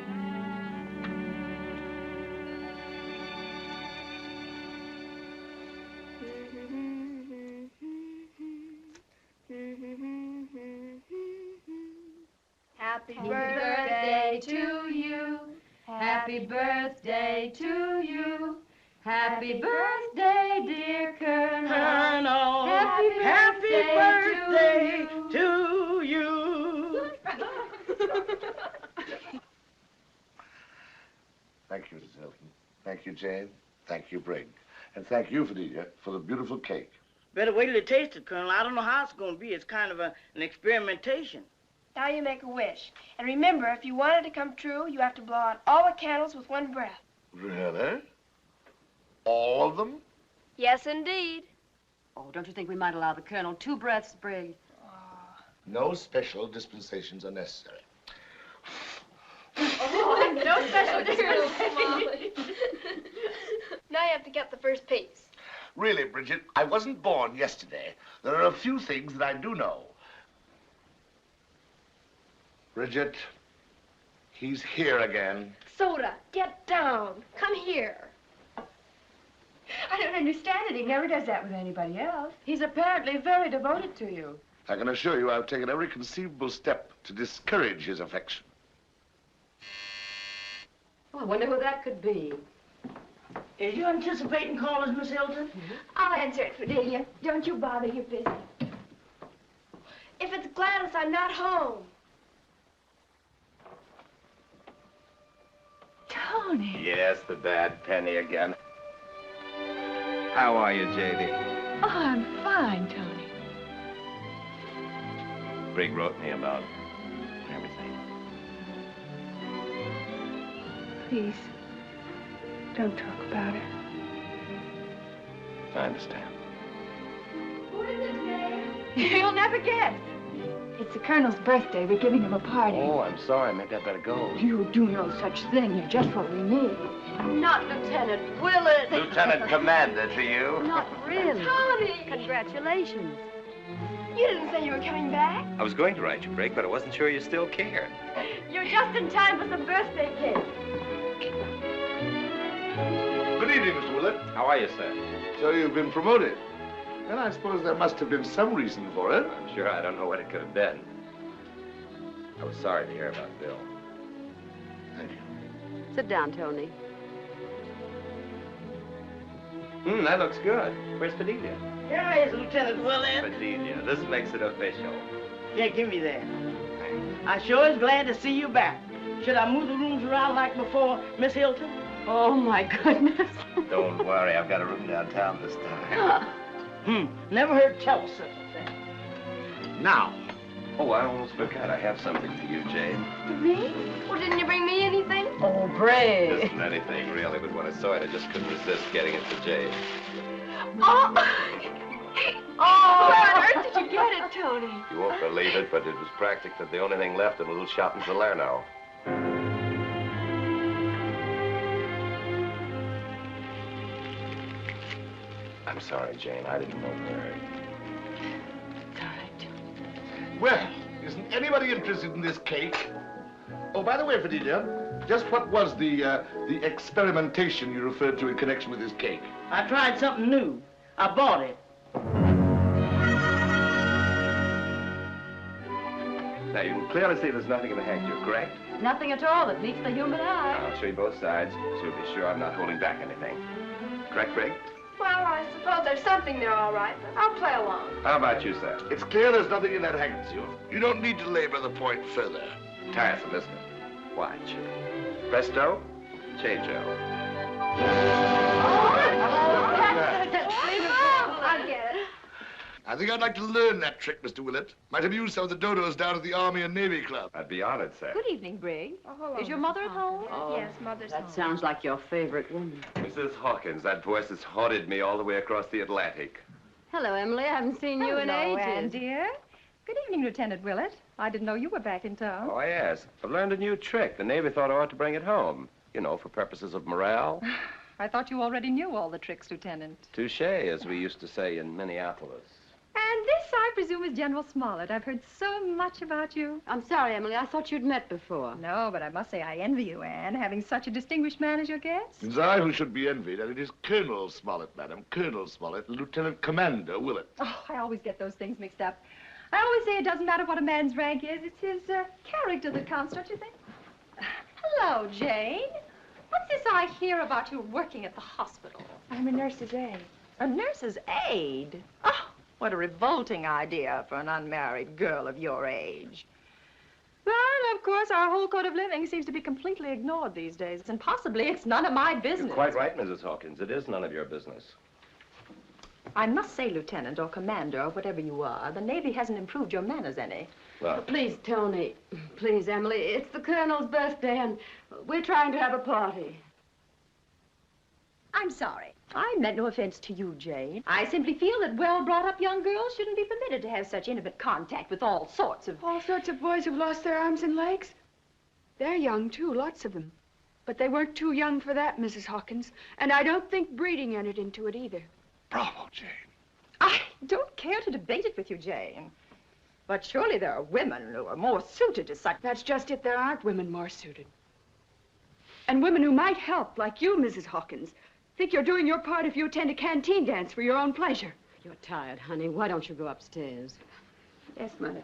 Happy birthday to you. Happy birthday to you. Happy birthday, dear Colonel. Happy birthday to you. Thank you, Mrs. Hilton. Thank you, Jane. Thank you, Brigg. And thank you, Fidelia, for the beautiful cake. Better wait till you taste it, Colonel. I don't know how it's going to be. It's kind of an experimentation. Now you make a wish. And remember, if you want it to come true, you have to blow out all the candles with one breath. Really? All of them? Yes, indeed. Oh, don't you think we might allow the Colonel 2 breaths, Brigg? No special dispensations are necessary. Oh, no special dispensation. Now you have to get the first piece. Really, Bridget, I wasn't born yesterday. There are a few things that I do know. Bridget, he's here again. Soda, get down. Come here. I don't understand it. He never does that with anybody else. He's apparently very devoted to you. I can assure you I've taken every conceivable step to discourage his affection. Oh, I wonder who that could be. Is you anticipating callers, Miss Hilton? I'll answer it, Fidelia. Don't you bother. You're busy. If it's Gladys, I'm not home. Tony. Yes, the bad penny again. How are you, J.D.? Oh, I'm fine, Tony. Brigg wrote me about everything. Please, don't talk about it. I understand. Who is it, Dave? You'll never guess. It's the Colonel's birthday. We're giving him a party. Oh, I'm sorry. Maybe I'd better go. You do no such thing. You're just what we need. Not Lieutenant Willard. Lieutenant Commander to you. Not really. Tony! Congratulations. You didn't say you were coming back. I was going to write you, Brigg, but I wasn't sure you still cared. You're just in time for some birthday cake. Good evening, Mr. Willard. How are you, sir? So you've been promoted. Well, I suppose there must have been some reason for it. I'm sure I don't know what it could have been. I was sorry to hear about Bill. Thank you. Sit down, Tony. That looks good. Where's Fidelia? Here is Lieutenant Willard. Fidelia, this makes it official. Yeah, give me that. I sure is glad to see you back. Should I move the rooms around like before, Miss Hilton? Oh, my goodness. Don't worry, I've got a room downtown this time. Never heard tell of such a thing. Now. Oh, I almost forgot. I have something for you, Jane. For me? Well, didn't you bring me anything? Oh, Brigg. Isn't anything, really, but when I saw it, I just couldn't resist getting it for Jane. Oh! Oh! Where on earth did you get it, Tony? You won't believe it, but it was practically the only thing left in a little shop in Salerno. I'm sorry, Jane. I didn't know where. Well, isn't anybody interested in this cake? Oh, by the way, Fidelia, just what was the experimentation you referred to in connection with this cake? I tried something new. I bought it. Now, you can clearly see there's nothing in the handkerchief, correct? Nothing at all that meets the human eye. I'll show you both sides, so you'll be sure I'm not holding back anything. Correct, Greg? Well, I suppose there's something there, all right, but I'll play along. How about you, sir? It's clear there's nothing in that handkerchief. You don't need to labor the point further. Tiresome, isn't it? Watch. Presto, changeo. I get it. I think I'd like to learn that trick, Mr. Willett. Might amuse some of the dodos down at the Army and Navy Club. I'd be honored, sir. Good evening, Briggs. Oh, hello, Is your Mrs. mother at home? Yes, Mother's home. That sounds like your favorite woman. Mrs. Hawkins, that voice has haunted me all the way across the Atlantic. Hello, Emily. I haven't seen you in Hello, ages. Ann, dear. Good evening, Lieutenant Willett. I didn't know you were back in town. Oh, yes. I've learned a new trick. The Navy thought I ought to bring it home. You know, for purposes of morale. I thought you already knew all the tricks, Lieutenant. Touché, as we used to say in Minneapolis. And this, I presume, is General Smollett. I've heard so much about you. I'm sorry, Emily. I thought you'd met before. No, but I must say I envy you, Anne, having such a distinguished man as your guest. It's I who should be envied, and it is Colonel Smollett, madam. Colonel Smollett, Lieutenant Commander Willett. Oh, I always get those things mixed up. I always say it doesn't matter what a man's rank is. It's his character that counts, don't you think? Hello, Jane. What's this I hear about you working at the hospital? I'm a nurse's aide. A nurse's aide? Oh, what a revolting idea for an unmarried girl of your age. Well, of course, our whole code of living seems to be completely ignored these days, and possibly it's none of my business. You're quite right, Mrs. Hawkins. It is none of your business. I must say, Lieutenant or Commander or whatever you are, the Navy hasn't improved your manners any. Well, Please, Tony. Please, Emily. It's the Colonel's birthday, and we're trying to have a party. I'm sorry. I meant no offense to you, Jane. I simply feel that well-brought-up young girls shouldn't be permitted to have such intimate contact with all sorts of boys who've lost their arms and legs. They're young, too, lots of them. But they weren't too young for that, Mrs. Hawkins. And I don't think breeding entered into it either. Bravo, Jane. I don't care to debate it with you, Jane. But surely there are women who are more suited to such... That's just it. There aren't women more suited. And women who might help, like you, Mrs. Hawkins. Think you're doing your part if you attend a canteen dance for your own pleasure. You're tired, honey. Why don't you go upstairs? Yes, Mother.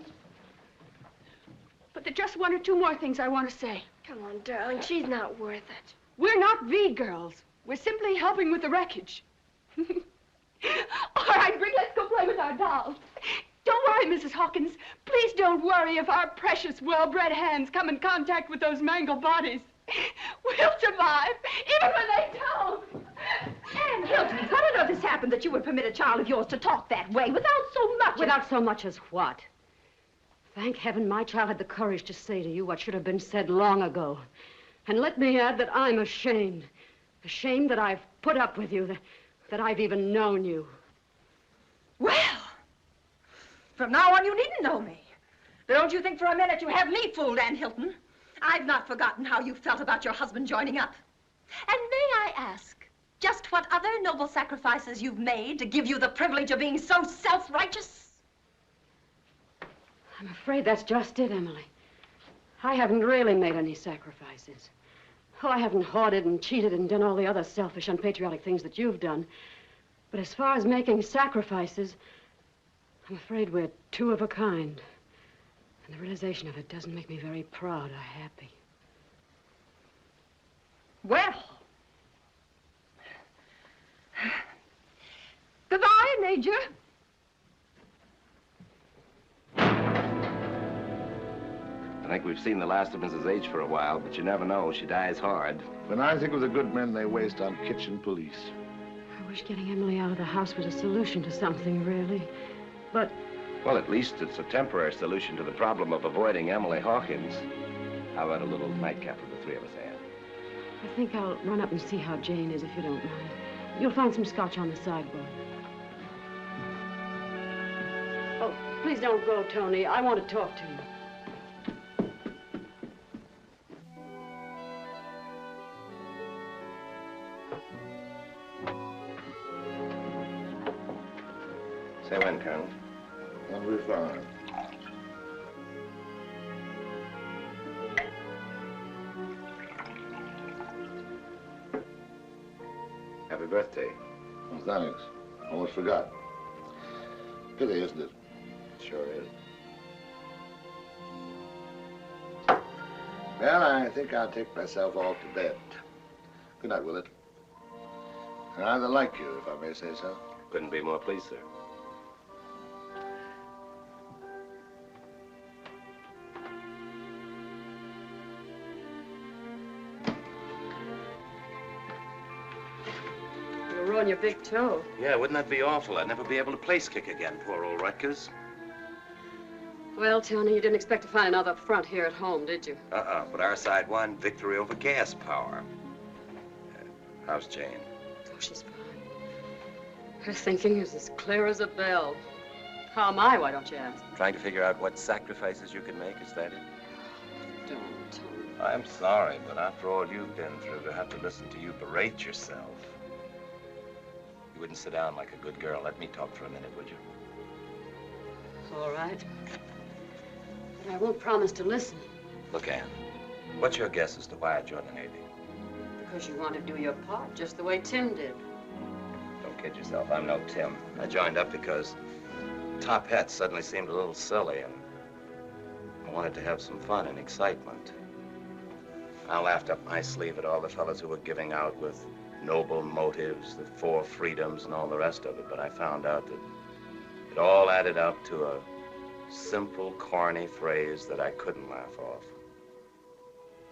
But there's just one or two more things I want to say. Come on, darling. She's not worth it. We're not V-girls. We're simply helping with the wreckage. All right, Brig, let's go play with our dolls. Don't worry, Mrs. Hawkins. Please don't worry if our precious, well-bred hands come in contact with those mangled bodies. We'll survive, even when they don't. Anne Hilton, how on earth has happened that you would permit a child of yours to talk that way without so much... Without so much as what? Thank heaven my child had the courage to say to you what should have been said long ago. And let me add that I'm ashamed. Ashamed that I've put up with you, that I've even known you. Well, from now on you needn't know me. Don't you think for a minute you have me fooled, Anne Hilton. I've not forgotten how you felt about your husband joining up. And may I ask, just what other noble sacrifices you've made to give you the privilege of being so self-righteous? I'm afraid that's just it, Emily. I haven't really made any sacrifices. Oh, I haven't hoarded and cheated and done all the other selfish, unpatriotic things that you've done. But as far as making sacrifices, I'm afraid we're two of a kind. And the realization of it doesn't make me very proud or happy. Well. Goodbye, Major. I think we've seen the last of Mrs. H for a while, but you never know. She dies hard. When I think of the good men they waste on kitchen police. I wish getting Emily out of the house was a solution to something, really. But... Well, at least it's a temporary solution to the problem of avoiding Emily Hawkins. How about a little nightcap for the three of us, Anne? I think I'll run up and see how Jane is, if you don't mind. You'll find some scotch on the sideboard. Oh, please don't go, Tony. I want to talk to you. Say when, Colonel? I'll be fine. Happy birthday. Oh, thanks. Almost forgot. Pity, isn't it? Sure is. Well, I think I'll take myself off to bed. Good night, Willett. I rather like you, if I may say so. Couldn't be more pleased, sir. You'll ruin your big toe. Yeah, wouldn't that be awful? I'd never be able to place kick again, poor old Rutgers. Well, Tony, you didn't expect to find another front here at home, did you? But our side won victory over gas power. How's Jane? Oh, she's fine. Her thinking is as clear as a bell. How am I, why don't you ask? Trying to figure out what sacrifices you can make, is that it? Don't, Tony. I'm sorry, but after all you've been through, to have to listen to you berate yourself. You wouldn't sit down like a good girl. Let me talk for a minute, would you? All right. But I won't promise to listen. Look, Ann, what's your guess as to why I joined the Navy? Because you want to do your part, just the way Tim did. Don't kid yourself. I'm no Tim. I joined up because top hats suddenly seemed a little silly, and I wanted to have some fun and excitement. I laughed up my sleeve at all the fellows who were giving out with noble motives, the 4 freedoms, and all the rest of it, but I found out that it all added up to a simple, corny phrase that I couldn't laugh off.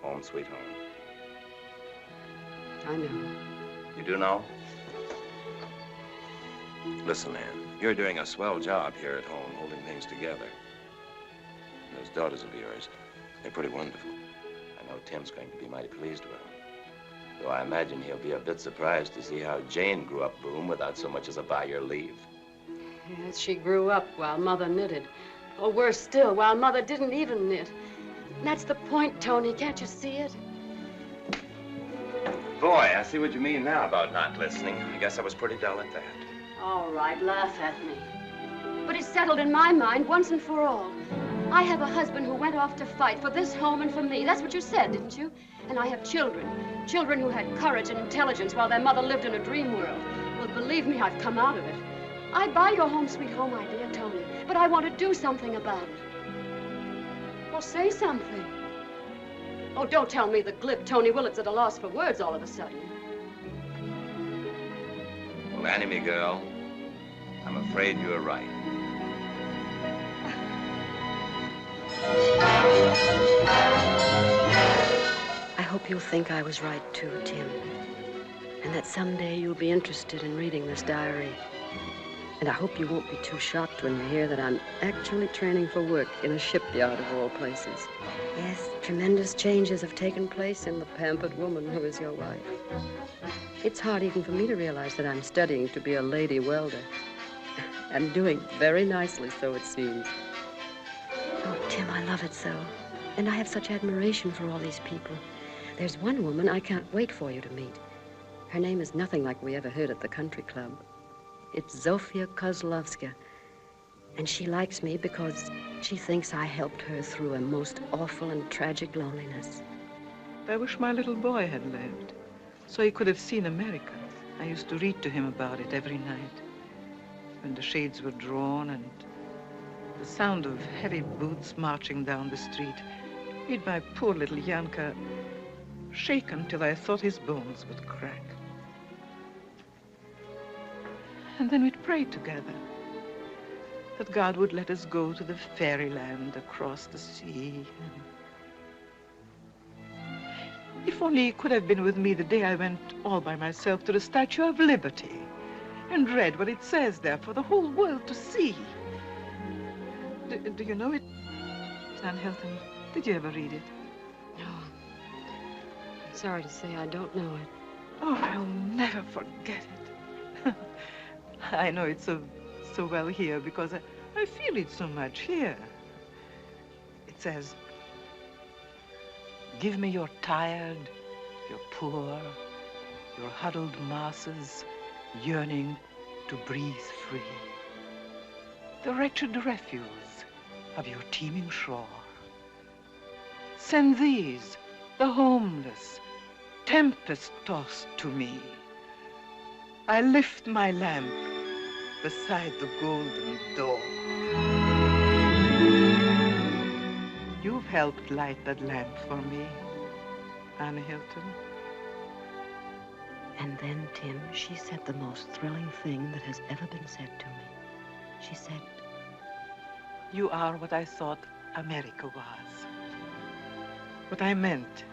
Home, sweet home. I know. You do know? Listen, Ann, you're doing a swell job here at home, holding things together. And those daughters of yours, they're pretty wonderful. I know Tim's going to be mighty pleased with them. Though I imagine he'll be a bit surprised to see how Jane grew up boom without so much as a by your leave. Yes, she grew up while Mother knitted. Or worse still, while Mother didn't even knit. And that's the point, Tony. Can't you see it? Boy, I see what you mean now about not listening. I guess I was pretty dull at that. All right, laugh at me. But it's settled in my mind once and for all. I have a husband who went off to fight for this home and for me. That's what you said, didn't you? And I have children. Children who had courage and intelligence while their mother lived in a dream world. Well, believe me, I've come out of it. I buy your home sweet home idea, Tony, but I want to do something about it. Well, say something. Oh, don't tell me the glib Tony Willett's at a loss for words all of a sudden. Well, Annie, me girl, I'm afraid you're right. I hope you'll think I was right, too, Tim. And that someday you'll be interested in reading this diary. And I hope you won't be too shocked when you hear that I'm actually training for work in a shipyard of all places. Yes, tremendous changes have taken place in the pampered woman who is your wife. It's hard even for me to realize that I'm studying to be a lady welder. I'm doing very nicely, so it seems. Oh, Tim, I love it so. And I have such admiration for all these people. There's one woman I can't wait for you to meet. Her name is nothing like we ever heard at the country club. It's Zofia Kozlovska, and she likes me because she thinks I helped her through a most awful and tragic loneliness. I wish my little boy had lived, so he could have seen America. I used to read to him about it every night, when the shades were drawn and the sound of heavy boots marching down the street made my poor little Yanka shake until I thought his bones would crack. And then we'd pray together that God would let us go to the fairyland across the sea. If only he could have been with me the day I went all by myself to the Statue of Liberty and read what it says there for the whole world to see. Do you know it, Ann Hilton? Did you ever read it? No. I'm sorry to say I don't know it. Oh, I'll never forget it. I know it's so well here because I feel it so much here. It says, give me your tired, your poor, your huddled masses yearning to breathe free. The wretched refuse of your teeming shore. Send these, the homeless, tempest-tossed to me. I lift my lamp beside the golden door. You've helped light that lamp for me, Anna Hilton. And then, Tim, she said the most thrilling thing that has ever been said to me. She said, You are what I thought America was. What I meant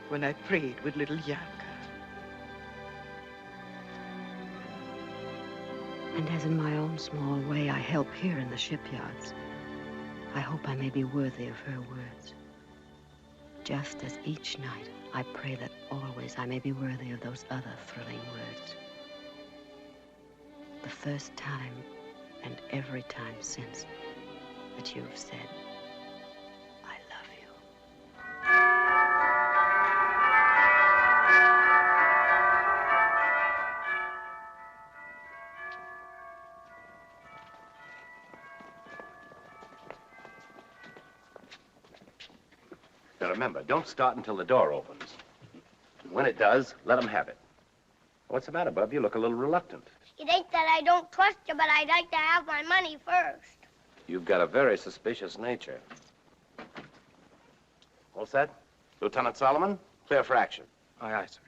when I prayed with little Yanka. and as in my own small way I help here in the shipyards, I hope I may be worthy of her words. Just as each night I pray that always I may be worthy of those other thrilling words. The first time and every time since that you've said, I love you. Now remember, don't start until the door opens. When it does, let them have it. What's the matter, Bub? You look a little reluctant. It ain't that I don't trust you, but I'd like to have my money first. You've got a very suspicious nature. All set? Lieutenant Solomon, clear for action. Aye, aye, sir.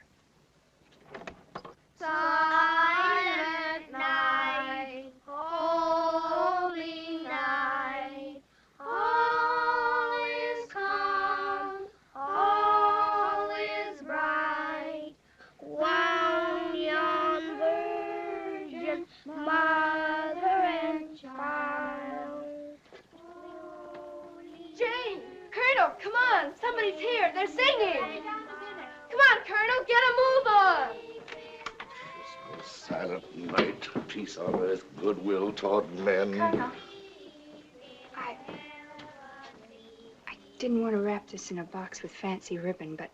Silent night, holy night, all is calm, all is bright. Wound yon virgin, mother and child. Jane! Colonel, come on! Somebody's here. They're singing. Come on, Colonel, get a move on. Silent night, peace on earth, goodwill toward men. Colonel, I didn't want to wrap this in a box with fancy ribbon, but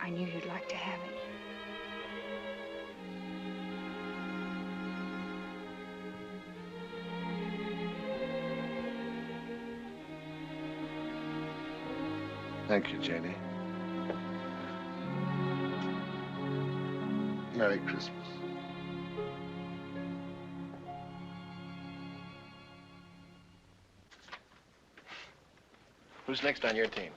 I knew you'd like to have it. Thank you, Janie. Merry Christmas. Who's next on your team?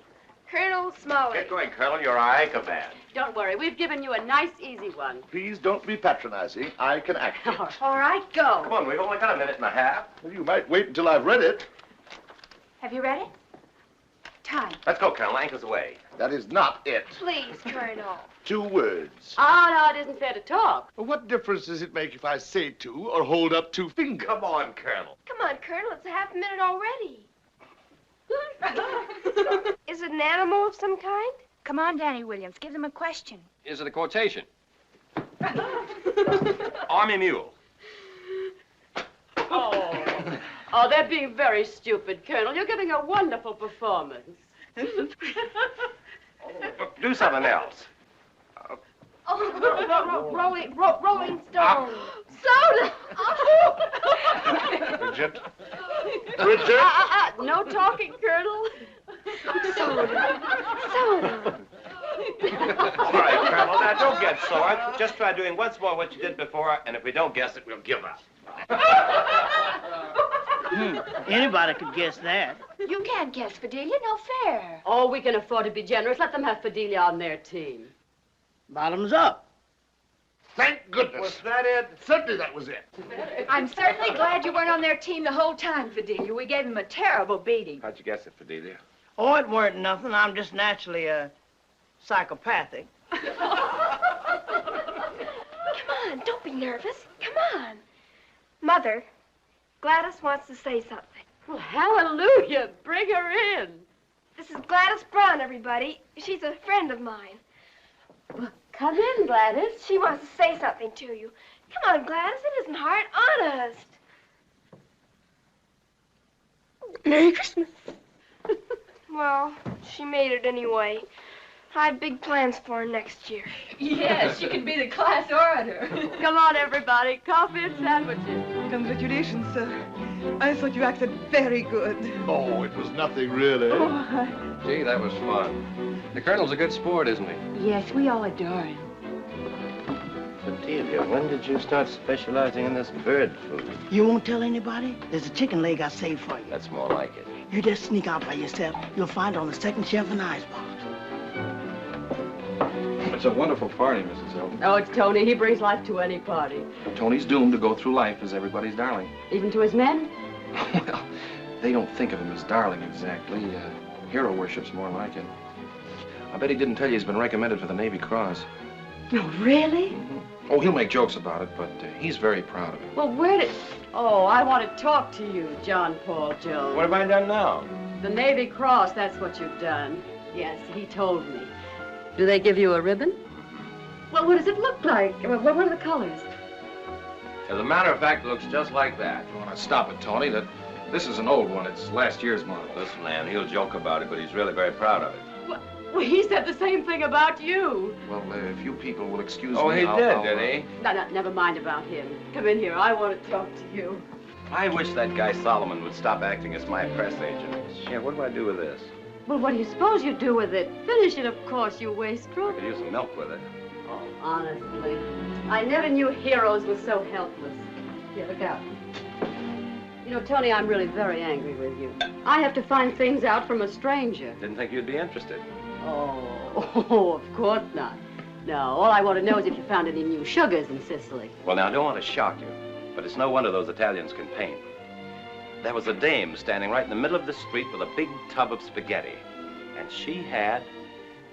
Colonel Smalley. Get going, Colonel. You're our anchor man. Don't worry, we've given you a nice, easy one. Please don't be patronizing. I can act it. All right, go. Come on, we've only got a minute and a half. Well, you might wait until I've read it. Have you read it? Time. Let's go, Colonel. Anchor's away. That is not it. Please, Colonel. 2 words. Oh, no, it isn't fair to talk. Well, what difference does it make if I say 2 or hold up 2 fingers? Come on, Colonel. Come on, Colonel, it's a half a minute already. Is it an animal of some kind? Come on, Danny Williams. Give them a question. Is it a quotation? Army mule. Oh, they're being very stupid, Colonel. You're giving a wonderful performance. Do something else. Rolling Stone. Soda! Bridget. Bridget. No talking, Colonel. Soda. All right, Colonel. Now, don't get sore. Just try doing once more what you did before, and if we don't guess it, we'll give up. Anybody could guess that. You can't guess, Fidelia. No fair. Oh, we can afford to be generous. Let them have Fidelia on their team. Bottoms up. Thank goodness. Was that it? Certainly that was it. I'm certainly glad you weren't on their team the whole time, Fidelia. We gave them a terrible beating. How'd you guess it, Fidelia? Oh, it weren't nothing. I'm just naturally psychopathic. Come on, don't be nervous. Come on. Mother, Gladys wants to say something. Well, hallelujah. Bring her in. This is Gladys Brown, everybody. She's a friend of mine. Well, come in, Gladys. She wants to say something to you. Come on, Gladys. It isn't hard. Honest. Merry Christmas. Well, she made it anyway. I have big plans for her next year. Yes, you can be the class orator. Come on, everybody. Coffee and sandwiches. Congratulations, sir. I thought you acted very good. Oh, it was nothing really. Gee, that was fun. The Colonel's a good sport, isn't he? Yes, we all adore him. Bedelia, when did you start specializing in this bird food? You won't tell anybody? There's a chicken leg I saved for you. That's more like it. You just sneak out by yourself. You'll find it on the second shelf in the icebox. It's a wonderful party, Mrs. Hilton. Oh, it's Tony. He brings life to any party. Tony's doomed to go through life as everybody's darling. Even to his men? Well, they don't think of him as darling exactly. Hero worship's more like it. I bet he didn't tell you he's been recommended for the Navy Cross. Oh, really? Oh, he'll make jokes about it, but he's very proud of it. Well, where did... Oh, I want to talk to you, John Paul Jones. What have I done now? The Navy Cross, that's what you've done. Yes, he told me. Do they give you a ribbon? Well, what does it look like? What are the colors? As a matter of fact, it looks just like that. You want to stop it, Tony? This is an old one. It's last year's model. Listen, man, he'll joke about it, but he's really very proud of it. Well, he said the same thing about you. Well, if you people will excuse Oh, me, he I'll, did he? No, never mind about him. Come in here. I want to talk to you. I wish that guy Solomon would stop acting as my press agent. Yeah, what do I do with this? Well, what do you suppose you do with it? Finish it, of course, you wastrel. I could use some milk with it. Oh, honestly, I never knew heroes were so helpless. Here, look out. You know, Tony, I'm really very angry with you. I have to find things out from a stranger. Didn't think you'd be interested. Oh, of course not. No, all I want to know is if you found any new sugars in Sicily. Well, now, I don't want to shock you, but it's no wonder those Italians can paint. There was a dame standing right in the middle of the street with a big tub of spaghetti. And she had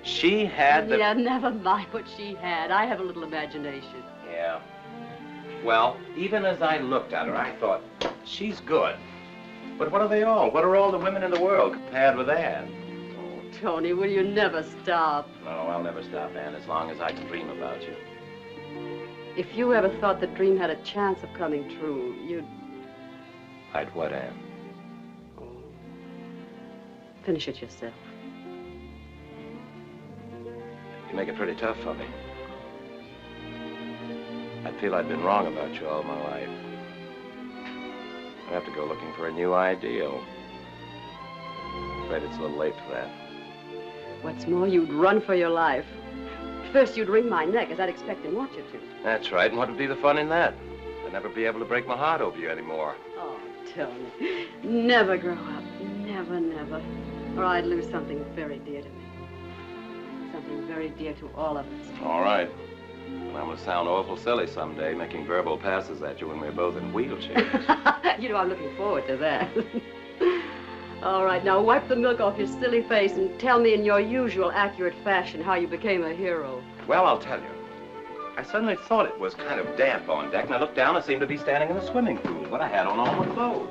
the... Yeah, never mind what she had. I have a little imagination. Yeah. Well, even as I looked at her, I thought, she's good. But what are they all? What are all the women in the world compared with that? Oh, Tony, will you never stop? No, I'll never stop, Anne, as long as I can dream about you. If you ever thought the dream had a chance of coming true, you'd... I'd what, Anne? Finish it yourself. You make it pretty tough for me. I feel I've been wrong about you all my life. I have to go looking for a new ideal. I'm afraid it's a little late for that. What's more, you'd run for your life. First, you'd wring my neck, as I'd expect and want you to. That's right, and what would be the fun in that? I'd never be able to break my heart over you anymore. Oh, Tony, never grow up. Never, never. Or I'd lose something very dear to me. Something very dear to all of us. All right. And I'm going to sound awful silly someday, making verbal passes at you when we're both in wheelchairs. You know, I'm looking forward to that. All right, now wipe the milk off your silly face and tell me in your usual accurate fashion how you became a hero. Well, I'll tell you. I suddenly thought it was kind of damp on deck, and I looked down and seemed to be standing in a swimming pool, but I had on all my clothes.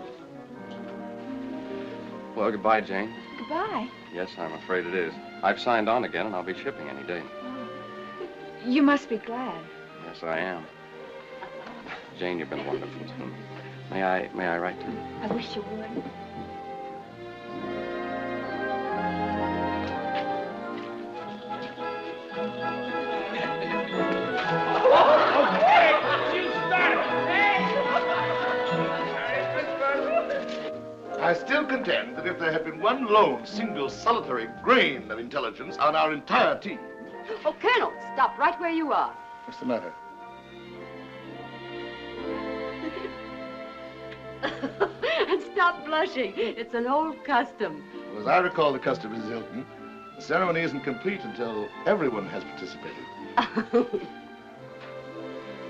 Well, goodbye, Jane. Goodbye. Yes, I'm afraid it is. I've signed on again, and I'll be shipping any day. You must be glad. Yes, I am. Jane, you've been wonderful, too. May I write to you? I wish you would. I still contend that if there had been one lone, single, solitary grain of intelligence on our entire team... Oh, Colonel, stop right where you are. What's the matter? And stop blushing. It's an old custom. Well, as I recall the custom, Mrs. Hilton, the ceremony isn't complete until everyone has participated.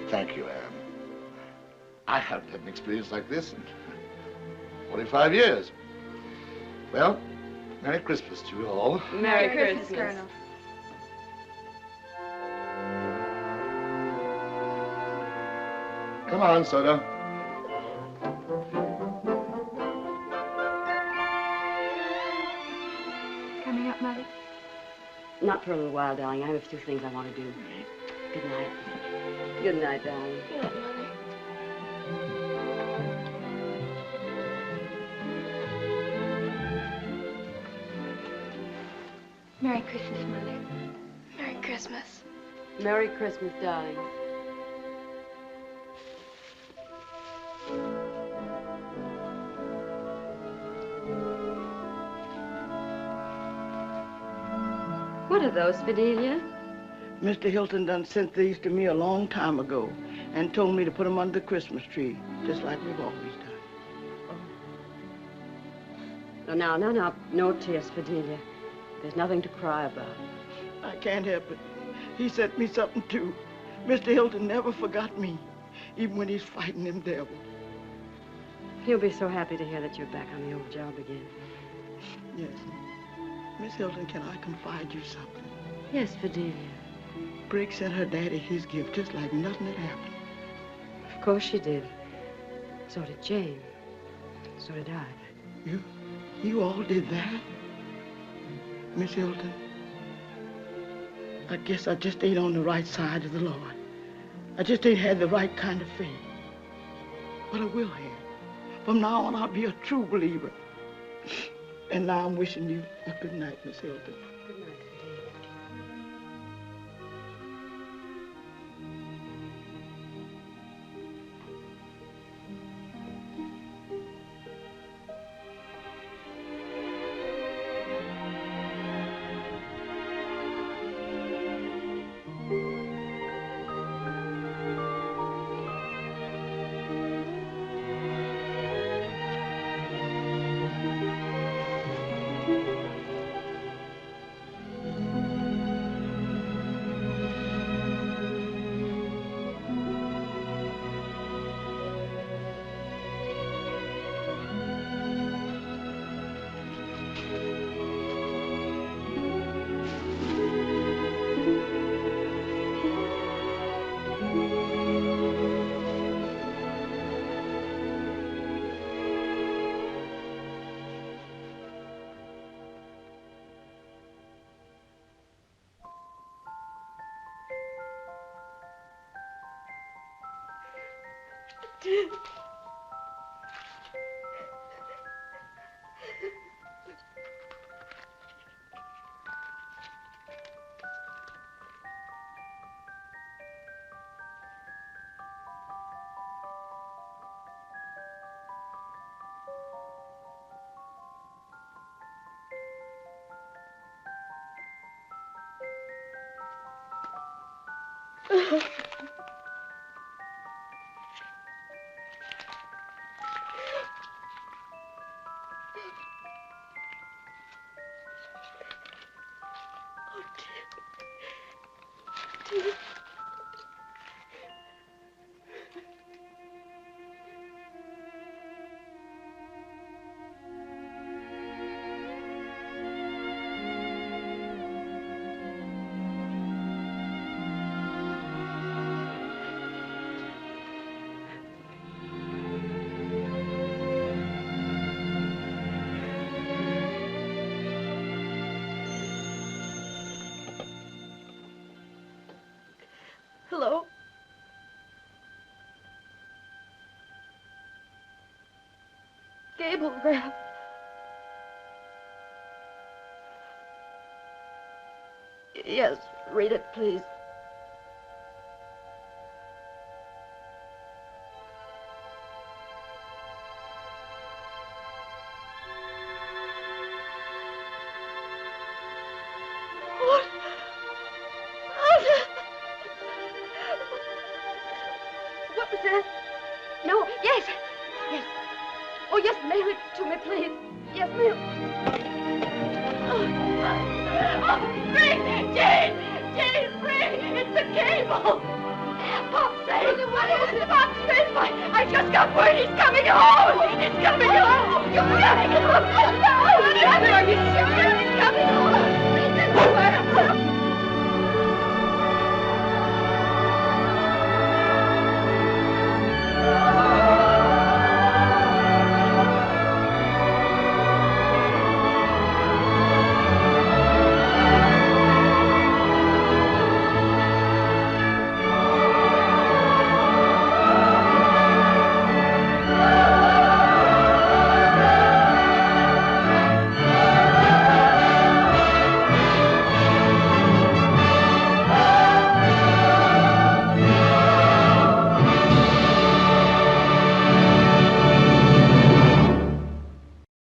Thank you, Anne. I haven't had an experience like this in 45 years. Well, Merry Christmas to you all. Merry Christmas, Colonel. Come on, Soda. Coming up, Mother? Not for a little while, darling. I have a few things I want to do. Good night. Good night, darling. Good night, Mother. Merry Christmas, Mother. Merry Christmas. Merry Christmas, darling. What are those, Fidelia? Mr. Hilton done sent these to me a long time ago and told me to put them under the Christmas tree, just like we've always done. No, no tears, Fidelia. There's nothing to cry about. I can't help it. He sent me something, too. Mr. Hilton never forgot me, even when he's fighting them devils. He'll be so happy to hear that you're back on the old job again. Yes. Miss Hilton, can I confide you something? Yes, Fidelia. Briggs sent her daddy his gift just like nothing had happened. Of course she did. So did Jane. So did I. You all did that? Miss Hilton, I guess I just ain't on the right side of the Lord. I just ain't had the right kind of faith. But I will have. From now on, I'll be a true believer. And now I'm wishing you a good night, Miss Hilton. Good night. Hello? Cablegram. Yes, read it, please. What was that? No, yes. Yes. Oh, yes, mail it to me, please. Yes, mail. Oh, free! Jane! Jane, free! It's the cable! Pop safe! What is it? Pop safe! I just got word he's coming home! He's coming home! You're coming home! No! Are you serious?